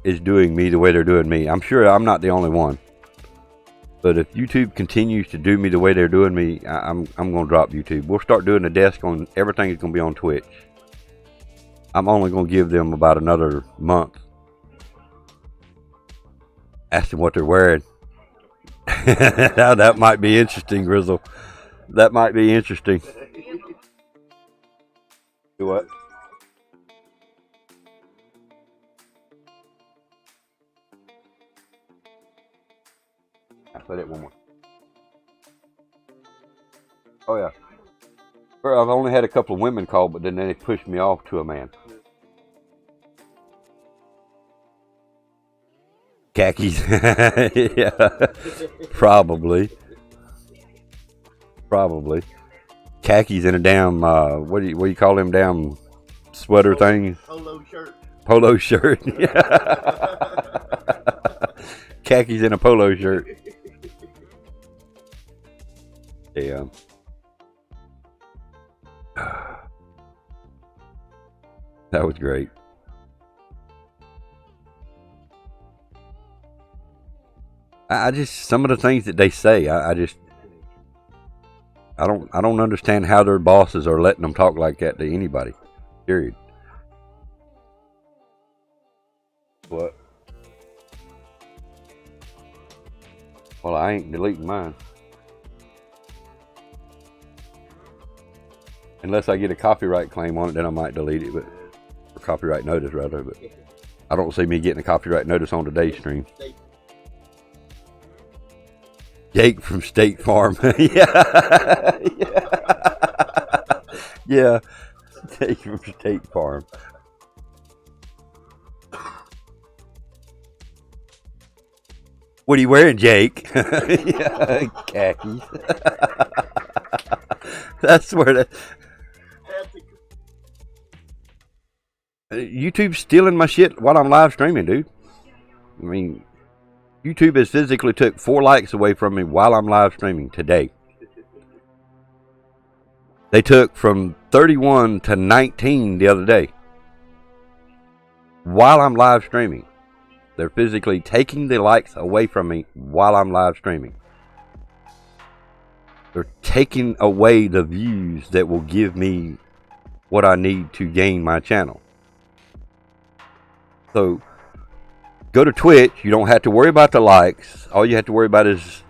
is doing me the way they're doing me. I'm sure I'm not the only one. But if YouTube continues to do me the way they're doing me, I'm going to drop YouTube. We'll start doing the desk on everything is going to be on Twitch. I'm only going to give them about another month. Ask them what they're wearing. Now that might be interesting, Grizzle. That might be interesting. Do what? I put it one more. Oh yeah. Well, I've only had a couple of women call, but then they pushed me off to a man. Khakis. Yeah. Probably. Khakis in a damn what do you call them damn sweater things? Polo shirt. Yeah. Khakis in a polo shirt. Yeah. That was great. I just, some of the things that they say, I don't understand how their bosses are letting them talk like that to anybody. Period. What? Well, I ain't deleting mine. Unless I get a copyright claim on it, then I might delete it, but or copyright notice rather. But I don't see me getting a copyright notice on today's stream. Jake from State Farm. Yeah. Yeah. Jake from State Farm. What are you wearing, Jake? Yeah, khakis. That's where that. YouTube's stealing my shit while I'm live streaming, dude. I mean, YouTube has physically took 4 likes away from me while I'm live streaming today. They took from 31 to 19 the other day. While I'm live streaming. They're physically taking the likes away from me while I'm live streaming. They're taking away the views that will give me what I need to gain my channel. So, go to Twitch. You don't have to worry about the likes. All you have to worry about is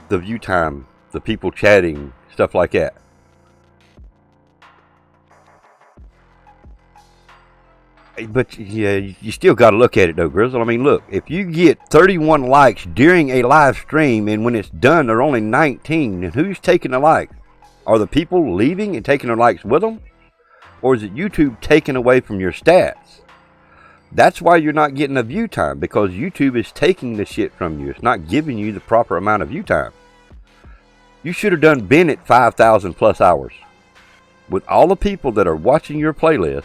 the view time, the people chatting, stuff like that. But yeah, you still got to look at it though, Grizzle. I mean, look, if you get 31 likes during a live stream and when it's done, there are only 19, and who's taking the likes? Are the people leaving and taking their likes with them? Or is it YouTube taking away from your stats? That's why you're not getting a view time, because YouTube is taking the shit from you. It's not giving you the proper amount of view time. You should have been at 5,000 plus hours. With all the people that are watching your playlist,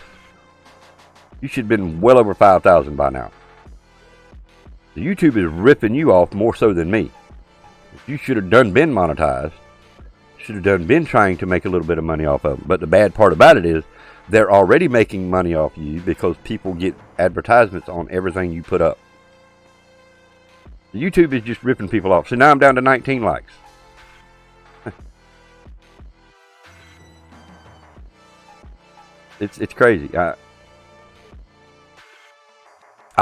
you should have been well over 5,000 by now. The YouTube is ripping you off more so than me. you should have done been monetized. Should have done been trying to make a little bit of money off of them. But the bad part about it is they're already making money off you because people get advertisements on everything you put up. YouTube is just ripping people off. So now I'm down to 19 likes. It's crazy. I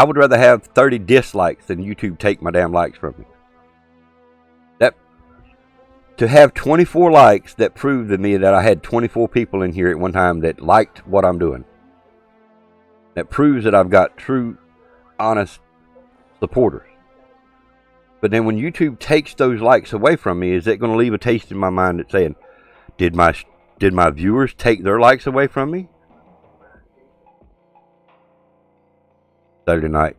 would rather have 30 dislikes than YouTube take my damn likes from me. To have 24 likes that prove to me that I had 24 people in here at one time that liked what I'm doing. That proves that I've got true, honest supporters. But then when YouTube takes those likes away from me, is it going to leave a taste in my mind that's saying, did my viewers take their likes away from me? Saturday,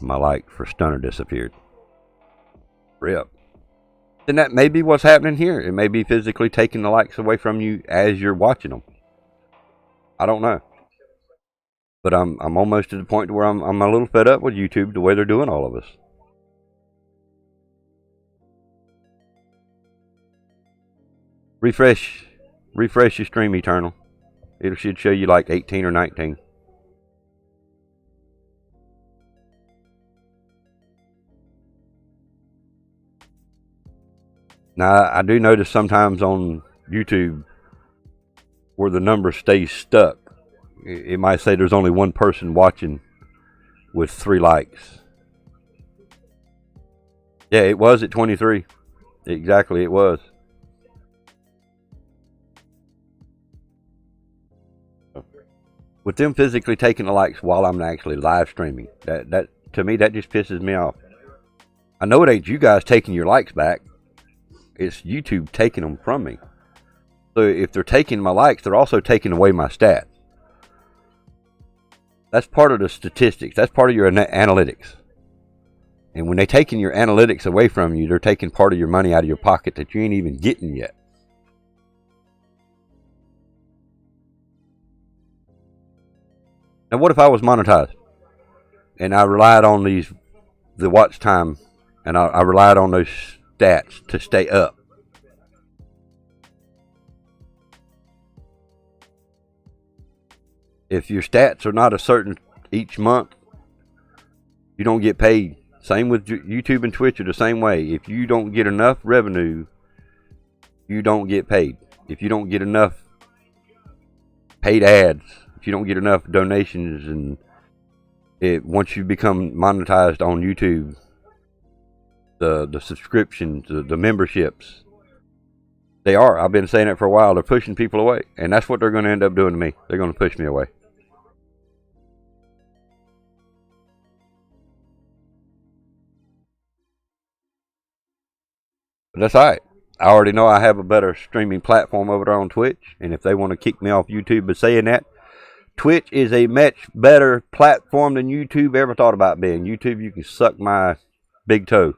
my like for Stunner disappeared. Rip. Then that may be what's happening here. It may be physically taking the likes away from you as you're watching them. I don't know. But I'm almost to the point where I'm a little fed up with YouTube the way they're doing all of us. Refresh your stream, Eternal. It should show you like 18 or 19. Now, I do notice sometimes on YouTube where the number stays stuck, it might say there's only one person watching with 3 likes. Yeah, it was at 23. Exactly, it was. With them physically taking the likes while I'm actually live streaming, that to me, that just pisses me off. I know it ain't you guys taking your likes back. It's YouTube taking them from me. So if they're taking my likes, they're also taking away my stats. That's part of the statistics. That's part of your analytics. And when they're taking your analytics away from you, they're taking part of your money out of your pocket that you ain't even getting yet. Now what if I was monetized? And I relied on the watch time, and I relied on those stats to stay up. If your stats are not a certain each month, you don't get paid. Same with YouTube and Twitch are the same way. If you don't get enough revenue, you don't get paid. If you don't get enough paid ads, if you don't get enough donations, and once you become monetized on YouTube, the subscriptions, the memberships, I've been saying it for a while, they're pushing people away. And that's what they're going to end up doing to me. They're going to push me away. But that's alright. I already know I have a better streaming platform over there on Twitch. And if they want to kick me off YouTube by saying that, Twitch is a much better platform than YouTube ever thought about being. YouTube, you can suck my big toe.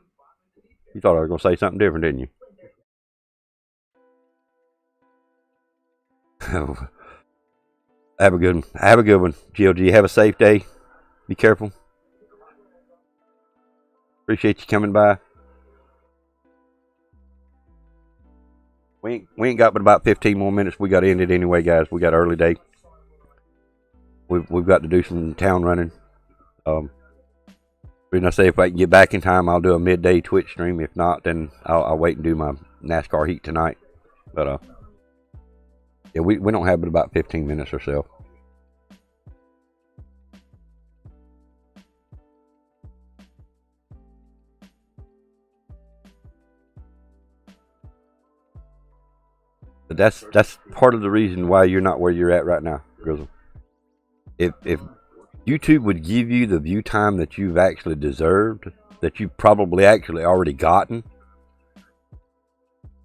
You thought I was going to say something different, didn't you? Have a good one. Have a good one, GLG. Have a safe day. Be careful. Appreciate you coming by. We ain't got but about 15 more minutes. We got to end it anyway, guys. We got early day. We've got to do some town running. Reason I say if I can get back in time, I'll do a midday Twitch stream. If not, then I'll wait and do my NASCAR heat tonight. But yeah, we don't have but about 15 minutes or so. But that's part of the reason why you're not where you're at right now, Grizzle. If YouTube would give you the view time that you've actually deserved, that you've probably actually already gotten,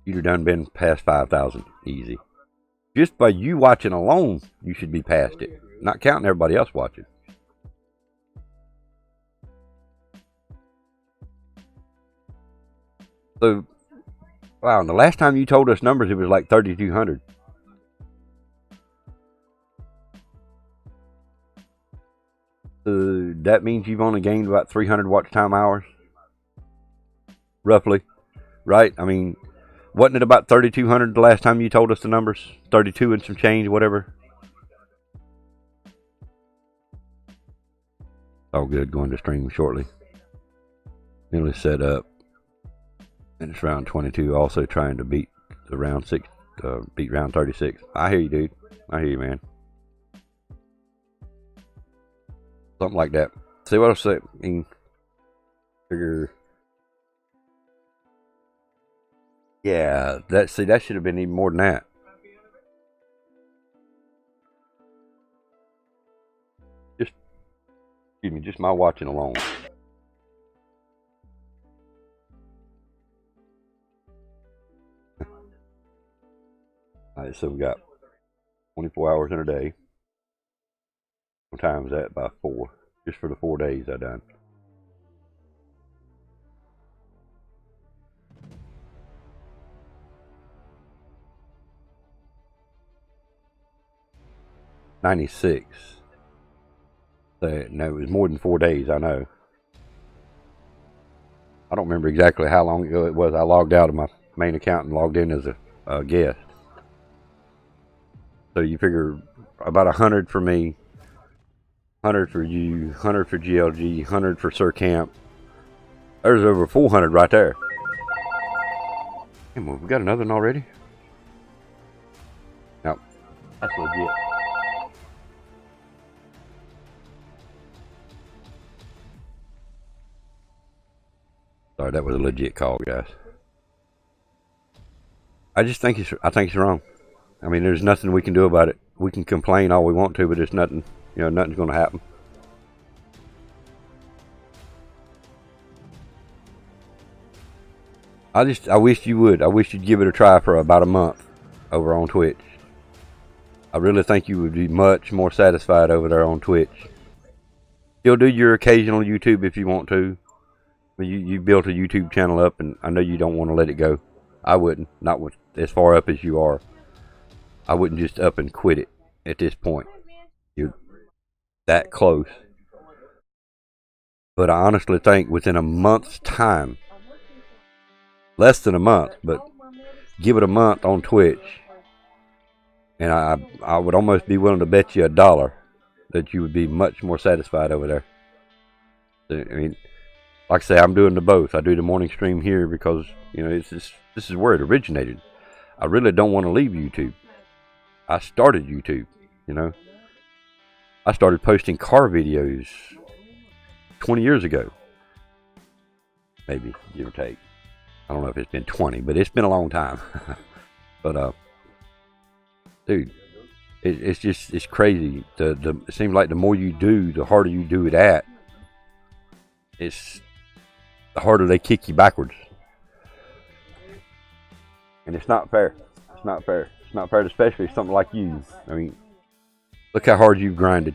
you'd have done been past 5,000 easy. Just by you watching alone, you should be past it. Not counting everybody else watching. So, wow, and the last time you told us numbers, it was like 3,200. That means you've only gained about 300 watch time hours. roughly, right? I mean, wasn't it about 3,200 the last time you told us the numbers? 32 and some change, whatever. All good. Going to stream shortly. Nearly set up, and it's round 22. Also trying to beat the round 6, beat round 36. I hear you, dude. I hear you, man. Something like that. See what I say? I mean, figure. Yeah, that should have been even more than that. Just my watching alone. Alright, so we got 24 hours in a day. Times that by 4. Just for the 4 days I done. $96. So, no, it was more than 4 days, I know. I don't remember exactly how long ago it was. I logged out of my main account and logged in as a guest. So you figure about 100 for me, 100 for you, 100 for GLG, 100 for Sir Camp. There's over 400 right there. Hey, well, we got another one already? No, that's legit. Sorry, that was a legit call, guys. I think it's wrong. I mean, there's nothing we can do about it. We can complain all we want to, but there's nothing, nothing's going to happen. I wish you would. I wish you'd give it a try for about a month over on Twitch. I really think you would be much more satisfied over there on Twitch. You'll do your occasional YouTube if you want to. You built a YouTube channel up, and I know you don't want to let it go. I wouldn't. Not with as far up as you are. I wouldn't just up and quit it at this point. You're that close. But I honestly think within a month's time, less than a month, but give it a month on Twitch, and I would almost be willing to bet you $1 that you would be much more satisfied over there. I mean, like I say, I'm doing the both. I do the morning stream here because, this is where it originated. I really don't want to leave YouTube. I started YouTube, I started posting car videos 20 years ago. Maybe, give or take. I don't know if it's been 20, but it's been a long time. But, dude, it's crazy. It seems like the more you do, the harder you do it at. It's the harder they kick you backwards. And it's not fair. It's not fair. It's not fair, especially something like you. I mean, look how hard you've grinded.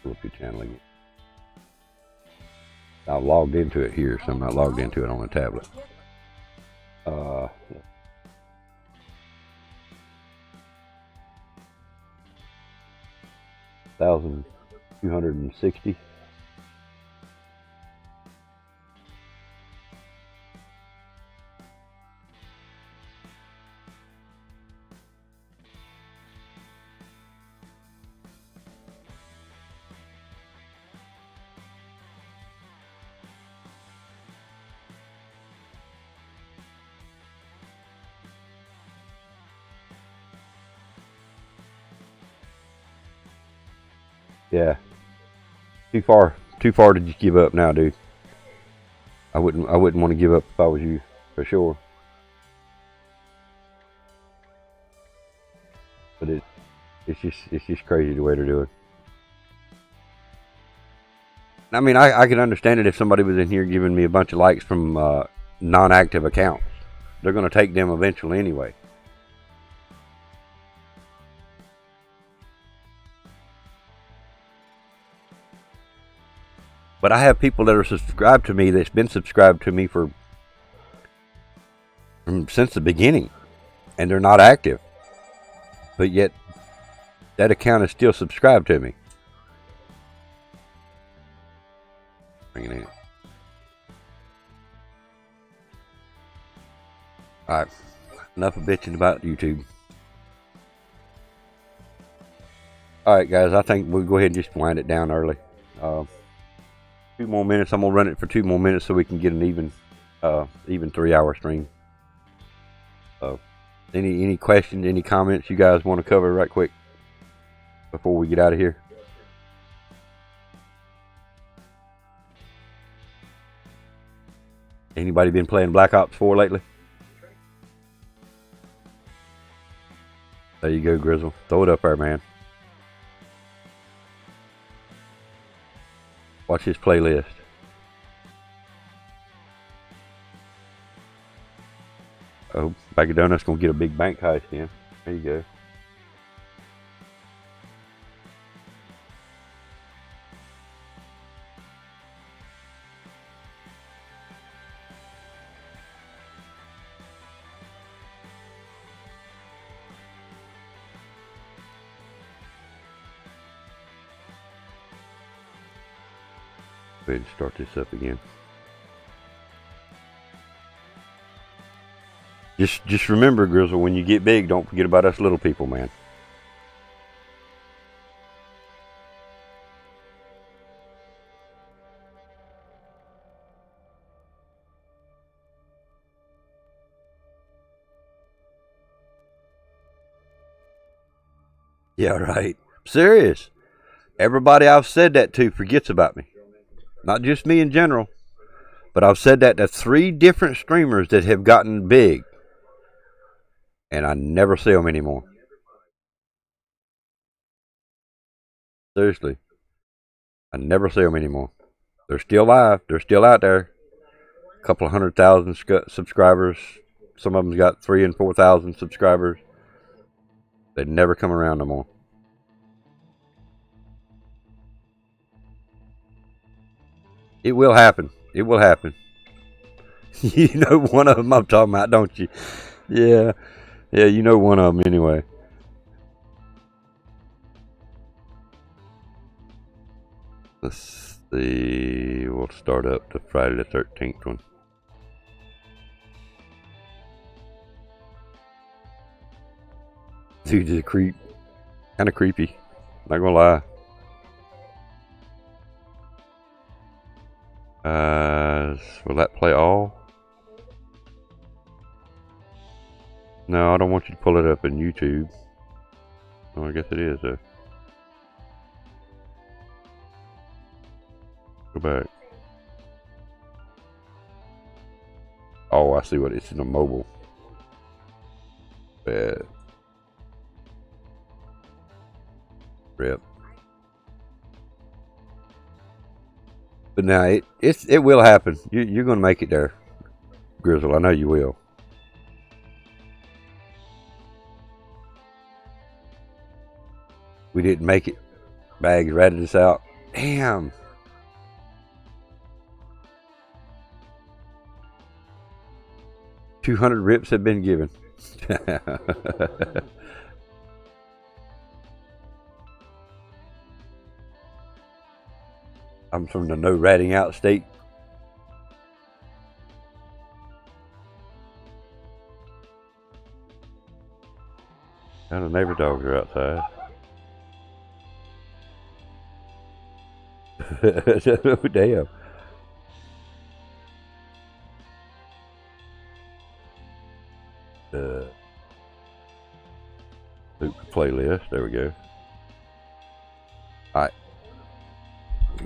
Pull up your channel again. I've logged into it here, so I'm not logged into it on the tablet. 1,260. Yeah. Too far to just give up now, dude. I wouldn't want to give up if I was you, for sure. But it's just crazy the way they're doing. I mean, I can understand it if somebody was in here giving me a bunch of likes from non-active accounts. They're going to take them eventually anyway. But I have people that are subscribed to me that's been subscribed to me since the beginning, and they're not active. But yet, that account is still subscribed to me. Bring it in. Alright, enough of bitching about YouTube. Alright guys, I think we'll go ahead and just wind it down early. 2 more minutes. I'm going to run it for 2 more minutes so we can get an even 3-hour stream. Any questions, any comments you guys want to cover right quick before we get out of here? Anybody been playing Black Ops 4 lately? There you go, Grizzle. Throw it up there, man. Watch his playlist. Oh, BAGofDONUTS gonna get a big bank heist in. There you go. Go ahead and start this up again. Just remember, Grizzle, when you get big, don't forget about us little people, man. Yeah, right. Serious. Everybody I've said that to forgets about me. Not just me in general, but I've said that to 3 different streamers that have gotten big, and I never see them anymore. Seriously, I never see them anymore. They're still live. They're still out there. A couple of 100,000 subscribers. Some of them's got 3,000 and 4,000 subscribers. They never come around no more. It will happen. It will happen. You know one of them I'm talking about, don't you? Yeah. Yeah, you know one of them anyway. Let's see. We'll start up the Friday the 13th one. Dude's a creep. Kind of creepy. Not gonna lie. Will that play all? No, I don't want you to pull it up in YouTube. Oh, I guess it is though. Go back. Oh, I see what it's in a mobile. Bad. Rip. But now it will happen. You're gonna make it there, Grizzle. I know you will. We didn't make it. Bags ratted us out. Damn. $200 rips have been given. I'm from the no ratting out state. Now the neighbor dogs are outside. Oh, damn. Super playlist. There we go. Alright.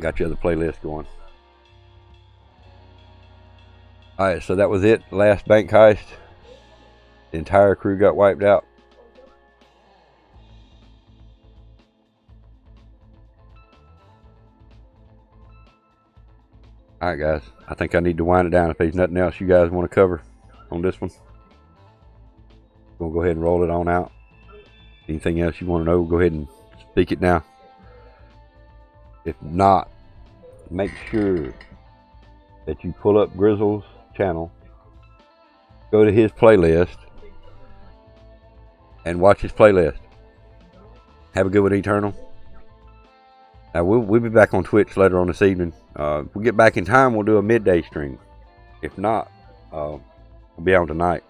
Got your other playlist going. Alright, so that was it. Last bank heist. The entire crew got wiped out. Alright guys, I think I need to wind it down. If there's nothing else you guys want to cover on this one, we'll go ahead and roll it on out. Anything else you want to know, go ahead and speak it now. If not, make sure that you pull up Grizzle's channel, go to his playlist, and watch his playlist. Have a good one, Eternal. Now, we'll be back on Twitch later on this evening. If we get back in time, we'll do a midday stream. If not, we'll be on tonight.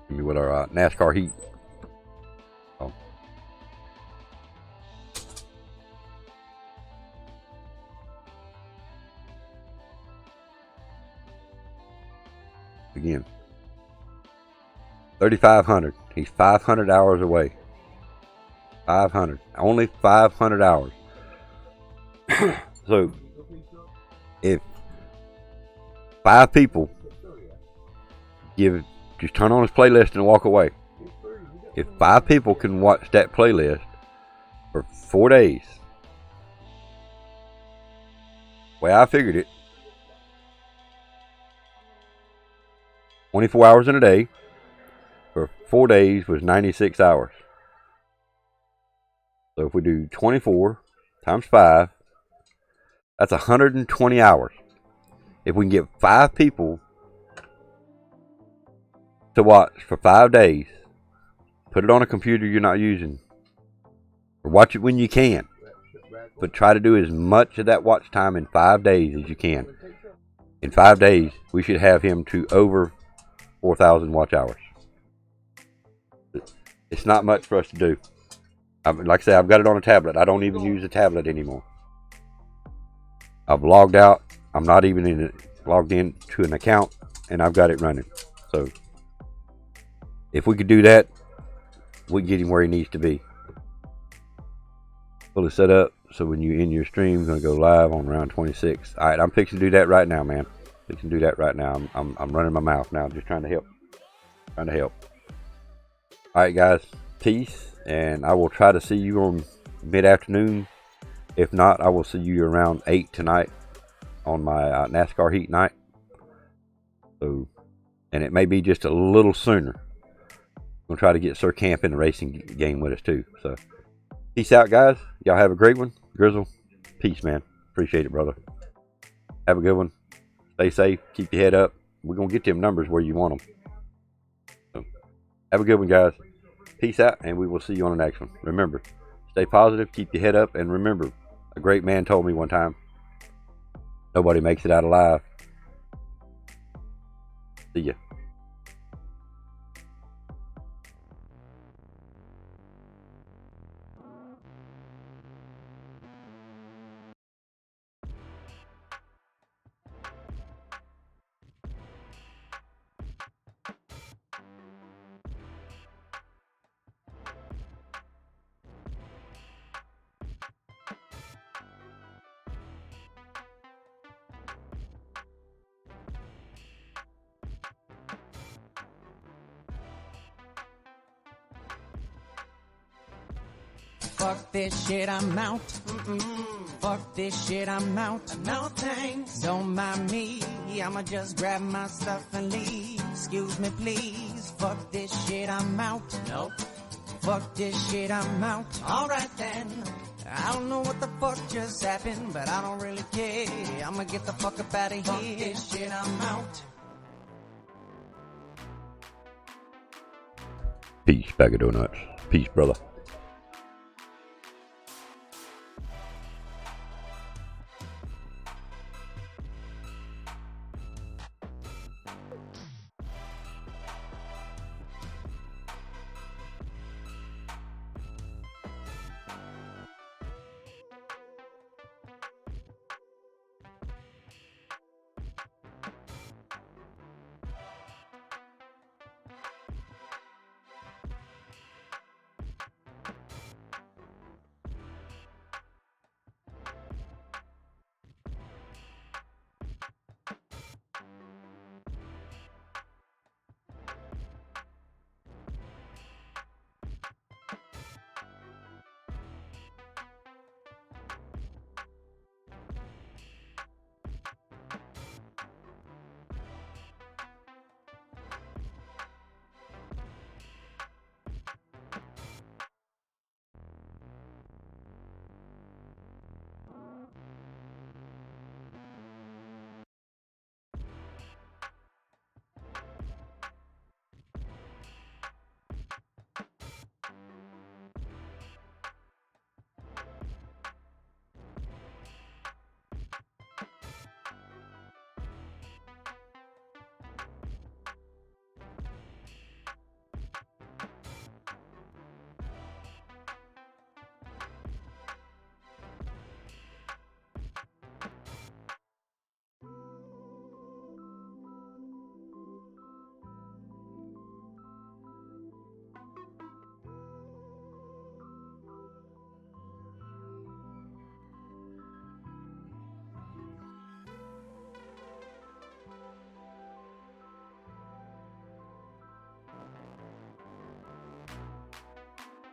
With our NASCAR heat. Again, 3,500. He's 500 hours away. 500. Only 500 hours. So, if 5 people just turn on his playlist and walk away. If 5 people can watch that playlist for 4 days, the way I figured it, 24 hours in a day for 4 days was 96 hours. So if we do 24 times 5, that's 120 hours. If we can get 5 people to watch for 5 days, put it on a computer you're not using, or watch it when you can, but try to do as much of that watch time in 5 days as you can. In 5 days, we should have him to over 4,000 watch hours. It's not much for us to do. Like I say, I've got it on a tablet. I don't even use a tablet anymore. I've logged out. I'm not even logged in to an account, and I've got it running. So if we could do that, we can get him where he needs to be. Fully set up, so when you end your stream, going to go live on round 26. All right, I'm fixing to do that right now, man. Fixing to do that right now. I'm running my mouth now, just trying to help. All right, guys, peace, and I will try to see you on mid-afternoon. If not, I will see you around 8 tonight on my NASCAR heat night. So, and it may be just a little sooner. I'm going to try to get Sir Camp in the racing game with us too. So, peace out, guys. Y'all have a great one. Grizzle, peace, man. Appreciate it, brother. Have a good one. Stay safe. Keep your head up. We're going to get them numbers where you want them. So, have a good one, guys. Peace out, and we will see you on the next one. Remember, stay positive, keep your head up, and remember, a great man told me one time, nobody makes it out alive. See ya. Fuck this shit, I'm out. Fuck this shit, I'm out. No thanks, don't mind me. I'ma just grab my stuff and leave. Excuse me, please. Fuck this shit, I'm out. Nope. Fuck this shit, I'm out. Alright then. I don't know what the fuck just happened, but I don't really care. I'ma get the fuck up out of here. Fuck this shit, I'm out. Peace, BAGofDONUTS. Peace, brother.